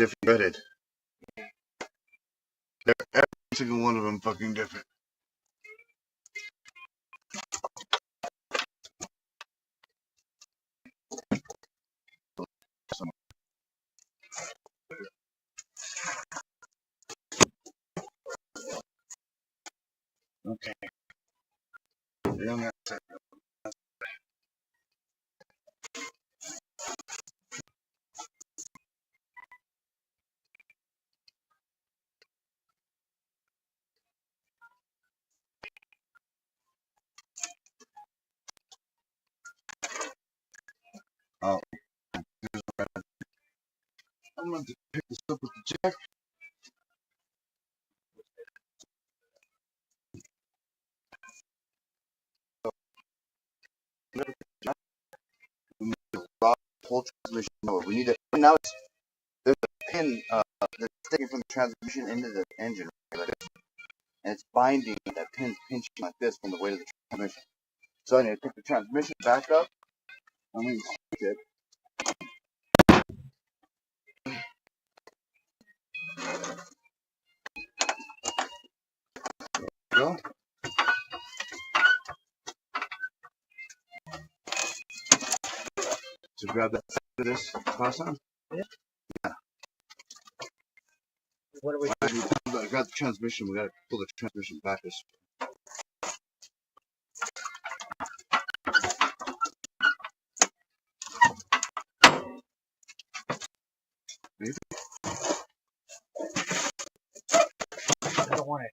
different threaded. Every single one of them fucking different. Okay. Oh, I'm going to pick this up with the jack. Whole transmission. No, we need it. Now there's a pin that's sticking from the transmission into the engine, right? And it's binding. That pin's pinching like this from the weight of the transmission. So I need to pick the transmission back up. I'm going to switch it. Go. So grab that side of this cross arm. Yeah. Yeah. What are we doing? We gotta grab the transmission. We gotta pull the transmission back this way. Maybe. I don't want to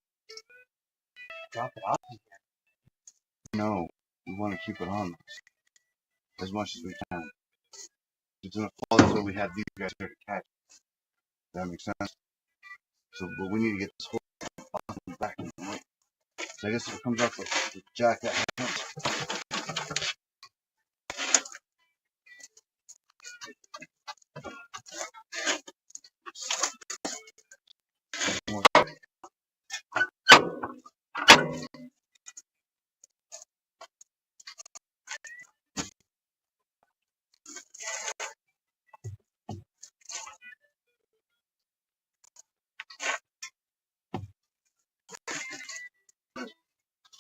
drop it off again. No, we want to keep it on as much as we can. It's gonna fall until we have these guys here to catch. Does that make sense? So, but we need to get this whole off the back. So I guess if it comes off the jack, that makes sense.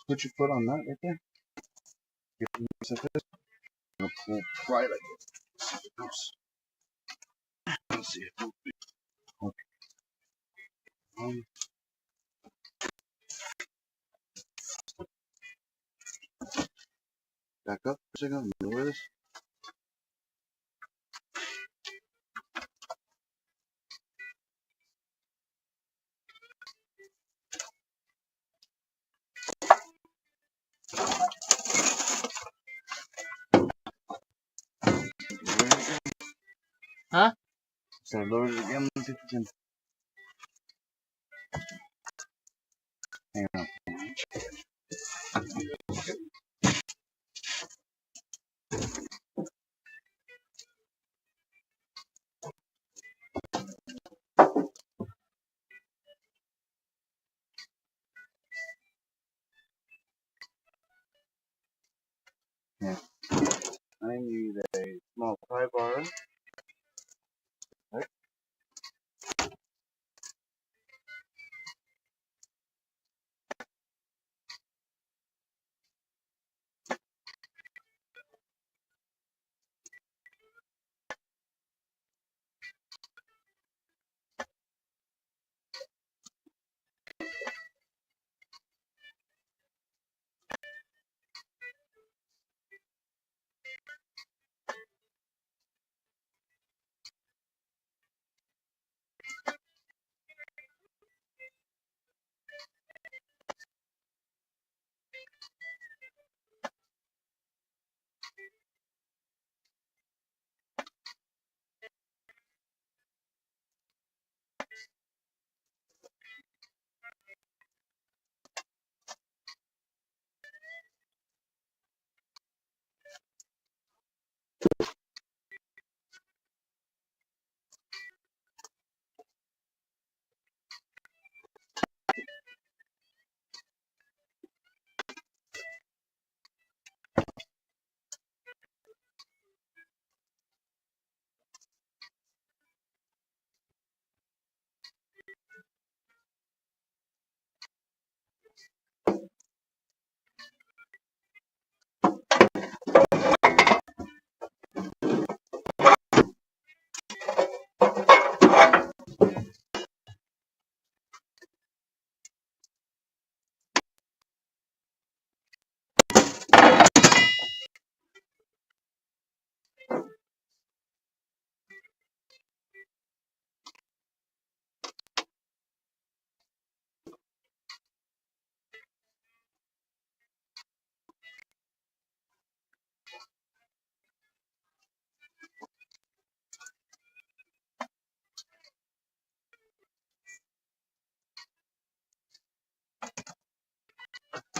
Put your foot on that right there. Get it like this. And pull right like this. It goes. Let's see it. Okay. Back up for a second. Lower this. Huh? So lower it again. Hang on. Yeah. I need a small pry bar. Right.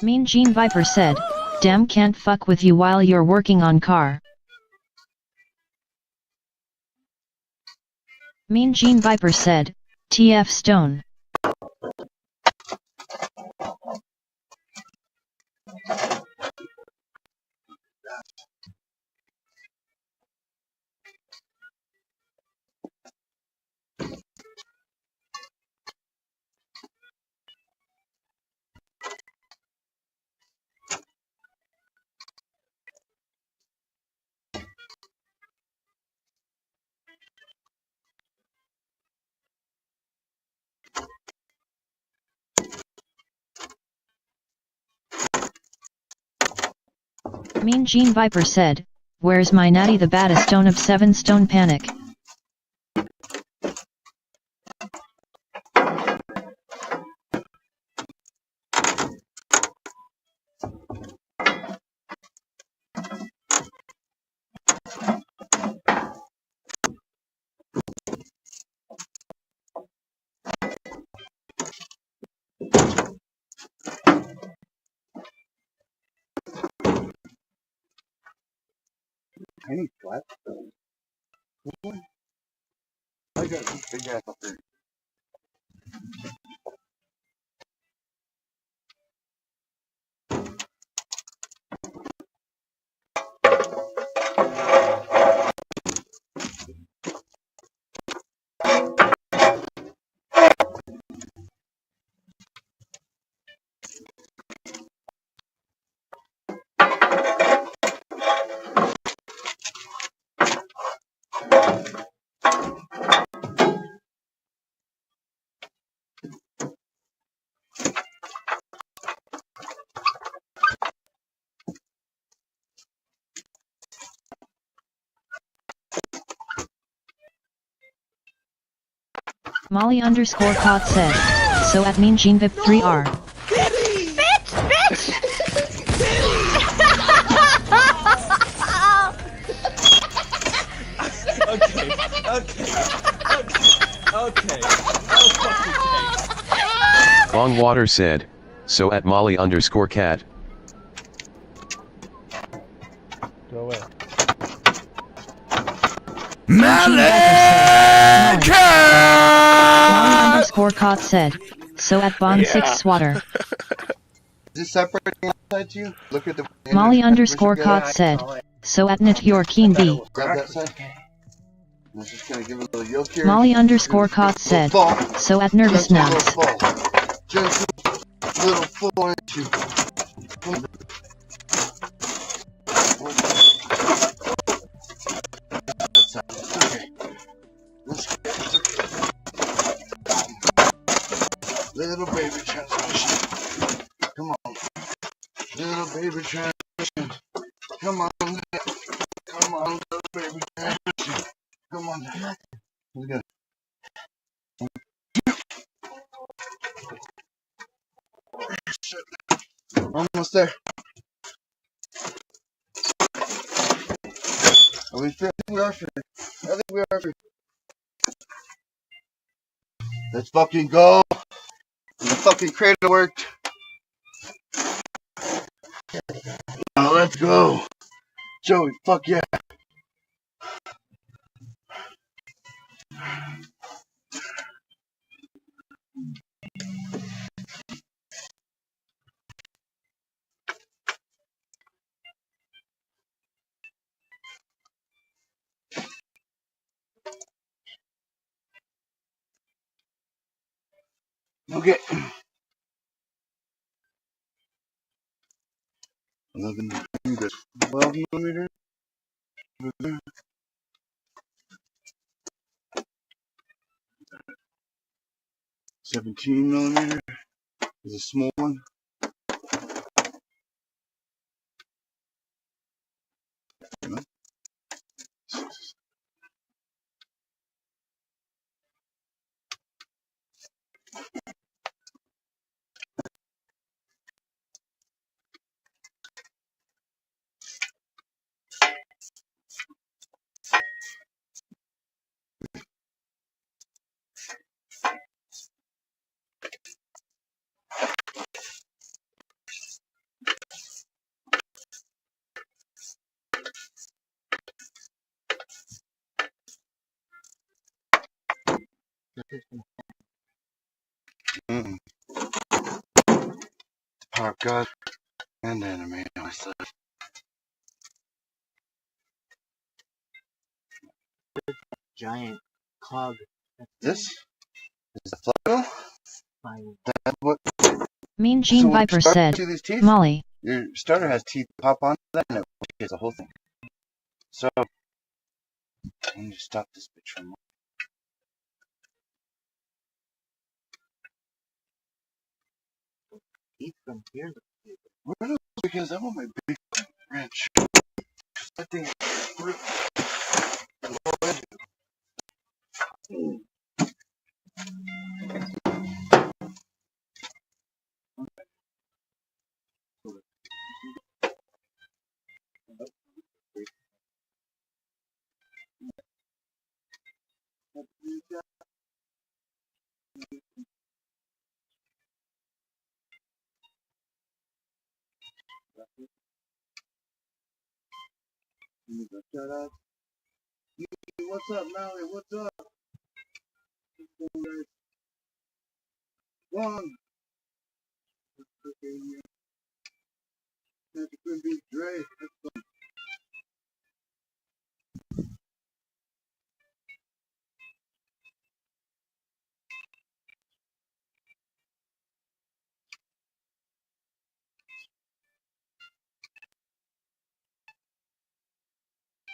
Mean Gene Viper said, damn can't fuck with you while you're working on car. Mean Gene Viper said, TF Stone. Mean Gene Viper said, where's my natty the baddest stone of 7 stone panic? I need flat stone. I got this big ass up there. Molly underscore Cot said, so at Mean Gene Vip 3R. Okay. Bongwater said, so at Molly underscore cat. Go away. Molly underscore Cot said, so at Bond 6 Swatter. Is this separating outside you? Look at the Molly underscore Cot said, so at Knit Your Keen B. grab that side. I'm just gonna give it a little yoke here. Molly underscore Cot said, so at Nervous Naps. Just a little fall into. Okay. Let's get little baby transmission. Come on. Little baby transmission. Come on. Come on, little baby transmission. Come on. Let's go. Almost there. Are we free? I think we are free. I think we are free. Let's fucking go. The fucking cradle worked. Now let's go. Joey, fuck yeah. Okay. 11 millimeters. 12 millimeter. 17 millimeter is a small one. Mm-mm. Power of God and anime on my side. Giant cog. This is the flywheel. That's what. Mean So Gene when you Viper start said, to these teeth, Molly. your starter has teeth pop onto that, and it gets the whole thing. So I need to stop this bitch from. Teeth from here. Where are those? Because I want my big wrench. That thing. Shut up. What's up, Maui? What's up? One. That's a good beat, Dre.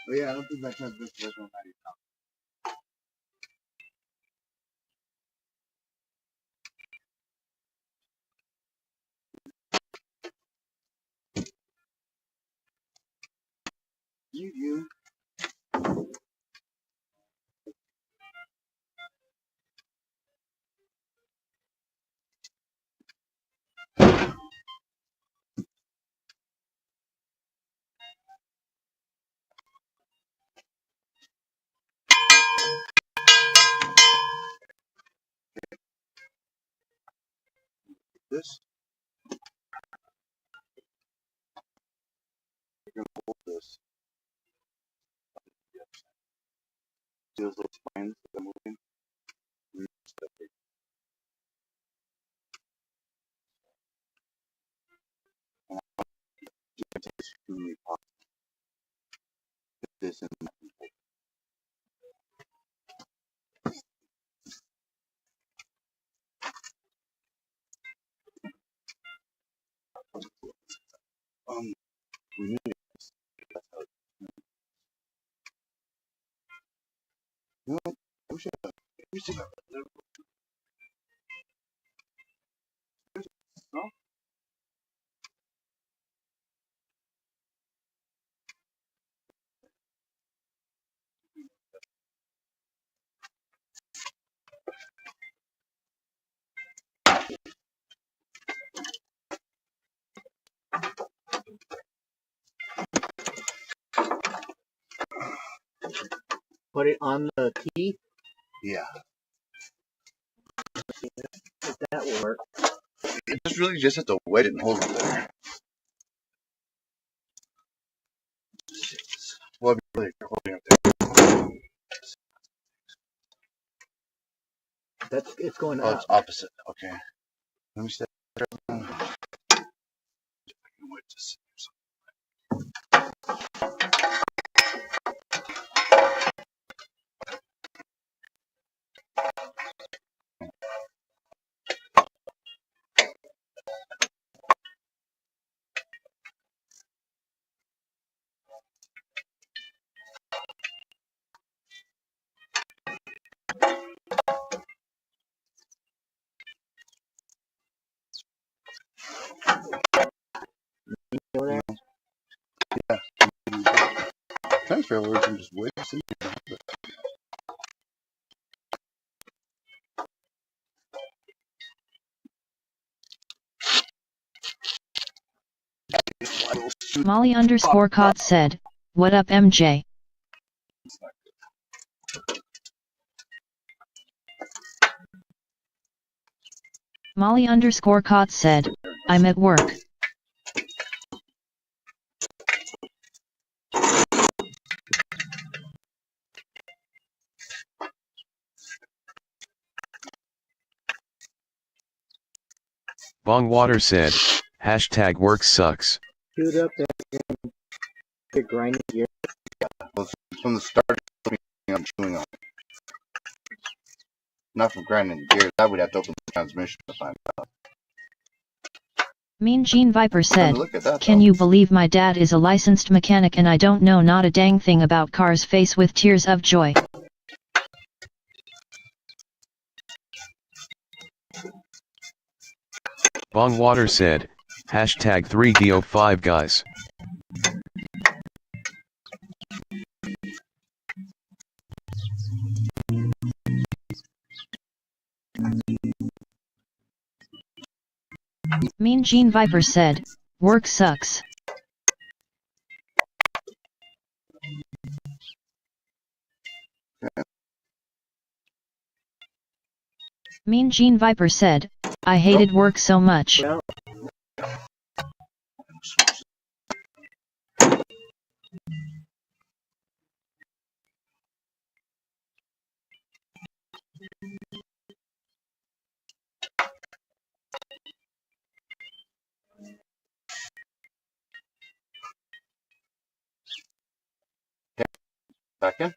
Oh yeah, I don't think that transmission was 190 pounds. You. This. You're gonna hold this. See those little spines that are moving? This and we need it. You know what? We should have. No? Put it on the teeth. Yeah. If that will work. You just really just have to wet it and hold it there. Well, you're holding it there. It's going Oh, up. it's opposite. Okay. Let me step. Wait just. Over there. Yeah. Transfer words and just wait and see. Molly_Cot said, what up MJ? Molly_Cot said, I'm at work. Bongwater said, hashtag work sucks. Queued up the grinding gear. Well, from the start, I'm chewing on it. Not from grinding the gears. I would have to open the transmission to find out. Mean Gene Viper said, Look at that, can though. you believe my dad is a licensed mechanic and I don't know not a dang thing about cars? Face with tears of joy. Bongwater said, hashtag 3DO5 guys. Mean Gene Viper said, work sucks. Mean Gene Viper said, I hated work so much. Well, Back in.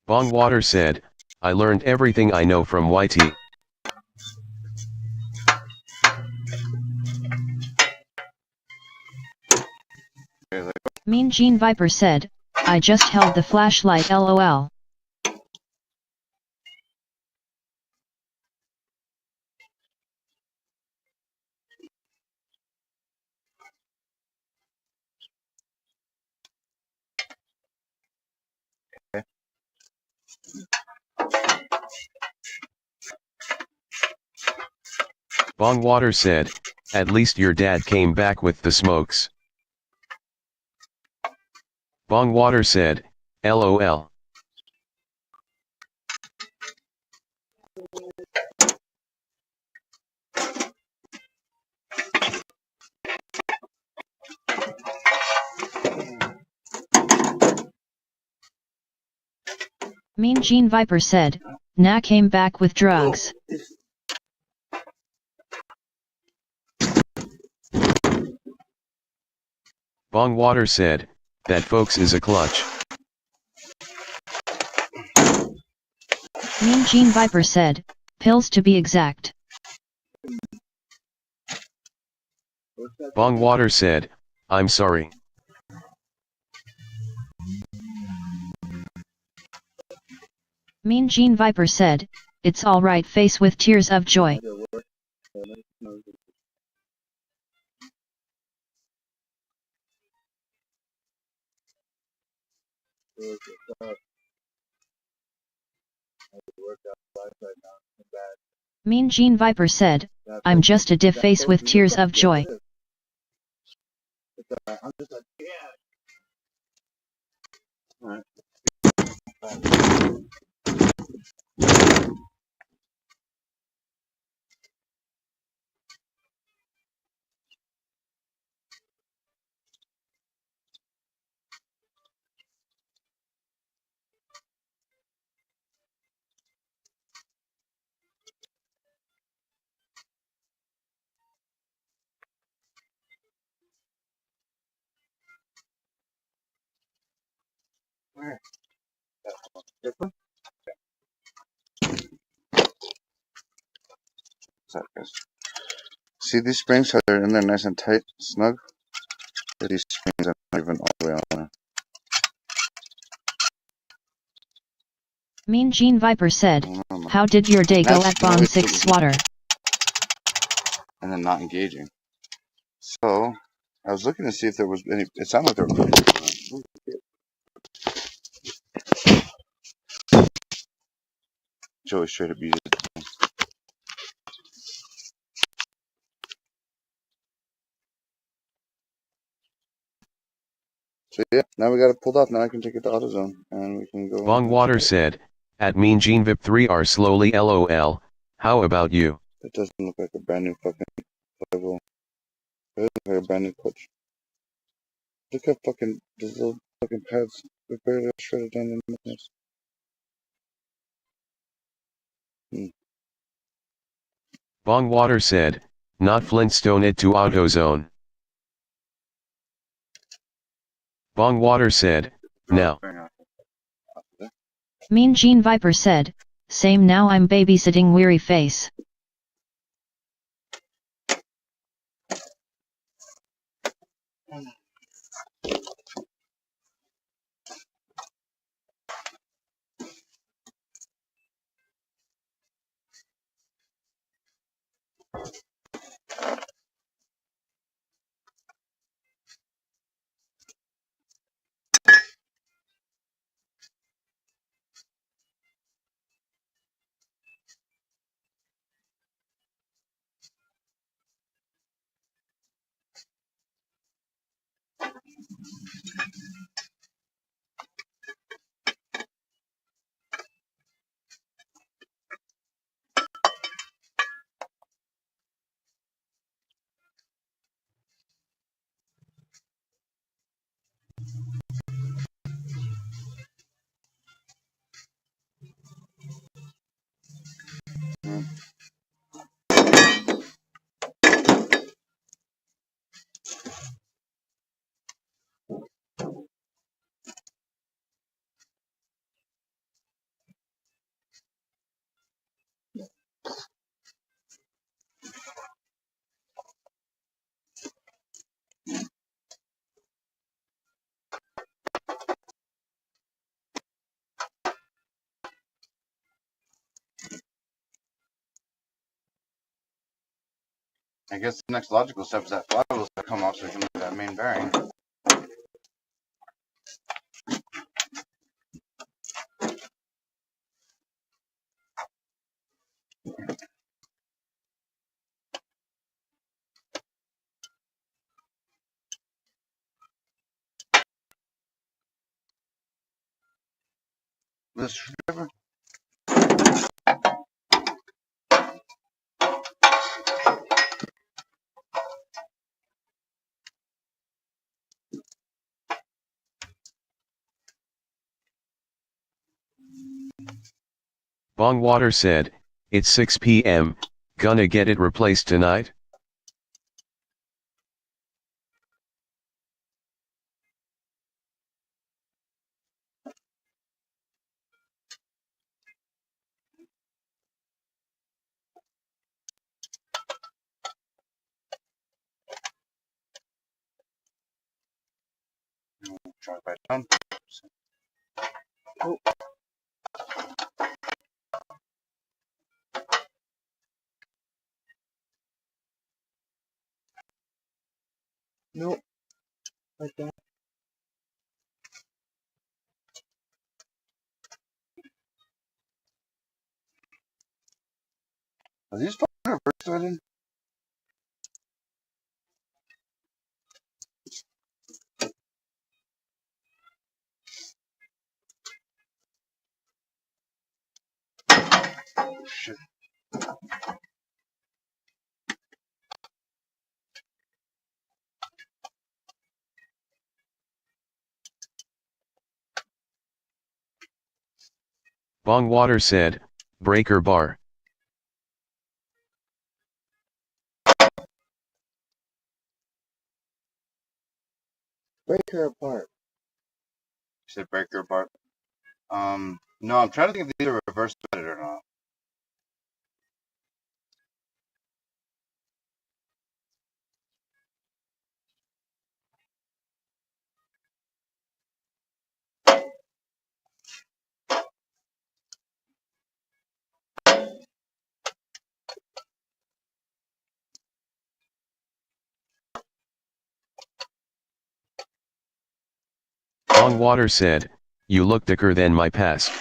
Bongwater said, I learned everything I know from YT. Mean Gene Viper said, I just held the flashlight lol. Bongwater said, at least your dad came back with the smokes. Bongwater said, LOL. Mean Gene Viper said, nah came back with drugs. Bongwater said, that folks is a clutch. Mean Gene Viper said, pills to be exact. Bongwater said, I'm sorry. Mean Gene Viper said, it's alright. Face with tears of joy. Mean Gene Viper said, I'm just a diff. Face with tears of joy. I'm just like, yeah. Alright. Different? What's that, guys? See these springs, how they're in there nice and tight, snug? These springs are not even all the way on there. Mean Gene Viper said, how did your day go at Bond 6 Swatter? And then not engaging. So, I was looking to see if there was any, it sounded like there was. Joey straight up used it. So yeah, now we got it pulled up. Now I can take it to AutoZone and we can go. Bongwater said, at Mean Gene VIP 3 are slowly LOL, how about you? That doesn't look like a brand new fucking level. It doesn't look like a brand new clutch. Look at fucking, those little fucking pads. They're barely shredded down in this. Bongwater said, not Flintstone it to AutoZone. Bongwater said, now. Mean Gene Viper said, same now I'm babysitting weary face. I guess the next logical step is that flywheel's to come off so we can look at that main bearing. This screwdriver? Bongwater said, it's 6 p.m., gonna get it replaced tonight? Try it back down. Oh. Nope. Like that. Are these fucking reverse threaded? Shit. Bongwater said, breaker bar. Break her apart. You said break her apart. No, I'm trying to think if these are reverse threaded or not. Bongwater said, "You look thicker than my past."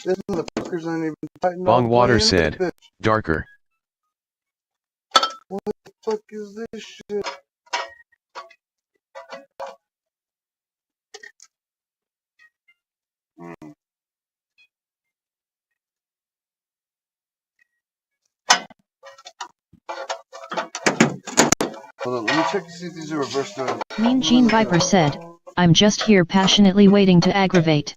This motherfucker's not even fighting all the way Bongwater in said, this bitch. "Darker." What the fuck is this shit? Hold on, let me check to see if these are reverse threaded. Mean Gene Viper said, I'm just here passionately waiting to aggravate.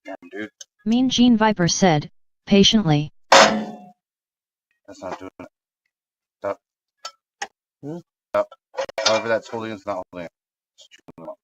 Damn, dude. Mean Gene Viper said, patiently. That's not doing it. Stop. Stop. However that's holding, it's not holding it. It's too long.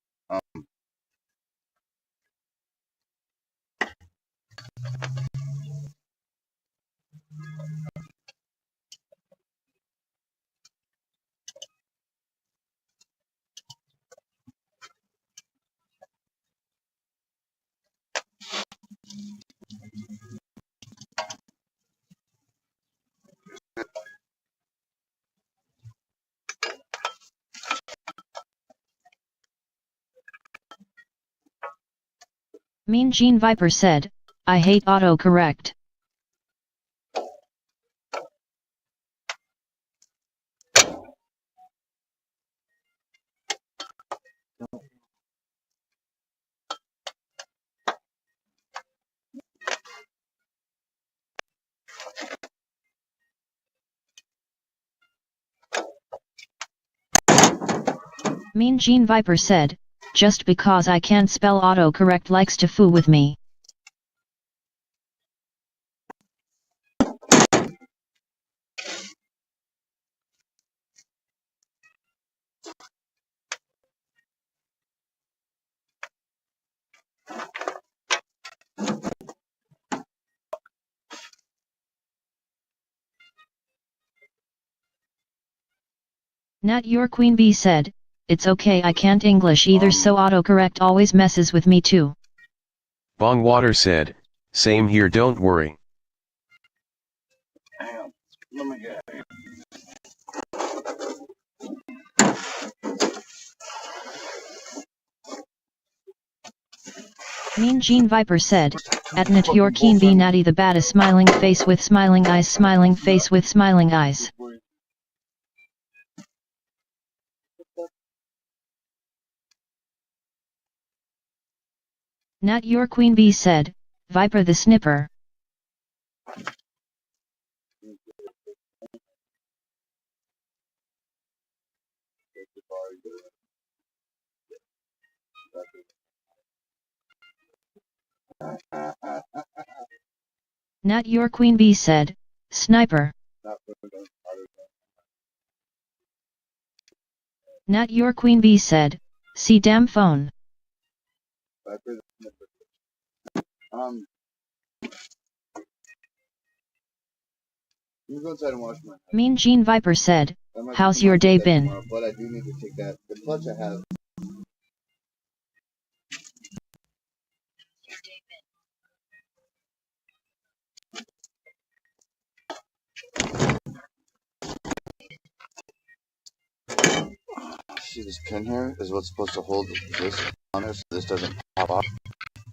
Mean Gene Viper said, I hate autocorrect. Mean Gene Viper said, just because I can't spell autocorrect likes to fool with me. Nat Your Queen Bee said, it's okay I can't English either so autocorrect always messes with me too. Bongwater said, "Same here, don't worry." Hang on. Let me get it. Mean Gene Viper said, at Nat Your Queen Bee Natty the Bat a smiling face with smiling eyes smiling face with smiling eyes. Nat Your Queen Bee said, Viper the Snipper. Nat Your Queen Bee said, Sniper. Nat Your Queen Bee said, see damn phone. Let me go inside and wash my hands. Mean Gene Viper said, how's your day been? But I do need to take that. The clutch I have. See, this pin here is what's supposed to hold this on there so this doesn't pop off.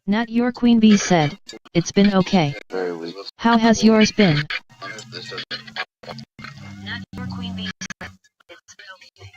Nat Your Queen Bee said, it's been okay. Very weak. How has yours been? Nat Your Queen Bee said, it's been okay.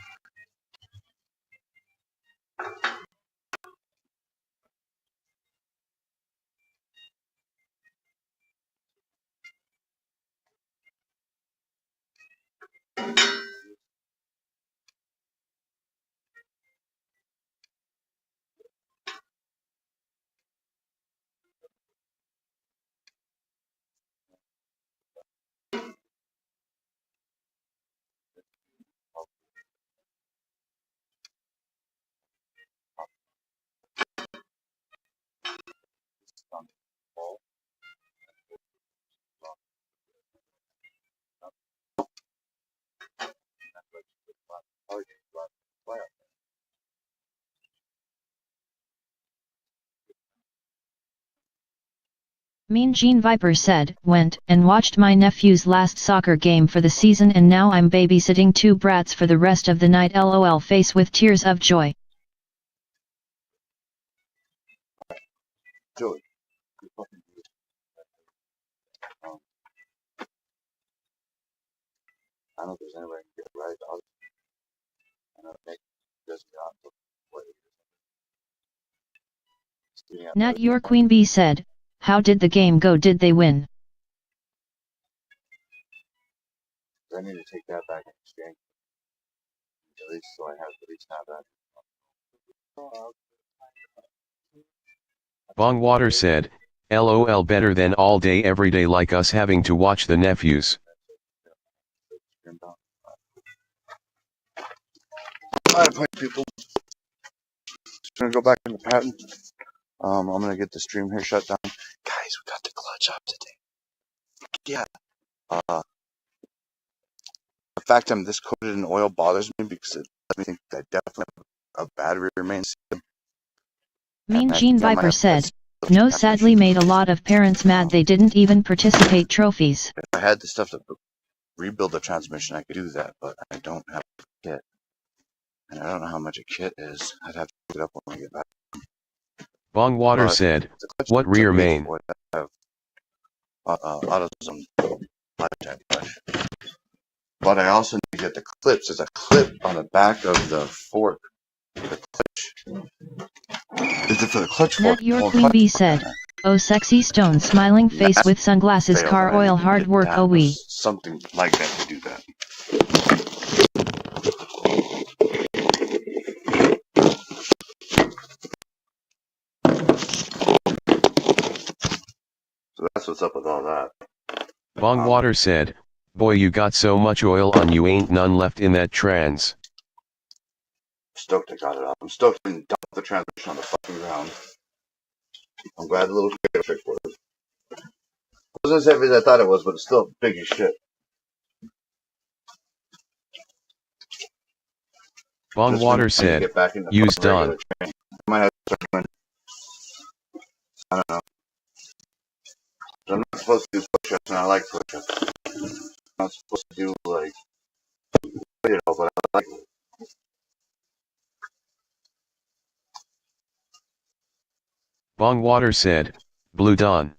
Mean Gene Viper said, went and watched my nephew's last soccer game for the season and now I'm babysitting 2 brats for the rest of the night lol face with tears of joy. Joey, you fucking I don't know if there's anywhere I can get a ride dog. I know Nick doesn't get out until Nat your queen bee said, how did the game go? Did they win? I need to take that back in exchange. At least so I have at least not that. Bongwater said, LOL better than all day everyday like us having to watch the nephews. Alright, point people. Just gonna go back in the pattern. I'm gonna get the stream here shut down. Guys, we got the clutch up today. Yeah. The fact I'm this coated in oil bothers me because it lets me think that I definitely have a battery remains. Mean Gene Viper said, no sadly made a lot of parents mad they didn't even participate trophies. If I had the stuff to rebuild the transmission, I could do that, but I don't have a kit. And I don't know how much a kit is. I'd have to look it up when I get back. Bongwater said, what rear main? I have AutoZone blackjack brush. But I also need to get the clips. There's a clip on the back of the fork. The clutch. Is it for the clutch fork? Nat your queen bee said, oh sexy stone smiling face with sunglasses car oil hard work oh we. Something like that to do that. So that's what's up with all that. Bongwater said, boy you got so much oil on you ain't none left in that trans. Stoked I got it off. I'm stoked I didn't dump the transmission on the fucking ground. I'm glad the little trailer fix worked. It wasn't as heavy as I thought it was, but it's still big as shit. Bongwater said, use done. I might have to start doing, I don't know. I'm not supposed to do push-ups, and I like push-ups. I'm not supposed to do, like, but I like it. Bongwater said, blue done.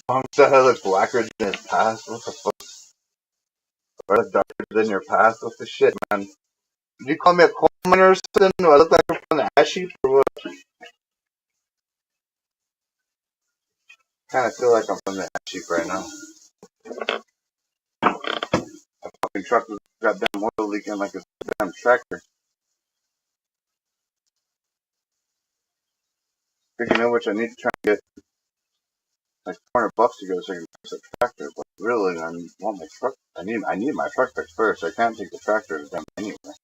Bong said I look blacker than his past. What the fuck? Or I look darker than your past? What the shit, man? Did you call me a coal miner or something? Do I look like I'm from the ash heap or what? Kinda feel like I'm from the ash heap right now. A fucking truck with goddamn oil leaking like a damn tractor. Speaking of which, I need to try and get like $400 to go so I can fix a tractor. But really, I want my truck. I need my truck fixed first. I can't take the tractor to them anyway.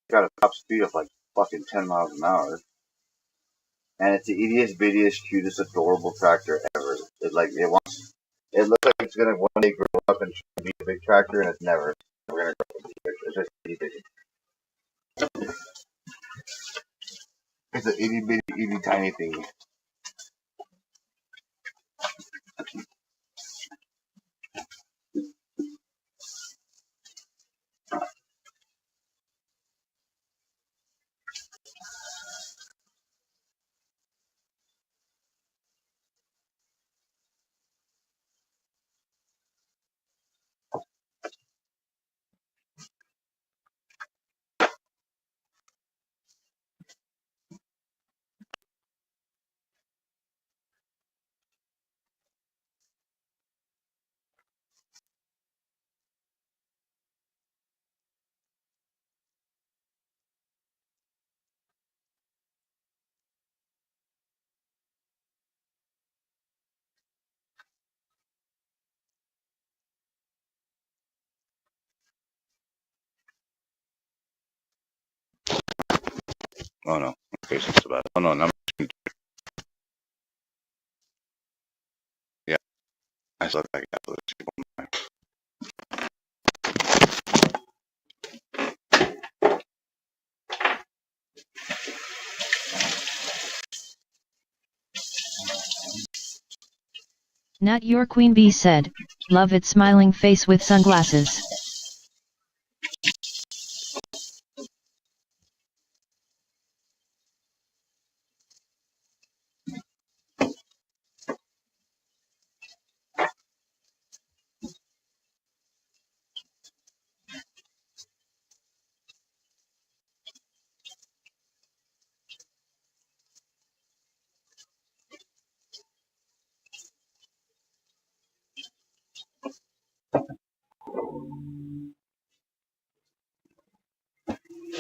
Got a top speed of like fucking 10 miles an hour. And it's the ittiest, bittiest, cutest, adorable tractor ever. It looks like it's gonna one day grow up and be a big tractor, and it's never. We're gonna grow up and be big. It's just itty bitty. It's an itty bitty, itty tiny thing. Oh no, okay, so bad. Oh no, yeah. I myself back after this. Nat your queen bee said, love its smiling face with sunglasses.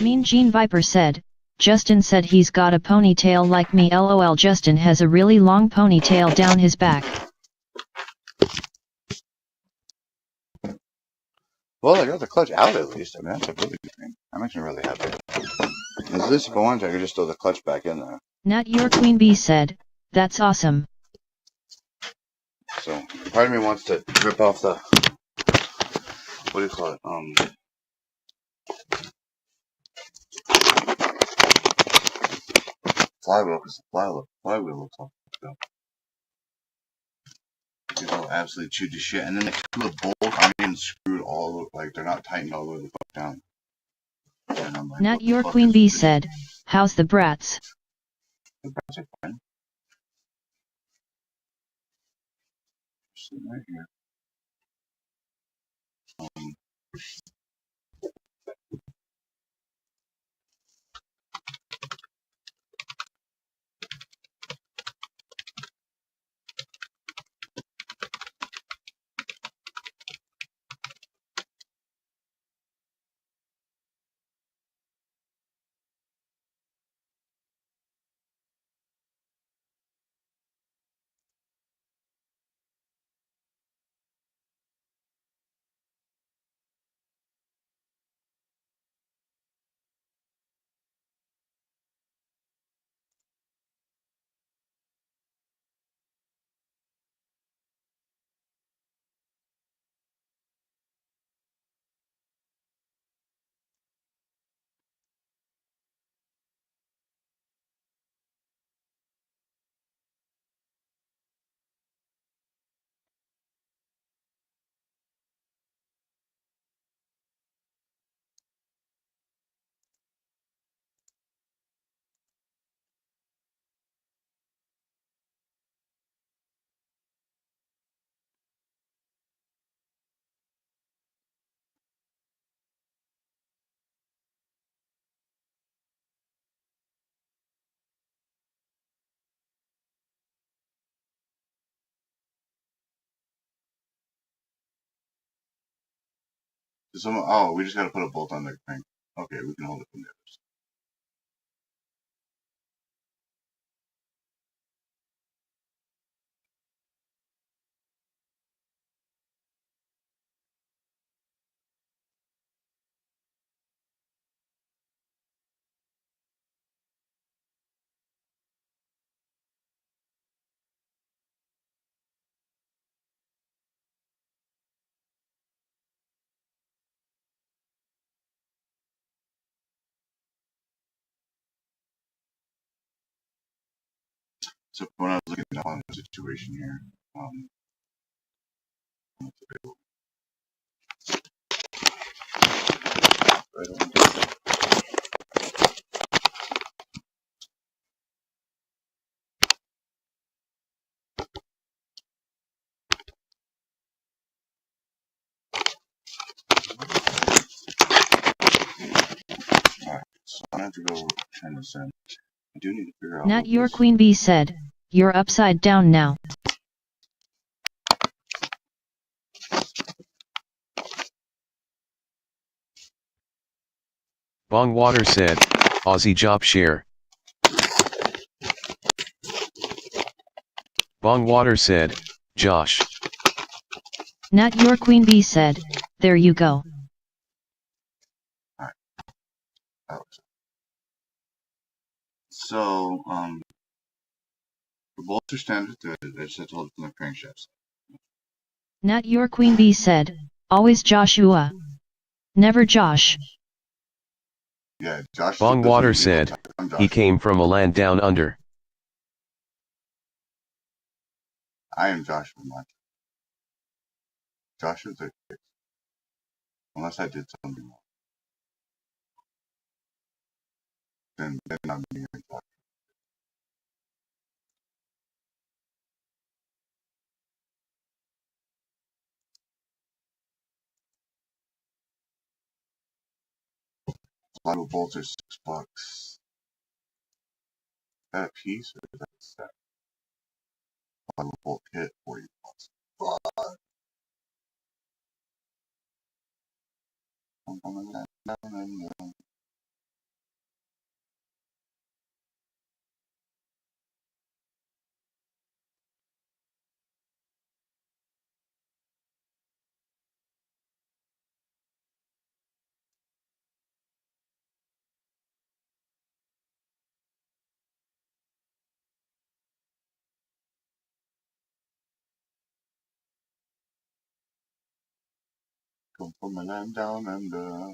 Mean Gene Viper said, Justin said he's got a ponytail like me. LOL. Justin has a really long ponytail down his back. Well, I got the clutch out at least. I mean, that's a really good thing. I'm actually really happy. At least if I wanted to, I could just throw the clutch back in there. Nat your queen bee said, that's awesome. So, part of me wants to rip off the, what do you call it, flywheel, because the flywheel looks all fucked up. People absolutely chewed to shit, and then the bolts aren't even screwed all, like, they're not tightened all the way the fuck down. And I'm like, Nat your queen bee said, how's the brats? The brats are fine. Sitting right here. Oh, we just gotta put a bolt on the crank. Okay, we can hold it from there. So when I was looking at the situation here, alright, so I'm gonna have to go turn this in. I do need to figure out Nat your queen bee said, you're upside down now. Bong Water said, Aussie job share. Bong Water said, Josh. Nat your queen bee said, there you go. Alright. So, the bolts are standard threaded. I just have to hold it from the crankshaft. Nat your queen bee said, always Joshua. Never Josh. Yeah, Josh. Bong Water said, he came from a land down under. I am Joshua, not Josh is a kid. Unless I did something wrong. Then I'm being a Josh. Bible bolts are $6. Is that a piece or is that a set? Bible bolt kit, $40. Fuck. Come from a land down under.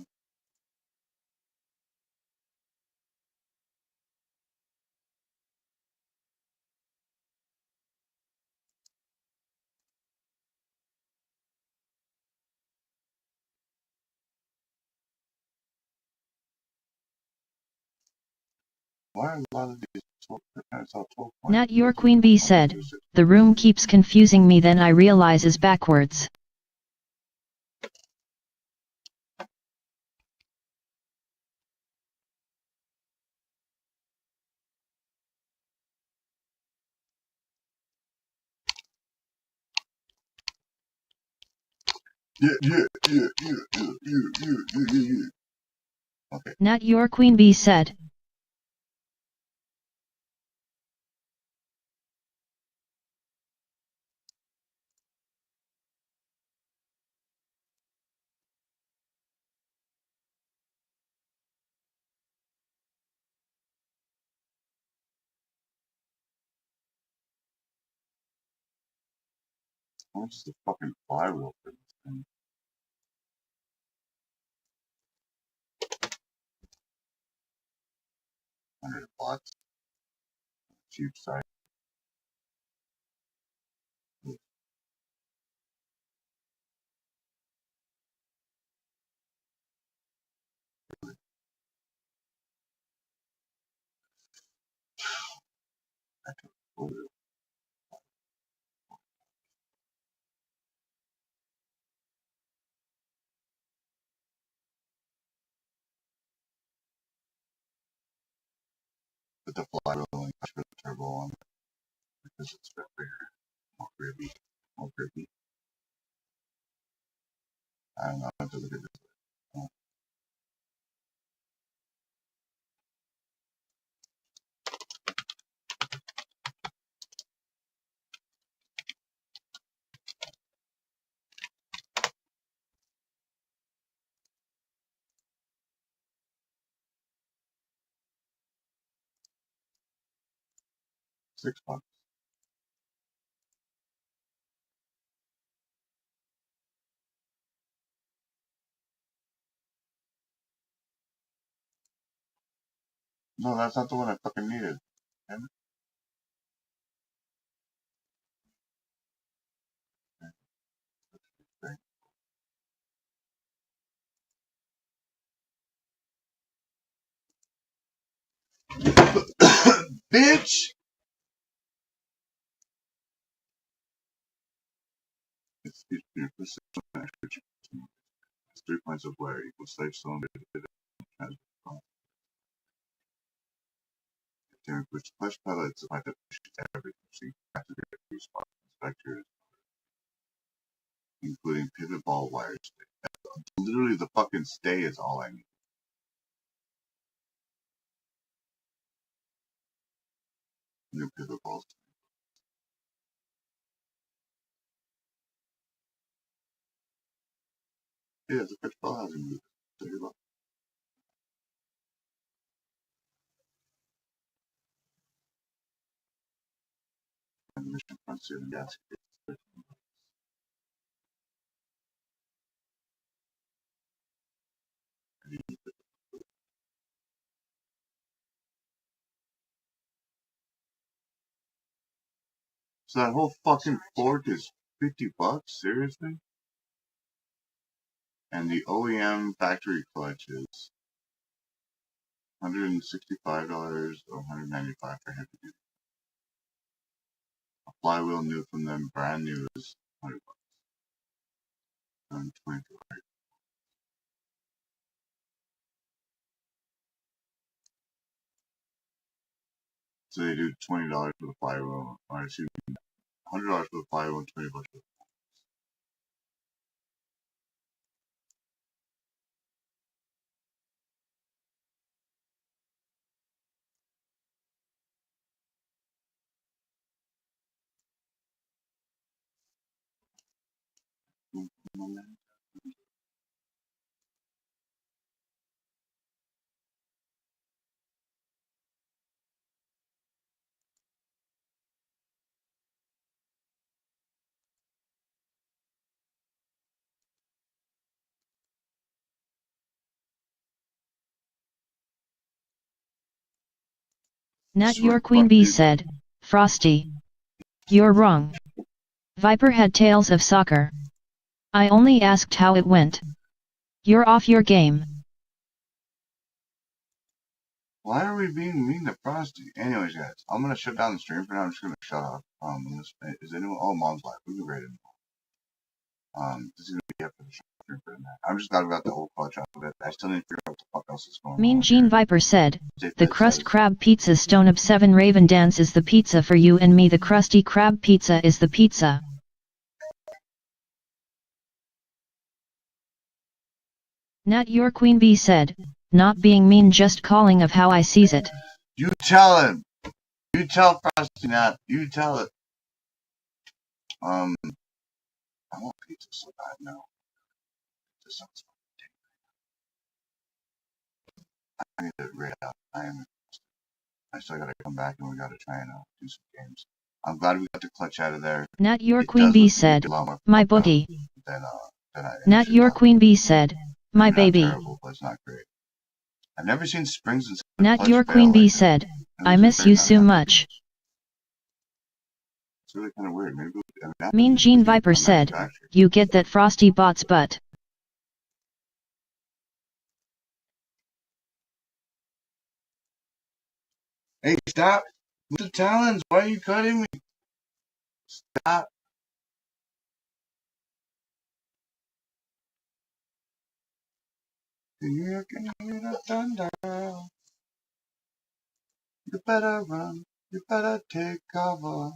Why are a lot of these 12, it's all 12 points? Nat your queen bee said, the room keeps confusing me, then I realize is backwards. Yeah. Okay. Nat your queen bee said. How much is the fucking flywheel for this thing? $100. Cheap side. Put the flywheel and put the turbo on it because it's a bit bigger, more grippy, I don't know. I have to look at this. Oh, $6. No, that's not the one I fucking needed. Damn it. Bitch! It's your precision extra. It's 3 points of wear equals safe cylinder transfer. During which flesh pellets like the everything. So you have to get response inspectors, including pivot ball wires. Literally the fucking stay is all I need. New pivot balls. Yeah, it's a pitch ball housing move. So you're like, mission front suit and gasket. So that whole fucking fork is $50? Seriously? And the OEM factory clutch is $165 or $195 for heavy duty. A flywheel new from them, brand new, is $100. $120. So they do $20 for the flywheel, or excuse me, $100 for the flywheel and $20 for the Nat your queen bee said, Frosty. You're wrong. Viper had tales of soccer. I only asked how it went. You're off your game. Why are we being mean to Frosty? Anyways, guys, I'm gonna shut down the stream for now. I'm just gonna shut off. Is anyone? Oh, Mom's live. We can rate it. This is gonna be after the stream for now. I'm just talking about the whole clutch out of it. I still need to figure out what the fuck else is going on. Mean Gene Viper said, the crust crab pizza StoneBurq7 Raven Dance is the pizza for you and me. The crusty crab pizza is the pizza. Nat your queen bee said, not being mean, just calling of how I sees it. You tell him. You tell Frosty, Nat. You tell it. I want pizza so bad now. This sounds fun. I need to rate out. I still gotta come back and we gotta try and do some games. I'm glad we got the clutch out of there. Nat your queen bee said, my boogie. Nat your queen bee said, my baby. Terrible, but it's not great. I've never seen springs and Nat your queen bee said, I miss you so much. It's really kind of weird. Maybe Mean Gene Viper said, you get that Frosty bot's butt. Hey, stop with the talons. Why are you cutting me? Stop. You can hear the thunder. You better run. You better take cover.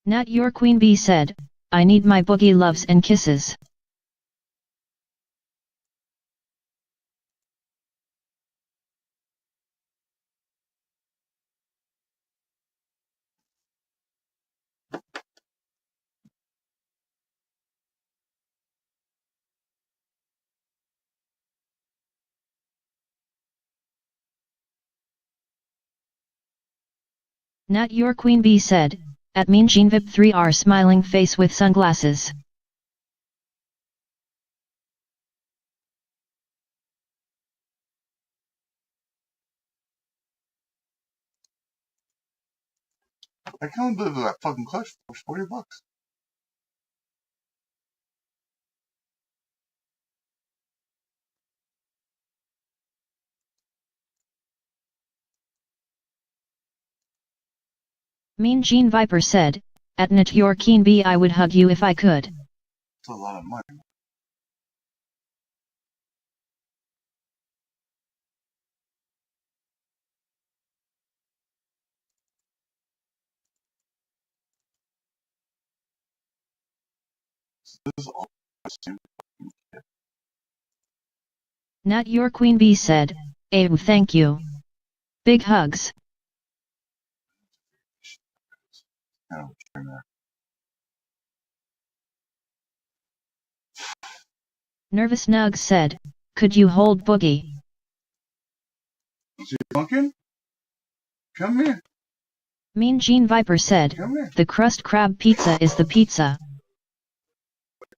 Nat your queen bee said, I need my boogie loves and kisses. Nat your queen bee said, at Mean Gene Vip 3R smiling face with sunglasses. I can't believe that fucking clutch was $40. Mean Gene Viper said, at Nat your queen bee I would hug you if I could. It's a lot of money. This is all the same fucking shit. Nat your queen bee said, thank you. Big hugs. Kind of a trim there. Nervous Nugs said, could you hold boogie? Is he funkin'? Come here. Mean Gene Viper said, Come here. the crust crab pizza is the pizza.